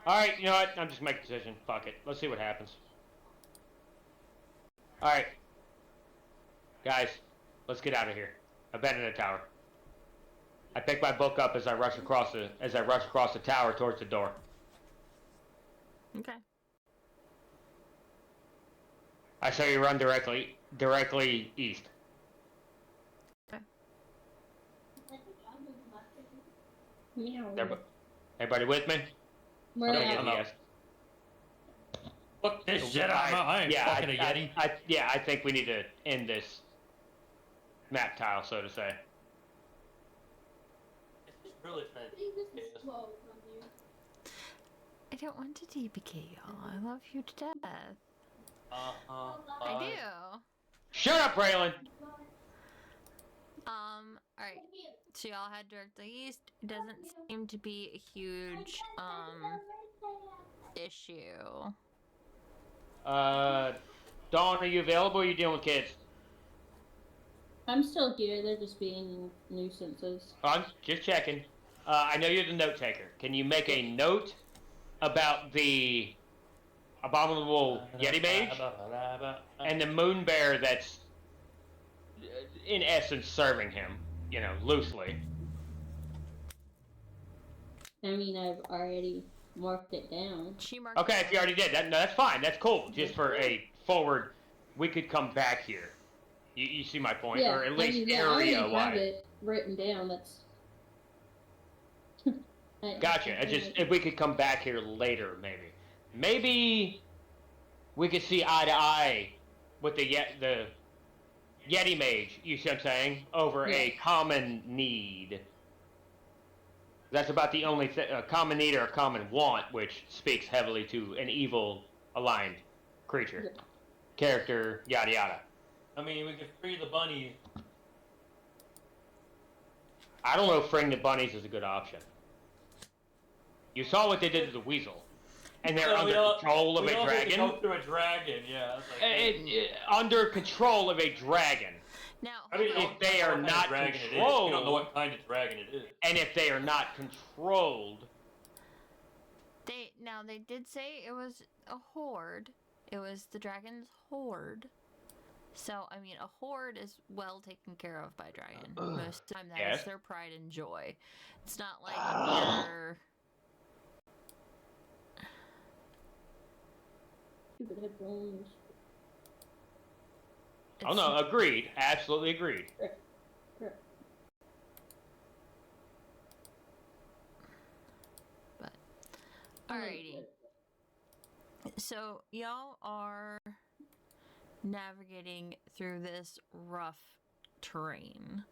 Alright, you know what? I'm just making a decision. Fuck it. Let's see what happens. Alright. Guys, let's get out of here. Abandon the tower. I pick my book up as I rush across the tower towards the door. Okay. I saw you run directly east. Meow. Everybody with me? We're Okay, out. yes. Fuck this shit. I ain't fucking a Yeti. I think we need to end this map tile, so to say. It's really trying to I don't want to TPK y'all. I love you to death. I do. Shut up, Braylon! Alright. So y'all head directly east. It doesn't seem to be a huge, issue. Dawn, are you available or are you dealing with kids? I'm still here. They're just being nuisances. I'm just checking. I know you're the note taker. Can you make a note about the abominable Yeti mage and the moon bear that's, in essence, serving him, loosely? I mean, I've already marked it down. She marked Okay, it if you down. already did, no, that's fine. That's cool. Just for a forward, we could come back here. You see my point? Yeah, Or at least I already have area-wide. it written down. That's. Gotcha. If we could come back here later, maybe. Maybe we could see eye to eye with the Yeti mage, you see what I'm saying? Over a common need. That's about the only common need or a common want, which speaks heavily to an evil aligned creature. Character, yada yada. I mean, we could free the bunnies. I don't know if freeing the bunnies is a good option. You saw what they did to the weasel. and they're under control of a dragon. Go through a dragon, yeah. Under control of a dragon. Now, I mean, if they are not controlled, you don't know what kind of dragon it is. And if they are not controlled, they did say it was a horde. It was the dragon's horde. So I mean, a horde is well taken care of by dragon. Most of the time, that is their pride and joy. It's not like they're. Stupid headphones. Oh no, agreed. Absolutely agreed. Correct. But, alrighty. So, y'all are navigating through this rough terrain.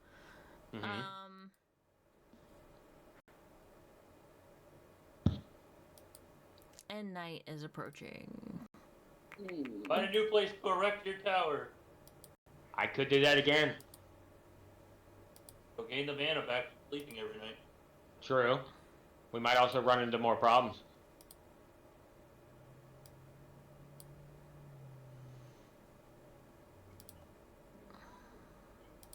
And night is approaching. Find a new place to erect your tower. I could do that again. So gain the mana back from sleeping every night. True. We might also run into more problems.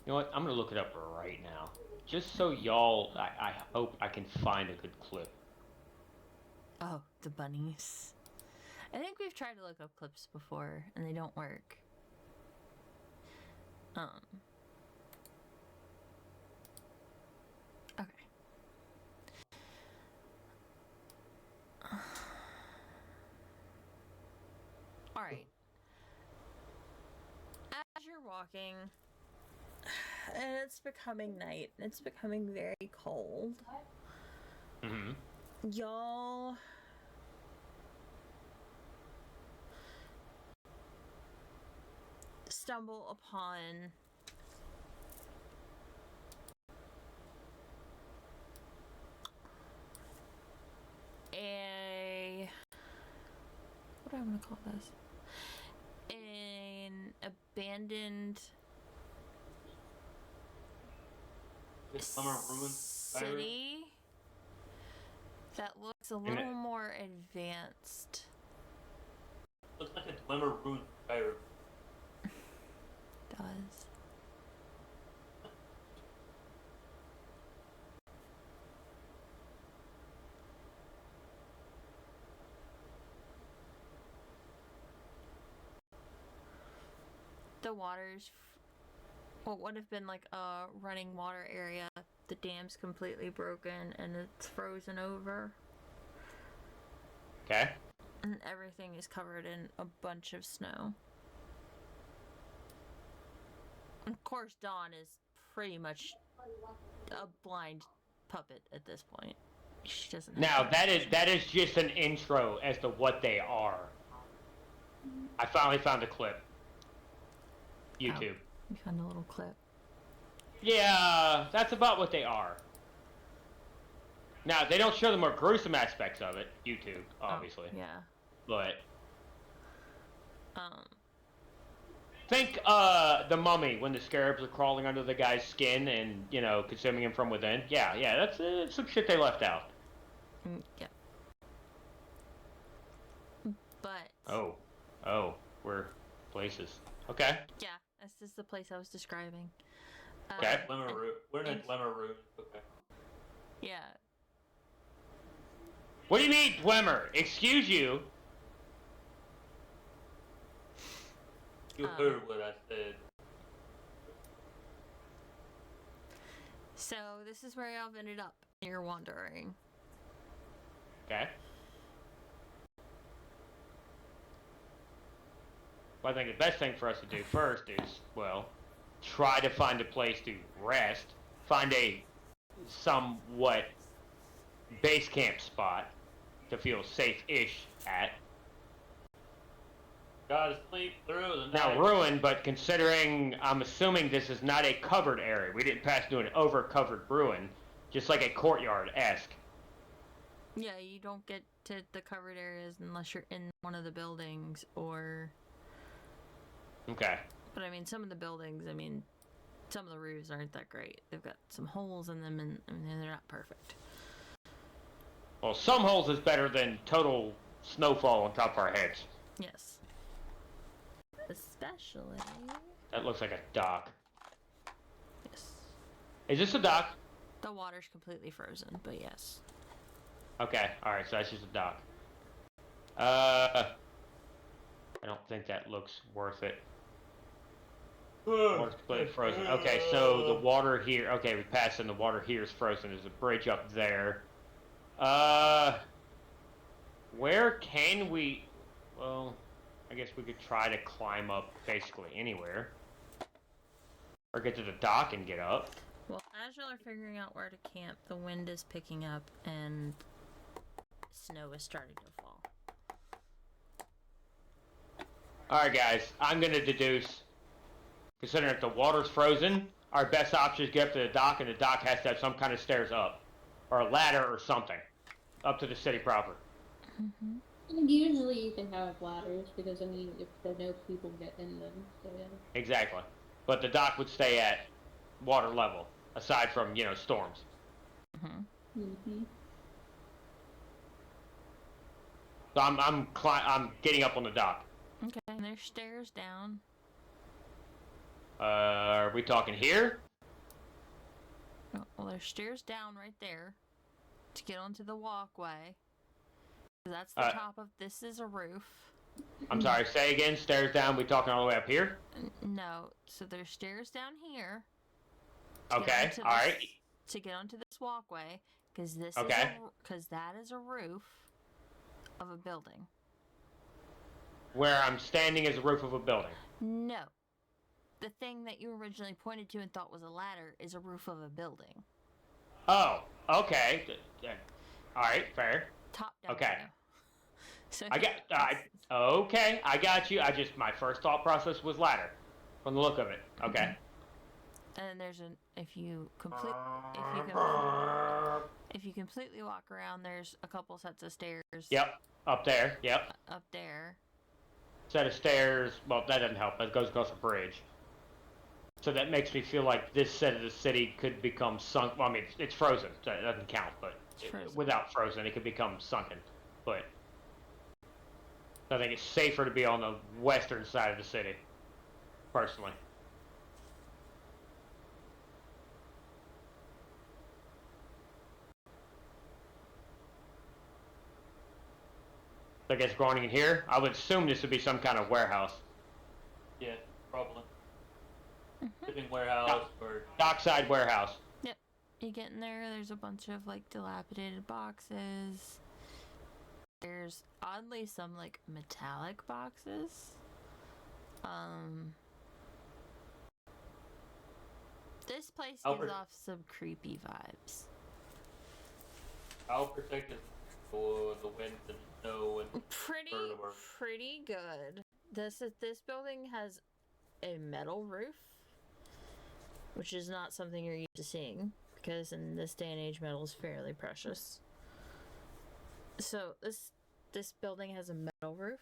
You know what? I'm gonna look it up right now. Just so y'all, I hope I can find a good clip. Oh, the bunnies. I think we've tried to look up clips before, and they don't work. Okay. Alright. As you're walking, and it's becoming night, and it's becoming very cold. Y'all stumble upon what do I want to call this? An abandoned city that looks a little more advanced. Looks like a Glimmer Ruin Skyrim. Does. The water's what would have been like a running water area. The dam's completely broken and it's frozen over. Okay. And everything is covered in a bunch of snow. Of course, Dawn is pretty much a blind puppet at this point. She doesn't. Now that is just an intro as to what they are. I finally found a clip. YouTube. Oh, you found a little clip. Yeah, that's about what they are. Now they don't show the more gruesome aspects of it. YouTube, obviously. Oh, yeah. But. Think the Mummy when the scarabs are crawling under the guy's skin and, you know, consuming him from within. Yeah, that's some shit they left out. Yeah. But. Oh, we're places. Okay. Yeah, this is the place I was describing. Okay. We're in a Glimmer Ruin. Okay. Yeah. What do you mean, Dwemer? Excuse you. You heard what I said. So this is where y'all ended up. You're wandering. Okay. Well, I think the best thing for us to do first is, well, try to find a place to rest, find a somewhat base camp spot to feel safe-ish at. Gotta sleep through the night. Now, ruin, but considering, I'm assuming this is not a covered area. We didn't pass through an over-covered ruin, just like a courtyard-esque. Yeah, you don't get to the covered areas unless you're in one of the buildings or... Okay. But I mean, some of the buildings, some of the roofs aren't that great. They've got some holes in them and they're not perfect. Well, some holes is better than total snowfall on top of our heads. Yes. Especially. That looks like a dock. Yes. Is this a dock? The water's completely frozen, but yes. Okay, alright, so that's just a dock. I don't think that looks worth it. Water's completely frozen. Okay, so the water here... Okay, we passed and the water here is frozen. There's a bridge up there. Where can we... Well, I guess we could try to climb up basically anywhere. Or get to the dock and get up. Well, as y'all are figuring out where to camp, the wind is picking up and snow is starting to fall. Alright guys, I'm gonna deduce, considering if the water's frozen, our best option is get up to the dock, and the dock has to have some kind of stairs up. Or a ladder or something. Up to the city proper. And usually you can have ladders, because, I mean, if there are no people get in them, so yeah. Exactly. But the dock would stay at water level, aside from, you know, storms. So I'm getting up on the dock. Okay, and there's stairs down. Are we talking here? Well, there's stairs down right there to get onto the walkway. That's the top of... This is a roof. I'm sorry, say again, stairs down, we talking all the way up here? No, so there's stairs down here. Okay, alright. To get onto this walkway, because this because that is a roof of a building. Where I'm standing is the roof of a building. No. The thing that you originally pointed to and thought was a ladder is a roof of a building. Oh, okay. Alright, fair. Top down. Okay. So okay, I got you. My first thought process was ladder. From the look of it. Okay. And then there's if you completely walk around, there's a couple sets of stairs. Yep. Up there. Yep. Up there. Set of stairs. Well, that doesn't help. That goes across a bridge. So that makes me feel like this set of the city could become sunk. Well, I mean, it's frozen, so it doesn't count. But without frozen, it could become sunken. But I think it's safer to be on the western side of the city, personally. I guess going in here, I would assume this would be some kind of warehouse. Yeah, probably. Shipping warehouse or... Dockside warehouse. Yep. You get in there, there's a bunch of, like, dilapidated boxes. There's, oddly, some, like, metallic boxes. This place gives off some creepy vibes. How protected for the wind and snow and pretty good. This building has a metal roof, which is not something you're used to seeing, because in this day and age metal is fairly precious. So this building has a metal roof.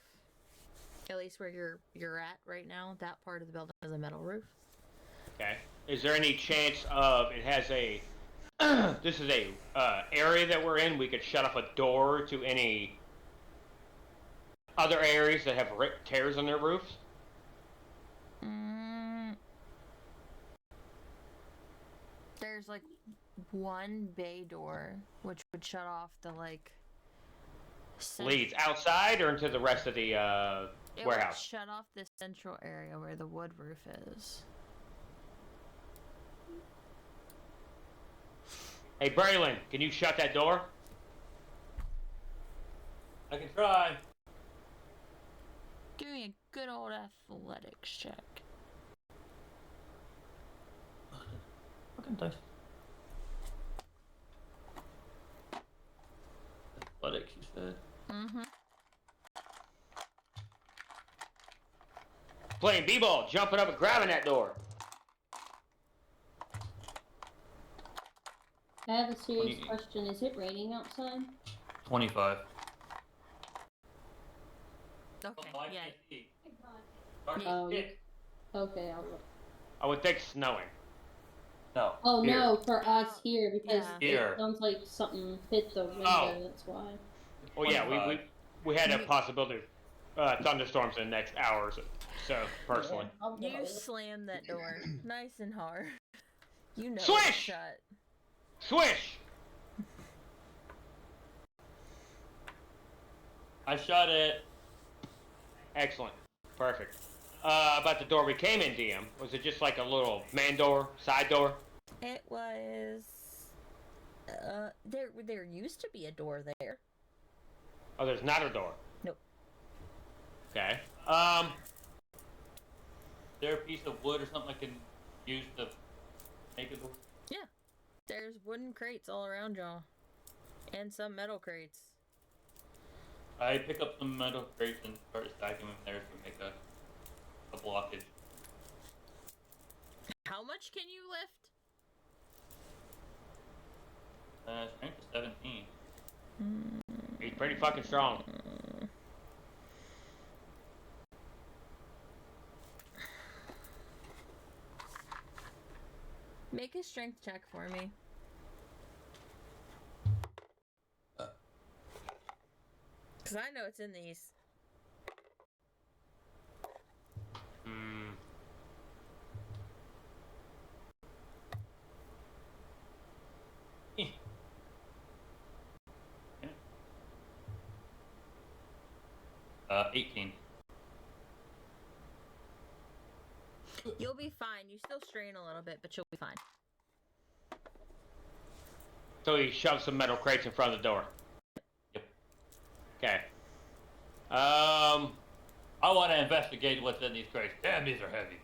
At least where you're at right now, that part of the building has a metal roof. Okay. Is there any chance of it has a this is a area that we're in, we could shut off a door to any other areas that have tears on their roofs? There's like one bay door which would shut off the like leads outside or into the rest of the it warehouse? Would shut off the central area where the wood roof is. Hey Braylon, can you shut that door? I can try. Give me a good old athletics check. Fucking dice. Athletics, you said? Playing b-ball, jumping up and grabbing that door. I have a serious question. Is it raining outside? 25. Okay, yeah. Oh, okay, I'll look. I would think snowing. No. Oh here. No, for us here, because Here. it sounds like something hit the window, that's why. Well, yeah, we had a possibility of thunderstorms in the next hour or so, personally. You slammed that door nice and hard. You know Swish! it's shut. Swish! I shot it. Excellent. Perfect. About the door we came in, DM, was it just like a little man door, side door? It was. There used to be a door there. Oh, there's not a door. Nope. Okay. Is there a piece of wood or something I can use to make a door? Yeah. There's wooden crates all around y'all. And some metal crates. I pick up some metal crates and start stacking them there to make a blockage. How much can you lift? Strength is 17. He's pretty fucking strong. Make a strength check for me. Because I know it's in these. Hmm. Eh. 18. You'll be fine. You still strain a little bit, but you'll be fine. So he shoves some metal crates in front of the door. Yep. Okay. I want to investigate what's in these crates. Damn, these are heavy.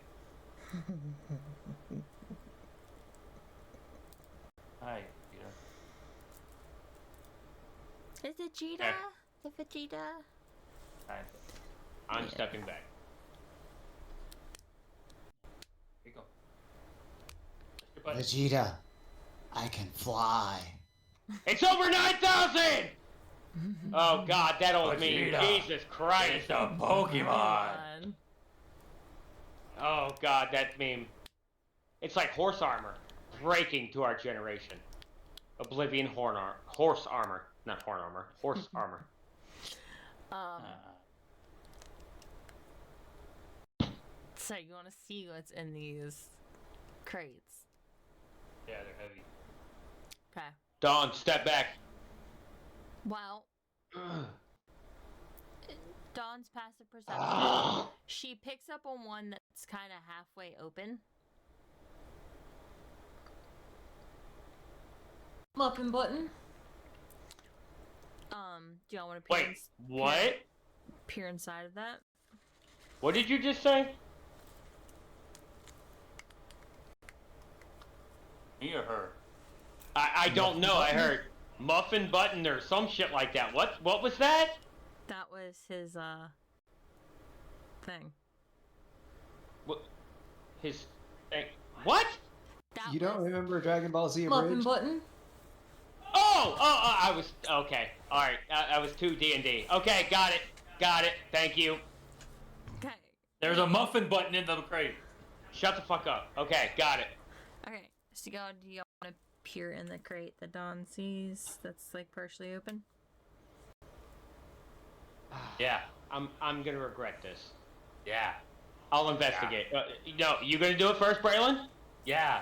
Hi, Peter. Is it Vegeta? Okay. The Vegeta? Hi. I'm Yeah. stepping back. Here you go. Press your button. Vegeta, I can fly. It's over 9,000! Oh god, that old meme. Vegeta. Jesus Christ. It's a Pokemon. Oh god, that meme. It's like horse armor breaking to our generation. Oblivion horse armor. Not horn armor. Horse armor. So you want to see what's in these crates? Yeah, they're heavy. Okay. Dawn, step back. Well, Dawn's passive perception. She picks up on one that's kind of halfway open. Muffin button. Do y'all want to peer? Wait, what? Peer inside of that? What did you just say? Me or her? I don't know. I heard muffin button or some shit like that. What was that? That was his thing. What? His thing? What? That You don't was remember Dragon Ball Z muffin Abridged? button. Oh, I was okay. All right, I was too D&D. Okay, got it. Thank you. Okay. There's a muffin button in the crate. Shut the fuck up. Okay, got it. Okay. So y'all, do y'all want to peer in the crate that Dawn sees that's like partially open? Yeah. I'm gonna regret this. Yeah. I'll investigate. No, you gonna do it first, Braylon? Yeah.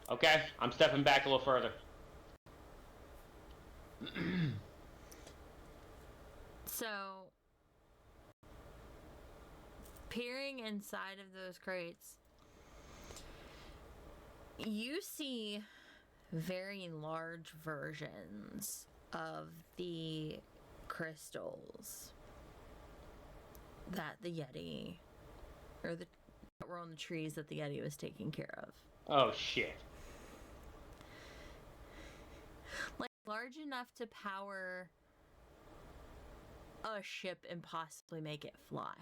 Okay, I'm stepping back a little further. So, peering inside of those crates, you see very large versions of the crystals that the Yeti, or that were on the trees that the Yeti was taking care of. Oh shit. Like, large enough to power a ship and possibly make it fly.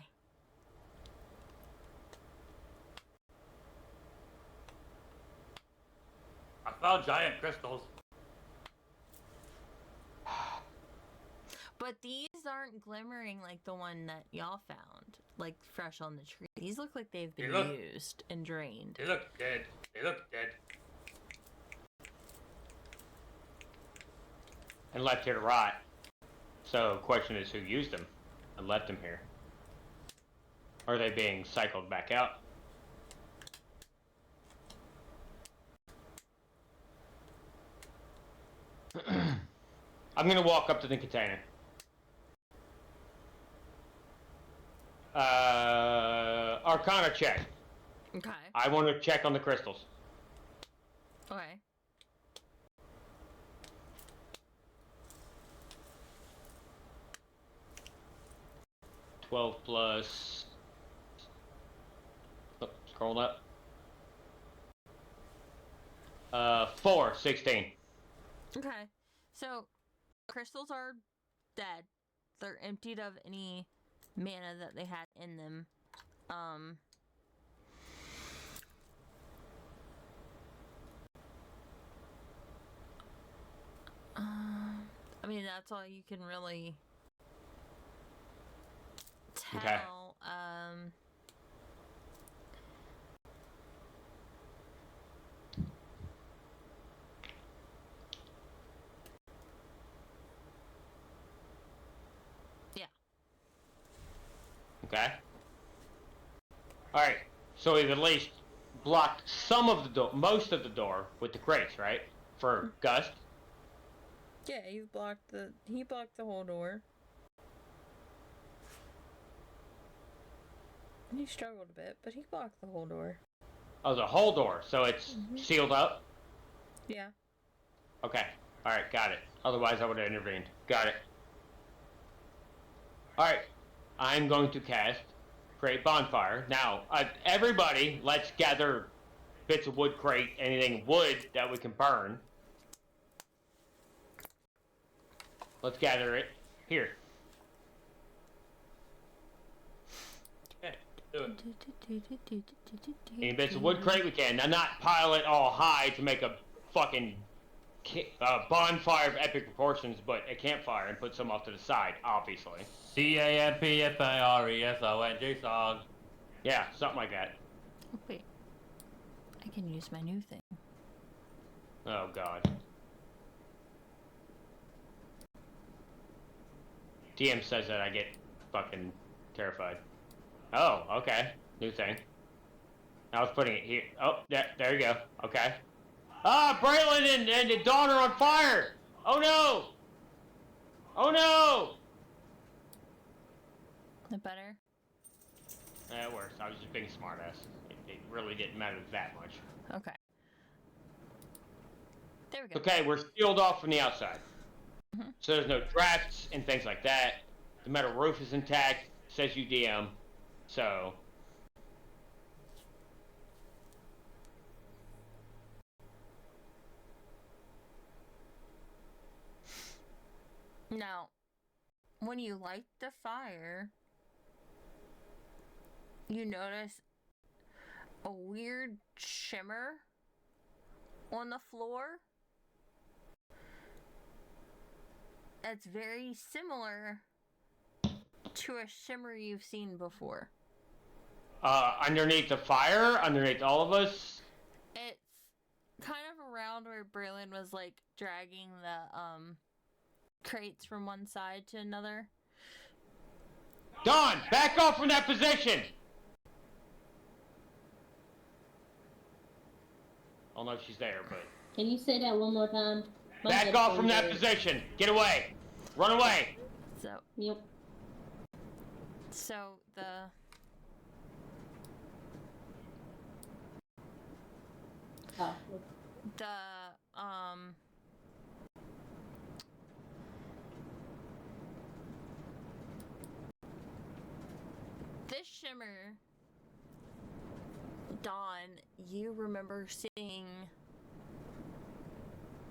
I found giant crystals. But these aren't glimmering like the one that y'all found, like fresh on the tree. These look like they've been used and drained. They look dead. They look dead. And left here to rot. So, question is, who used them and left them here? Are they being cycled back out? I'm gonna walk up to the container. Arcana check. Okay. I want to check on the crystals. Okay. $12 plus... Oh, scroll up. 4, 16. Okay. So, crystals are dead. They're emptied of any mana that they had in them. I mean, that's all you can really tell. Okay. Yeah. Okay. Alright, so we've at least blocked some of the door, most of the door with the crates, right? For Gust. Yeah, he blocked the whole door. He struggled a bit, but he blocked the whole door. Oh, the whole door, so it's sealed up? Yeah. Okay, alright, got it. Otherwise I would have intervened. Got it. Alright, I'm going to cast Create Bonfire. Now, everybody, let's gather bits of wood crate, anything wood that we can burn. Let's gather it. Here. Okay, do it. Any bits of wood crate we can. Now, not pile it all high to make a fucking bonfire of epic proportions, but a campfire and put some off to the side, obviously. CAMPFIRESONG song. Yeah, something like that. Oh, wait. I can use my new thing. Oh, God. DM says that I get fucking terrified. Oh, okay. New thing. I was putting it here. Oh, there you go. Okay. Ah, Braylon and the Dawn are on fire! Oh no! Oh no! Is it better? It works. I was just being smartass. It really didn't matter that much. Okay. There we go. Okay, we're sealed off from the outside. So there's no drafts and things like that. The metal roof is intact, says UDM. So... Now, when you light the fire, you notice a weird shimmer on the floor. That's very similar to a shimmer you've seen before. Underneath the fire? Underneath all of us? It's kind of around where Braylon was, like, dragging the, crates from one side to another. Dawn, back off from that position! I don't know if she's there, but... Can you say that one more time? Back off from that position! Get away! Run away! So... Yep. So, this shimmer, Dawn, you remember seeing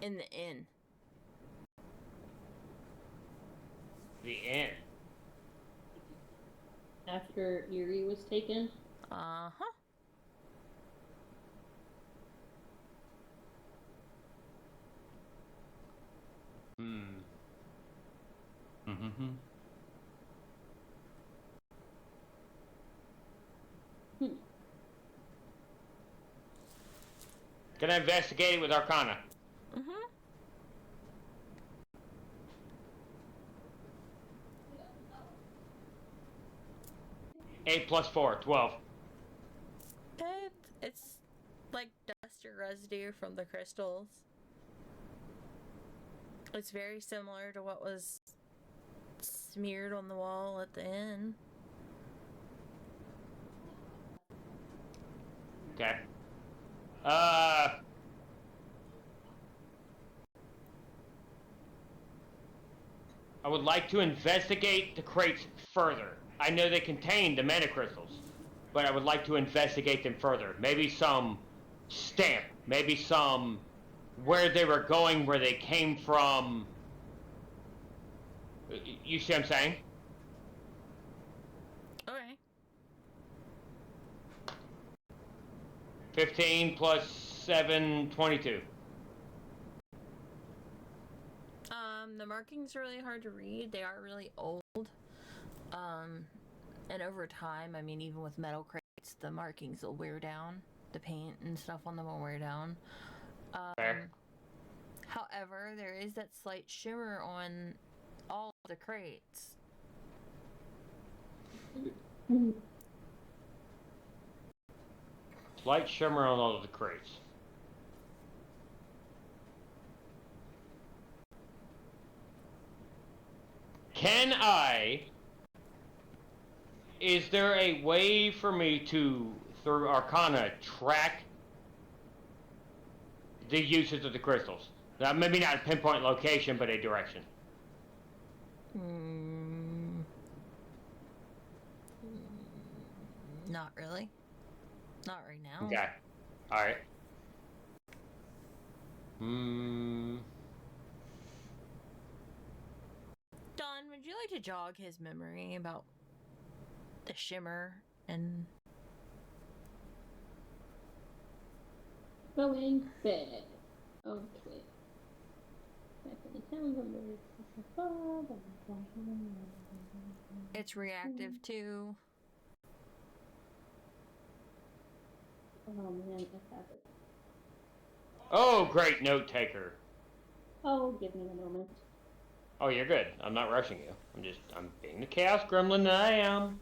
in the inn. The inn? After Yuri was taken? Uh-huh. Gonna investigate it with Arcana. 8 plus 4, 12. It's like dust or residue from the crystals. It's very similar to what was smeared on the wall at the inn. Okay. I would like to investigate the crates further. I know they contain the mana crystals, but I would like to investigate them further. Maybe some stamp, maybe some where they were going, where they came from. You see what I'm saying? Okay. 15 plus 7, 22. The markings are really hard to read. They are really old. And over time, I mean, even with metal crates, the markings will wear down. The paint and stuff on them will wear down. Fair. However, there is that slight shimmer on all of the crates. Slight shimmer on all of the crates. Can I... Is there a way for me to, through Arcana, track the uses of the crystals? Now, maybe not a pinpoint location, but a direction. Not really. Not right now. Okay. Alright. Don, would you like to jog his memory about the shimmer and... Going back. Okay. It's reactive to... Oh man, I have it. Oh, great note taker. Oh, give me a moment. Oh, you're good. I'm not rushing you. I'm being the chaos gremlin that I am.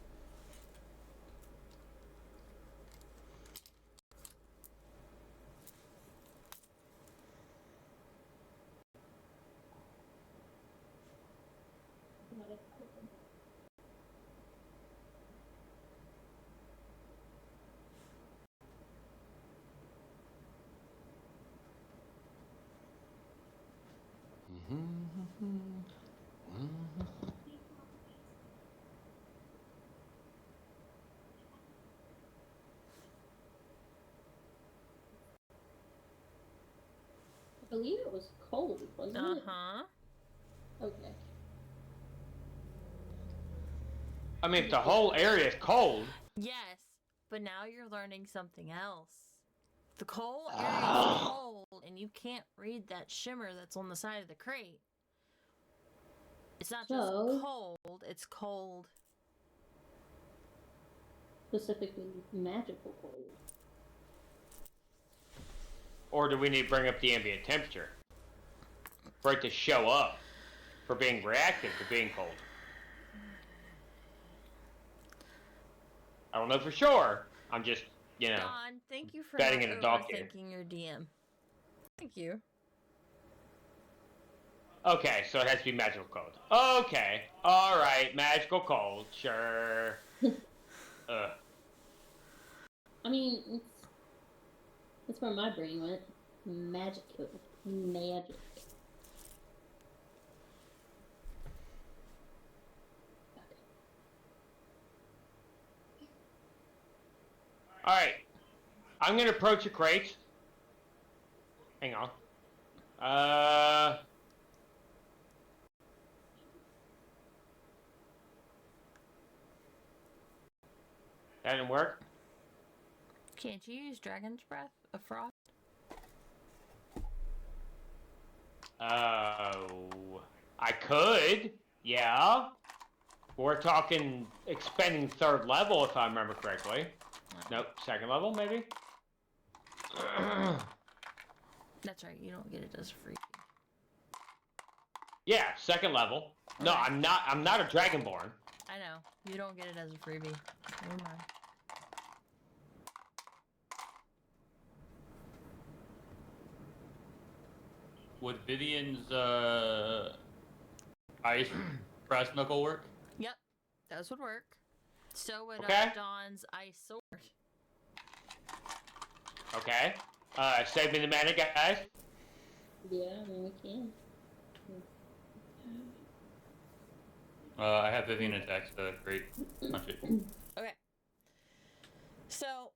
I believe it was cold, wasn't it? Uh-huh. Okay. I mean, if the whole area is cold... Yes, but now you're learning something else. The whole area is cold, and you can't read that shimmer that's on the side of the crate. It's not just cold, it's cold. Specifically magical cold. Or do we need to bring up the ambient temperature? For it to show up. For being reactive to being cold. I don't know for sure. I'm just, you know... Don, thank you for betting not in the dark here. overthinking your DM. Thank you. Okay, so it has to be magical cold. Okay. Alright, magical cold. Sure. I mean, that's where my brain went. Magical. Magic. Alright. I'm gonna approach the crate. Hang on. That didn't work. Can't you use Dragon's Breath of Frost? Oh, I could. Yeah. We're talking expending 3rd level, if I remember correctly. Nope, 2nd level, maybe? That's right, you don't get it as free. Yeah, 2nd level. No, I'm not a Dragonborn. I I know. You don't get it as a freebie. Never mind. Would Vivian's ice brass knuckle work? Yep, those would work. So would Okay. Dawn's ice sword. Okay. Save me the mana, guys. Yeah, I mean, we can. I have Vivian attacks, so great. Punch it. Okay. So.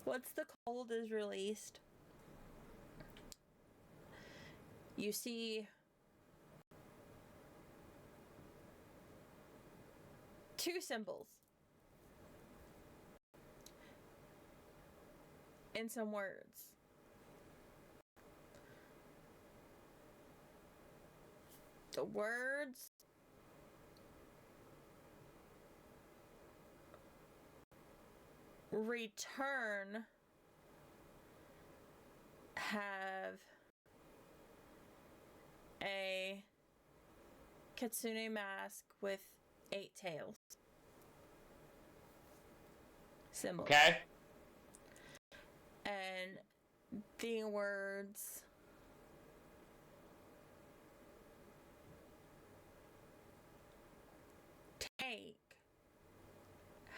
Once the cold is released, you see two symbols and some words. The words return have a kitsune mask with 8 tails symbol. Okay. And the words take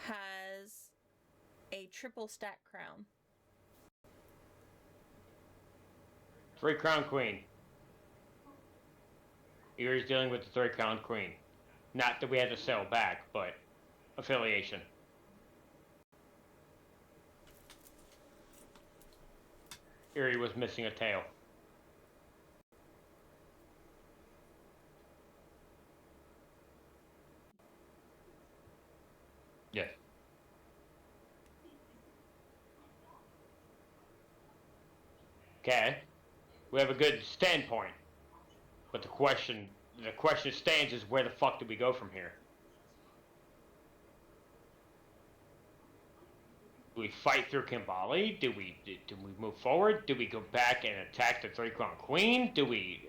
has a triple stack crown. 3 Crown Queen. Erie's dealing with the 3 Crown Queen. Not that we had to sell back, but affiliation. Erie was missing a tail. Yes. Okay. We have a good standpoint. But the question stands is where the fuck do we go from here? Do we fight through Kimbali? Do we move forward? Do we go back and attack the 3 Crown Queen? Do we...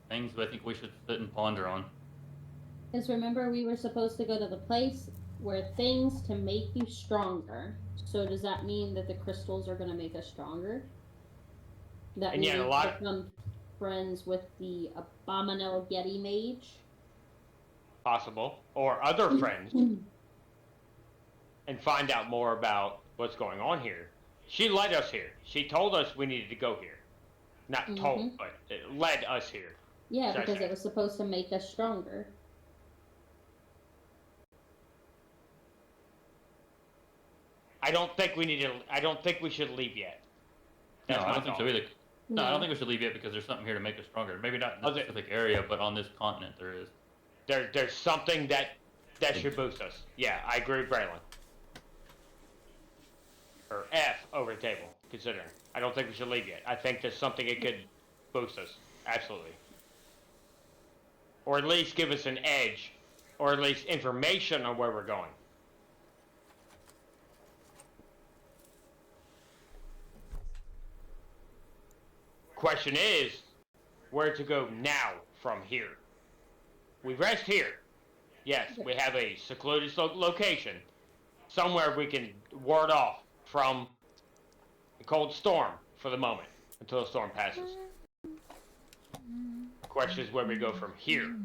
Things I think we should sit and ponder on. Because remember, we were supposed to go to the place where things to make you stronger. So does that mean that the crystals are going to make us stronger? That And we yeah, a need lot to of- become friends with the Abominable Yeti Mage? Possible. Or other friends. And find out more about what's going on here. She led us here. She told us we needed to go here. Not told, but it led us here. Yeah, Should I because say? it was supposed to make us stronger. I don't think we need to. I don't think we should leave yet. No, That's I my don't think thought. so either. No, I don't think we should leave yet because there's something here to make us stronger. Maybe not in this Okay. specific area, but on this continent there is. There's something that should boost us. Yeah, I agree with Braylon. Or F over the table, considering. I don't think we should leave yet. I think there's something it could boost us. Absolutely. Or at least give us an edge. Or at least information on where we're going. Question is, where to go now from here? We rest here. Yes, we have a secluded location. Somewhere we can ward off from the cold storm for the moment, until the storm passes. The question is where we go from here.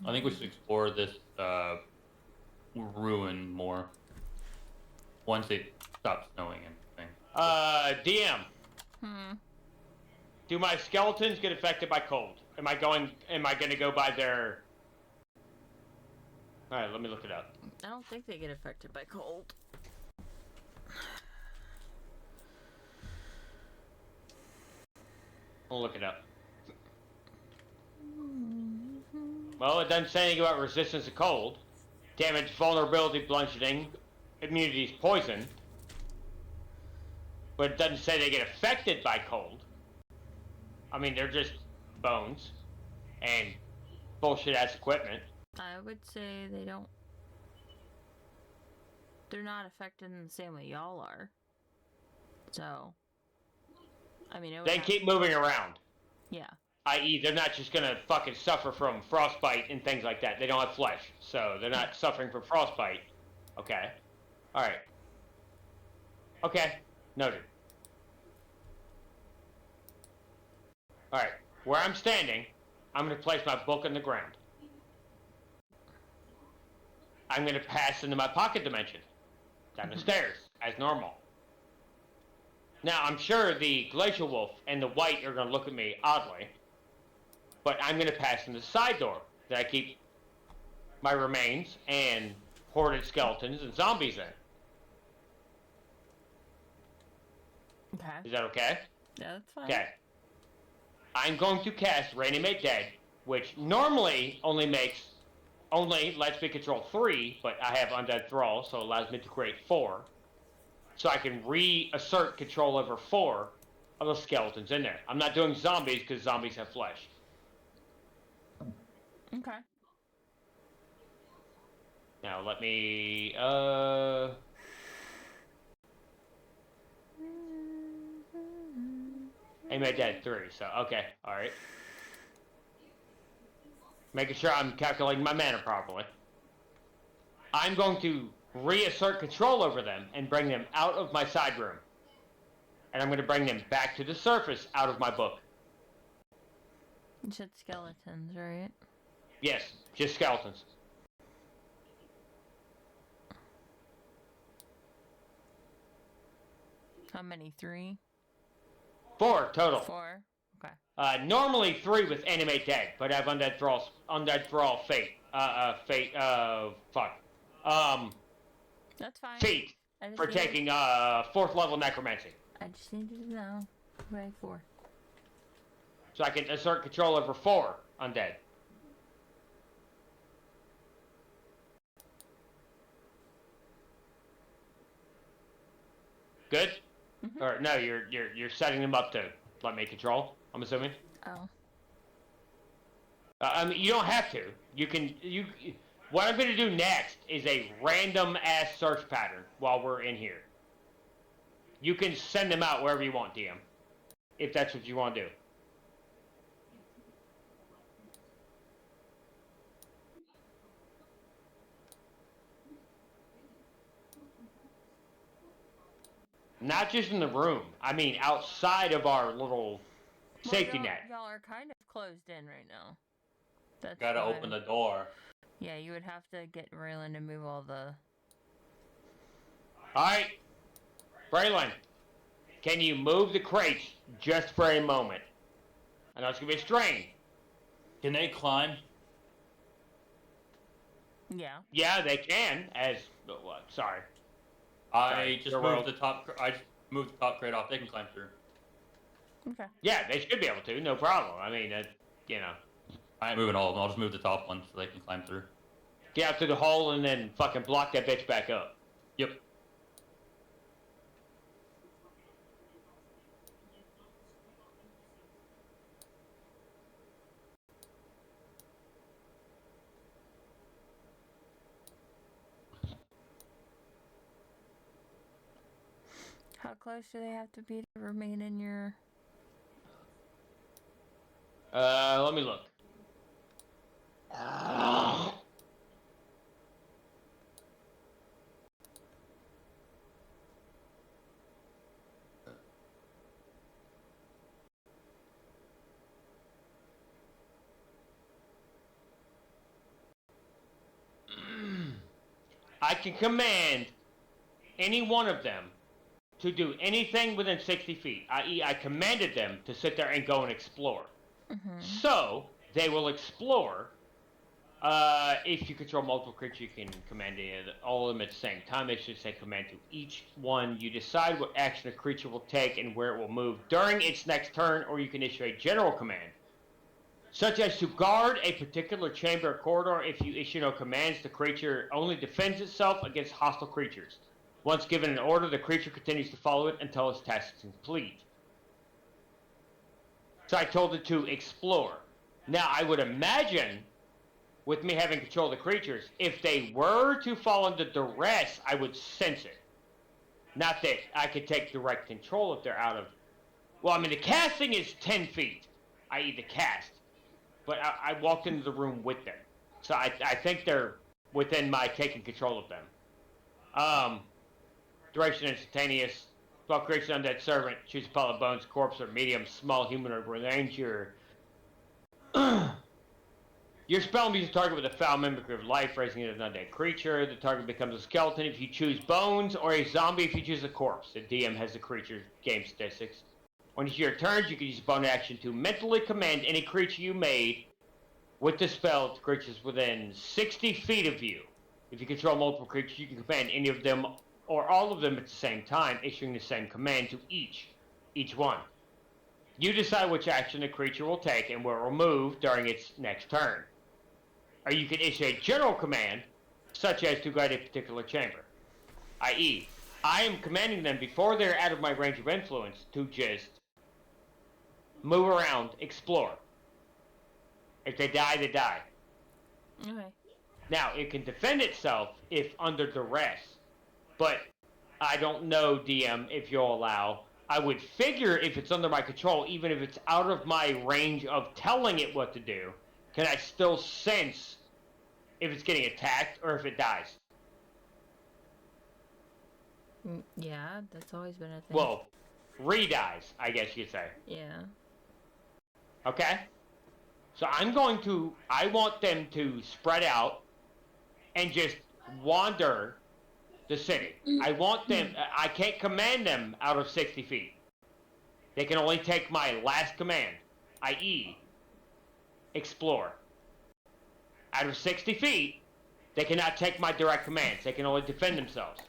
I think we should explore this ruin more. Once it stops snowing and things. DM. Do my skeletons get affected by cold? Am I gonna go by their... Alright, let me look it up. I don't think they get affected by cold. I'll look it up. Well, it doesn't say anything about resistance to cold. Damage, vulnerability, bludgeoning, immunity, poison. But it doesn't say they get affected by cold. I mean, they're just bones and bullshit ass equipment. I would say they don't. they're not affected in the same way y'all are. So, I mean, they keep moving around. Yeah. I.e., they're not just gonna fucking suffer from frostbite and things like that. They don't have flesh, so they're not suffering from frostbite. Okay. Alright. Okay. Noted. Alright. Where I'm standing, I'm gonna place my book on the ground. I'm gonna pass into my pocket dimension. Down the stairs, as normal. Now, I'm sure the Glacial Wolf and the White are gonna look at me oddly. But I'm gonna pass in the side door that I keep my remains and hoarded skeletons and zombies in. Okay. Is that okay? Yeah, that's fine. Okay. I'm going to cast Reanimate Dead, which normally only lets me control 3, but I have Undead Thrall, so it allows me to create 4. So I can reassert control over 4 of the skeletons in there. I'm not doing zombies because zombies have flesh. Okay. Now let me I made that 3, so okay, alright. Making sure I'm calculating my mana properly. I'm going to reassert control over them and bring them out of my side room. And I'm going to bring them back to the surface out of my book. You said skeletons, right? Yes, just skeletons. How many? 3? 4 total. 4? Okay. Normally 3 with Animate Dead, but I have Undead Thrall Fate. That's fine. Feat for taking 4th level Necromancy. I just need to know. Right, 4. So I can assert control over 4 Undead. Good? Mm-hmm. Or no, you're setting them up to let me control, I'm assuming? Oh. I mean, you don't have to. What I'm gonna do next is a random ass search pattern while we're in here. You can send them out wherever you want, DM. If that's what you want to do. Not just in the room. I mean, outside of our little safety net. Y'all are kind of closed in right now. That's Gotta open the door. Yeah, you would have to get Raylan to move all the... Alright. Braylon, can you move the crates just for a moment? I know it's gonna be a strain. Can they climb? Yeah. Yeah, they can, sorry. I just moved the top crate off. They can climb through. Okay. Yeah, they should be able to, no problem. I mean, you know. I ain't moving all of them. I'll just move the top one so they can climb through. Get out through the hole and then fucking block that bitch back up. Yep. How close do they have to be to remain in your... Let me look. I can command any one of them to do anything within 60 feet, i.e. I commanded them to sit there and go and explore. Mm-hmm. So, they will explore. If you control multiple creatures, you can command all of them at the same time. It should say command to each one. You decide what action a creature will take and where it will move during its next turn, or you can issue a general command, such as to guard a particular chamber or corridor. If you issue no commands, the creature only defends itself against hostile creatures. Once given an order, the creature continues to follow it until its task is complete. So I told it to explore. Now, I would imagine with me having control of the creatures. If they were to fall under duress, I would sense it. Not that I could take direct control if they're out of... Well, I mean, the casting is 10 feet, i.e. the cast. But I walked into the room with them. So I think they're within my taking control of them. Duration instantaneous. Spell creates an undead servant. Choose a pile of bones, corpse, or medium, small humanoid range. Your spell imbues the target with a foul mimicry of life, raising it as an undead creature. The target becomes a skeleton if you choose bones, or a zombie if you choose a corpse. The DM has the creature's game statistics. When it's your turn, you can use a bonus action to mentally command any creature you made with the spell to creatures within 60 feet of you. If you control multiple creatures, you can command any of them or all of them at the same time, issuing the same command to each one. You decide which action the creature will take and will remove during its next turn. Or you can issue a general command, such as to guide a particular chamber. I.e., I am commanding them before they're out of my range of influence to just move around, explore. If they die, they die. Okay. Now, it can defend itself if under duress, but I don't know, DM, if you'll allow. I would figure if it's under my control, even if it's out of my range of telling it what to do, can I still sense if it's getting attacked or if it dies? Yeah, that's always been a thing. Well, re-dies, I guess you could say. Yeah. Okay? So I want them to spread out and just wander the city. I want them, I can't command them out of 60 feet. They can only take my last command, i.e., explore. Out of 60 feet, they cannot take my direct commands. They can only defend themselves.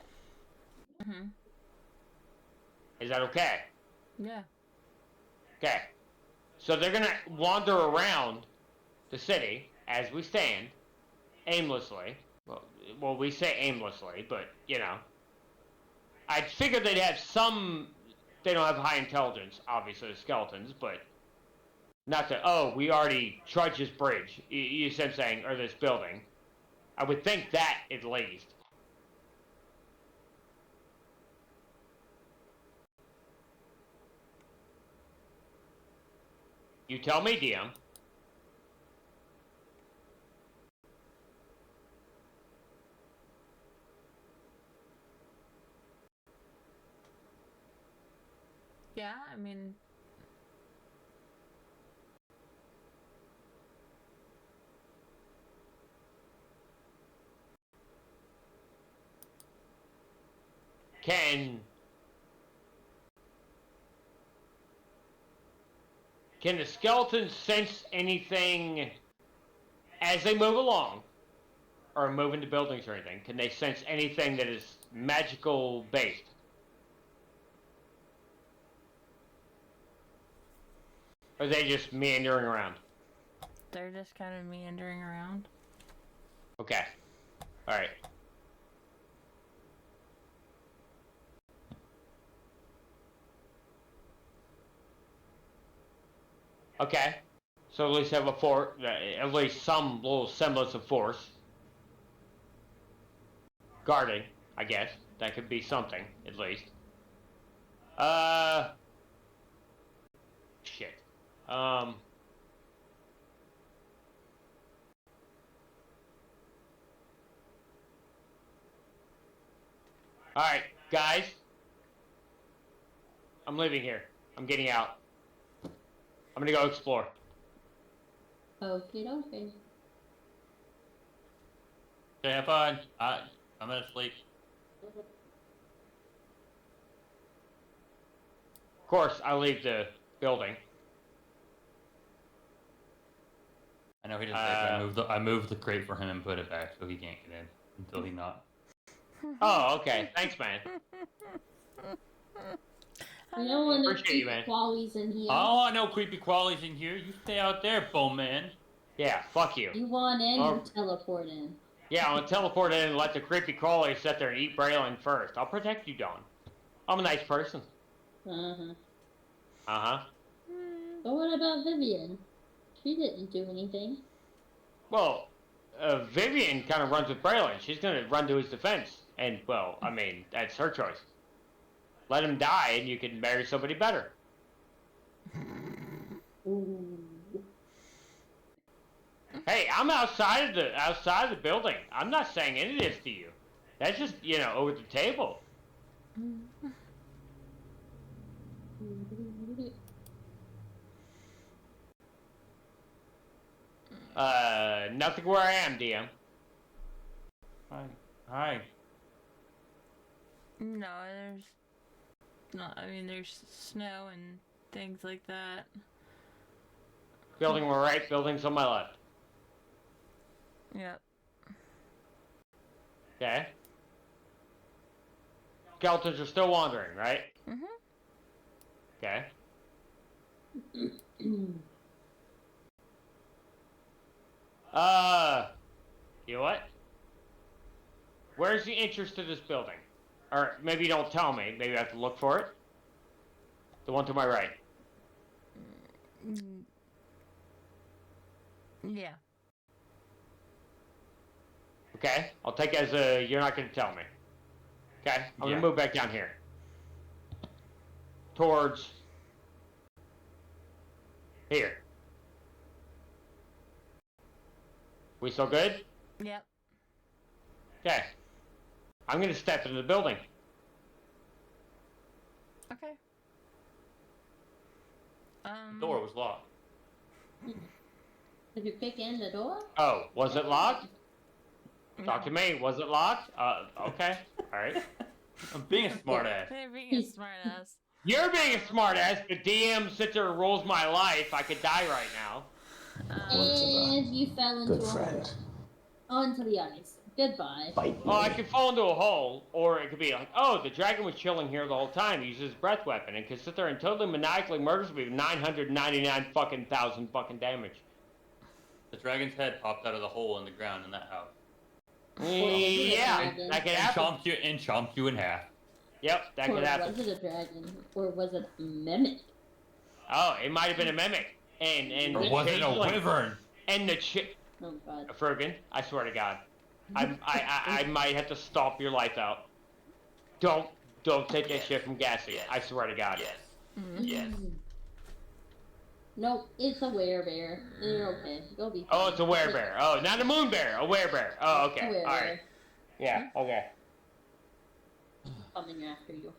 Mm-hmm. Is that okay? Yeah. Okay. So they're gonna wander around the city as we stand, aimlessly. Well, we say aimlessly, but, you know. I'd figure they'd have some... They don't have high intelligence, obviously, the skeletons, but... Not that, oh, we already trudged this bridge, you see what I'm saying, or this building. I would think that, at least. You tell me, DM. Yeah, I mean... Can the skeletons sense anything as they move along? Or move into buildings or anything? Can they sense anything that is magical based? Or are they just meandering around? They're just kind of meandering around. Okay. Alright. Okay. So at least have at least some little semblance of force. Guarding, I guess. That could be something, at least. Shit. Alright, guys. I'm leaving here. I'm getting out. I'm gonna go explore. Okie dokie. Okay, have fun. I'm gonna sleep. Of course, I leave the building. I know he doesn't say, but I moved the crate for him and put it back so he can't get in until he not. Oh, okay. Thanks, man. We don't want no Appreciate you, creepy man. qualities in here. I don't want no creepy qualities in here. You stay out there, Bowman. Yeah, fuck you. You want in, Oh. you teleport in. Yeah, I'm gonna teleport in and let the creepy crawlies sit there and eat Braylon first. I'll protect you, Dawn. I'm a nice person. Uh-huh. Uh-huh. But what about Vivian? She didn't do anything. Well, Vivian kind of runs with Braylon. She's gonna run to his defense. And, well, I mean, that's her choice. Let him die and you can marry somebody better. Ooh. Hey, I'm outside of the building. I'm not saying any of this to you. That's just, over the table. Nothing where I am, DM. Hi. No, there's not. I mean, there's snow and things like that. Building on my right, buildings on my left. Yep. Okay. Skeletons are still wandering, right? Mhm. Okay. You know what? Where's the entrance to this building? Or maybe you don't tell me. Maybe I have to look for it. The one to my right. Yeah. Okay. I'll take it as you're not going to tell me. Okay. I'm going to move back down here. Towards here. We still good? Yep. Okay. I'm gonna step into the building. Okay. The door was locked. Did you kick in the door? Oh, was it locked? No. Talk to me. Was it locked? Okay. All right. I'm being a smartass. They're being a smartass. You're being a smartass, but DM sits there and rules my life. I could die right now. And you fell into Good a friend. hole. Onto the ice. Goodbye. Bite Oh, I me. could fall into a hole, or it could be like, oh, the dragon was chilling here the whole time. He uses his breath weapon and could sit there and totally maniacally murders me with 999 fucking thousand fucking damage. The dragon's head popped out of the hole in the ground in that house. Yeah, that could happen. And chomped you in half. Yep, that Or could happen. was it a dragon? Or was it a mimic? Oh, it might have been a mimic. And Or was it a wyvern? And the chick, Oh god. a Fergan, I swear to God, I might have to stomp your life out. Don't take that shit from Gassy. I swear to God. Yes. Nope, it's a werebear. You're okay. Go be fine. Oh, it's a werebear. Oh, not a moon bear. A werebear. Oh, okay. A werebear. All right. Yeah. Okay. Coming after you.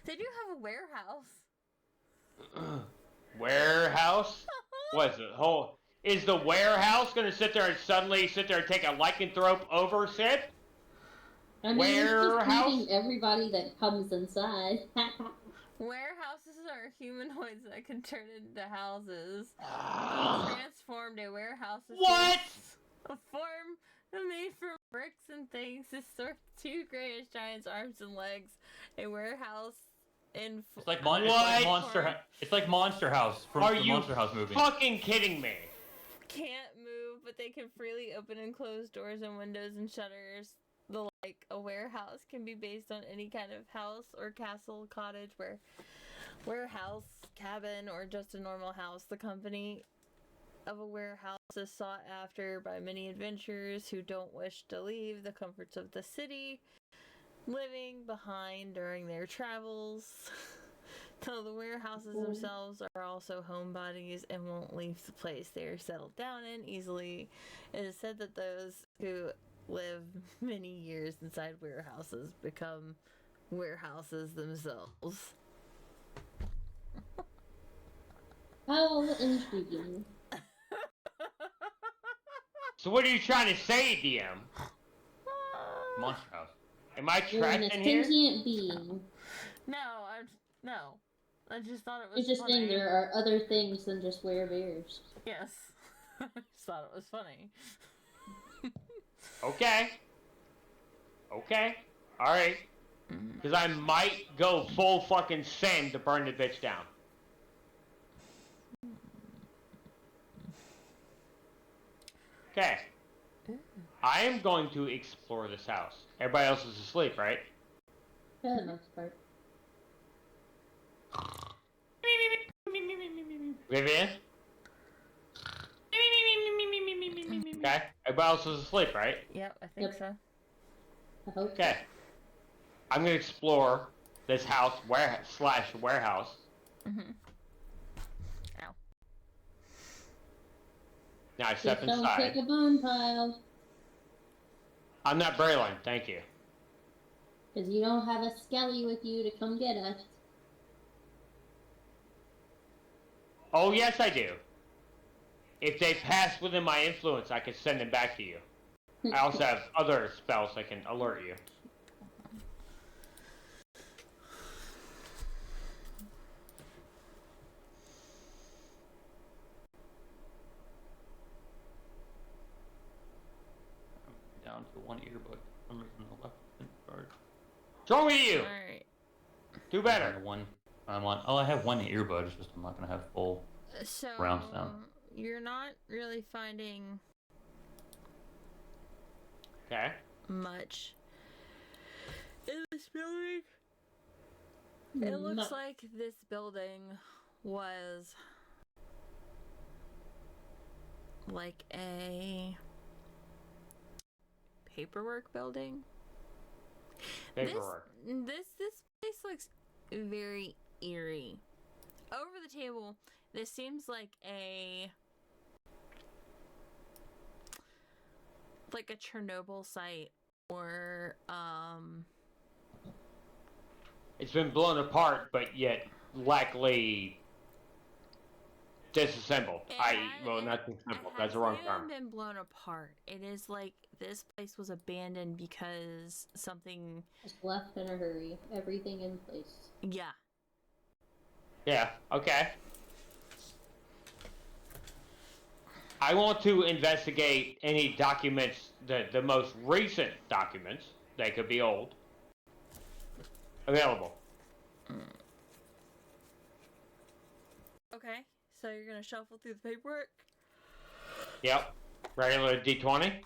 They do have a warehouse. Warehouse? What is it? Is the warehouse gonna sit there and suddenly take a lycanthrope oversip? I mean, Warehouse? it's just feeding everybody that comes inside. Warehouses are humanoids that can turn into houses. Transformed a warehouse is What? a form made from bricks and things to store two grayish giants' arms and legs. A warehouse in It's like, What? it's like Monster House from Are the you Monster House movie. fucking kidding me? can't move, but they can freely open and close doors and windows and shutters. A warehouse can be based on any kind of house or castle, cottage, warehouse, cabin, or just a normal house. The company of a warehouse is sought after by many adventurers who don't wish to leave the comforts of the city, living behind during their travels. So the warehouses themselves are also homebodies and won't leave the place they are settled down in easily. It is said that those who live many years inside warehouses become warehouses themselves. How intriguing. So what are you trying to say, DM? Monster House. Am I You're trapped an in here? sentient being. No. I just thought it was You're just funny. saying there are other things than just werebears. Yes. I just thought it was funny. Okay. Alright. Because I might go full fucking send to burn the bitch down. Okay. I am going to explore this house. Everybody else is asleep, right? For the most part. Vivian? Okay? Everybody else is asleep, right? Yep, I think so. I hope. Okay. I'm gonna explore this house slash warehouse. Mm-hmm. Ow. Now I step Just don't inside. take a bone pile. I'm not Braylon, thank you. Because you don't have a skelly with you to come get us. Oh, yes, I do. If they pass within my influence, I can send them back to you. I also have other spells that can alert you. Down to one earbud. For some reason, the left card. What's wrong with you? Alright. Do better. One. I'm on. Oh, I have one earbud. It's just I'm not gonna have full. So, Round sound. you're not really finding Okay. much in this building. It looks like this building was like a paperwork building. Paperwork. This place looks very eerie. Over the table, this seems like a Chernobyl site, or It's been blown apart, but yet luckily disassembled. Not disassembled. That's the wrong term. It hasn't been blown apart. It is like this place was abandoned because something. Just left in a hurry. Everything in place. Yeah. Yeah, okay. I want to investigate any documents, the most recent documents, they could be old, available. Okay, so you're gonna shuffle through the paperwork? Yep. Regular D20.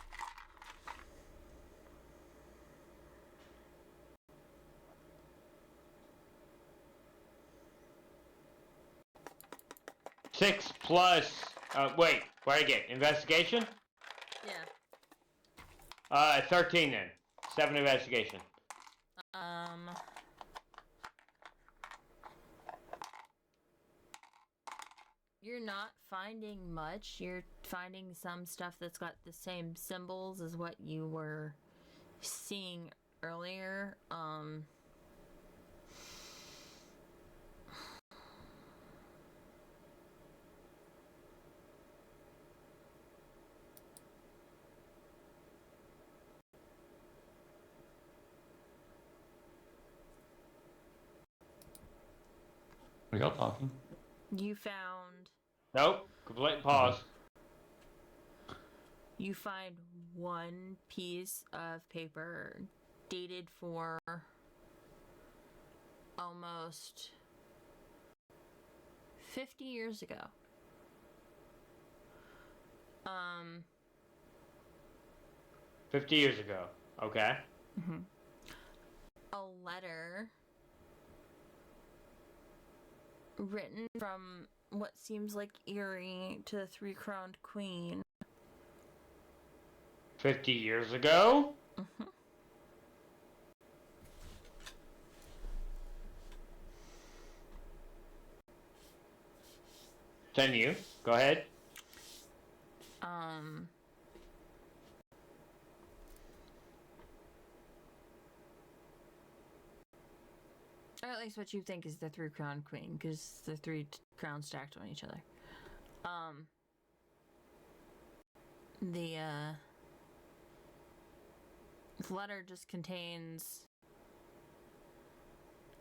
Six plus, wait, what did I get? Investigation? Yeah. 13 then. 7 investigation. You're not finding much. You're finding some stuff that's got the same symbols as what you were seeing earlier. Are y'all talking? You found. Nope. Complete pause. You find one piece of paper dated for almost 50 years ago. 50 years ago. Okay. Mm-hmm. A letter written from what seems like Erie to the Three-Crowned Queen. 50 years ago? Mm-hmm. Continue. Go ahead. Or at least what you think is the Three-Crowned Queen, because the three crowns stacked on each other. The letter just contains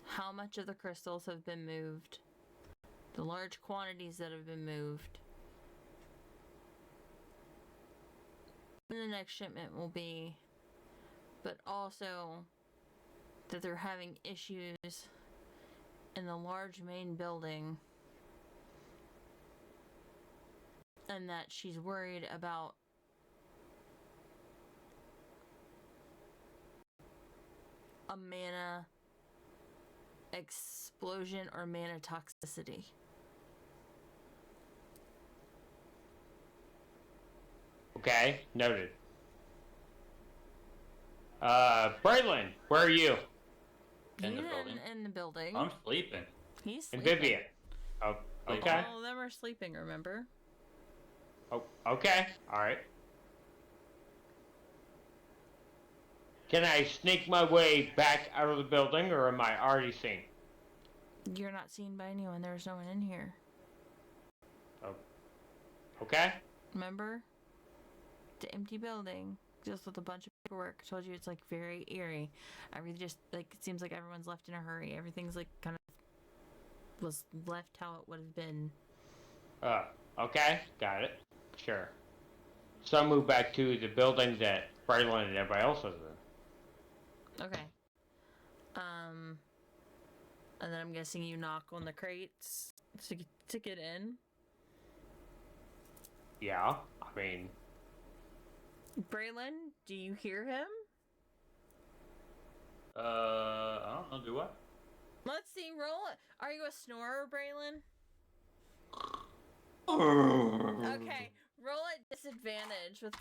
how much of the crystals have been moved, the large quantities that have been moved, and the next shipment will be, but also that they're having issues in the large main building, and that she's worried about a mana explosion or mana toxicity. Okay, noted. Braylon, where are you? In the He's building. in the building. I'm sleeping. He's And sleeping. Vivian. Oh, okay. All of them are sleeping, remember? Oh, okay. Alright. Can I sneak my way back out of the building, or am I already seen? You're not seen by anyone. There's no one in here. Oh. Okay. Remember? The empty building. Just with a bunch of paperwork. I told you it's like very eerie. I really just like it seems like everyone's left in a hurry. Everything's like kind of was left how it would have been. Okay. Got it. Sure. So I move back to the building that Braylon and everybody else was in. Okay. And then I'm guessing you knock on the crates to get in. Yeah. I mean, Braylon, do you hear him? I don't know, do what? Let's see, roll it. Are you a snorer, Braylon? Okay, roll at disadvantage with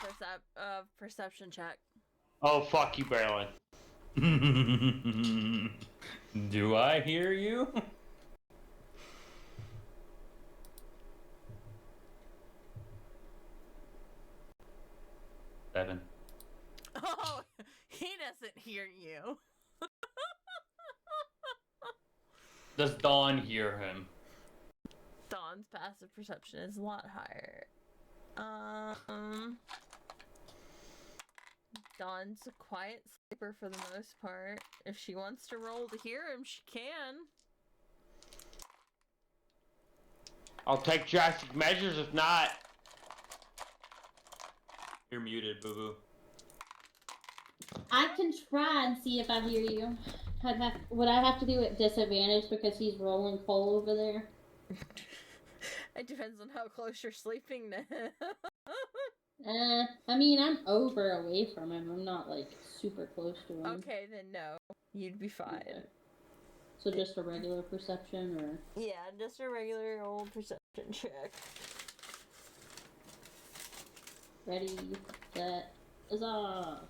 perception check. oh, fuck you, Braylon. Do I hear you? Seven. Oh, he doesn't hear you. Does Dawn hear him? Dawn's passive perception is a lot higher. Dawn's a quiet sleeper for the most part. If she wants to roll to hear him, she can. I'll take drastic measures if not. You're muted, boo boo. I can try and see if I hear you. Would I have to do it disadvantage because he's rolling coal over there? It depends on how close you're sleeping to him. I mean, I'm away from him. I'm not, like, super close to him. Okay, then no. You'd be fine. Okay. So just a regular perception, or? Yeah, just a regular old perception check. Ready, set, huzzah!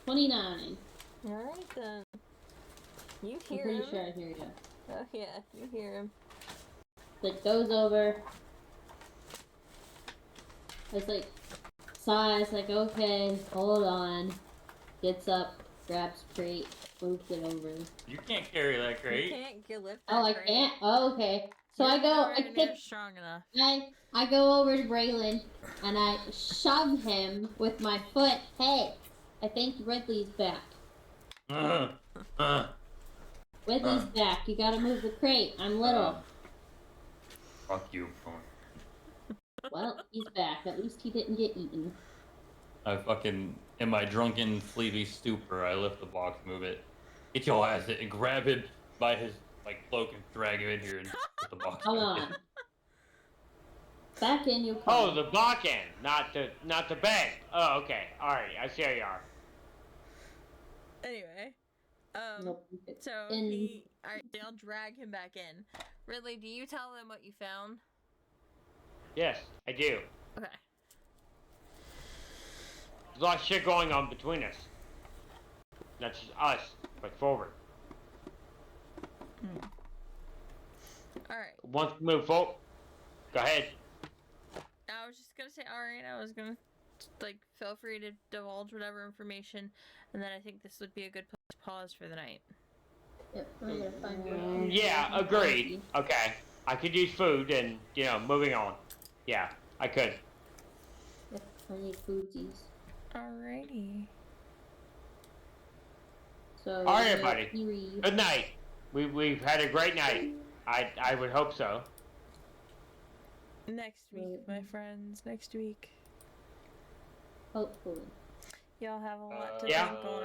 $29. Alright then. You I'm hear pretty him. sure I hear you. Oh yeah, you hear him. Like, goes over. It's like, sighs, like, okay, hold on. Gets up, grabs crate, moves it over. You can't carry that You crate. can't get lift that Oh, I crate. can't? Oh, okay. So You're I go, nowhere I near pick, strong enough. I go over to Braylon, and I shove him with my foot. Hey, I think Ridley's back. Ridley's back. You gotta move the crate. I'm little. Fuck you. Well, he's back. At least he didn't get eaten. I fucking, in my drunken, sleepy stupor, I lift the box, move it. Get your ass it and grab it by his, like, cloak and drag him in here and put the box Hold back in. on. Back in, you come. Oh, the block end, not the bed. Oh, okay. Alright, I see how you are. Anyway. Nope. So And- alright, they'll drag him back in. Ridley, do you tell them what you found? Yes, I do. Okay. There's a lot of shit going on between us. Not just us, but forward. Alright. Once we move forward, go ahead. I was just gonna say, alright, I was gonna, like, feel free to divulge whatever information, and then I think this would be a good place to pause for the night. Yep, I'm gonna find your Yeah, agreed. Okay. I could use food and, moving on. Yeah, I could. Yep, I need foodsies. Alrighty. So, Alright, everybody. 3. Good night. We've had a great night. I would hope so. Next week, my friends. Next week. Hopefully. Y'all have a lot to Yeah. think on.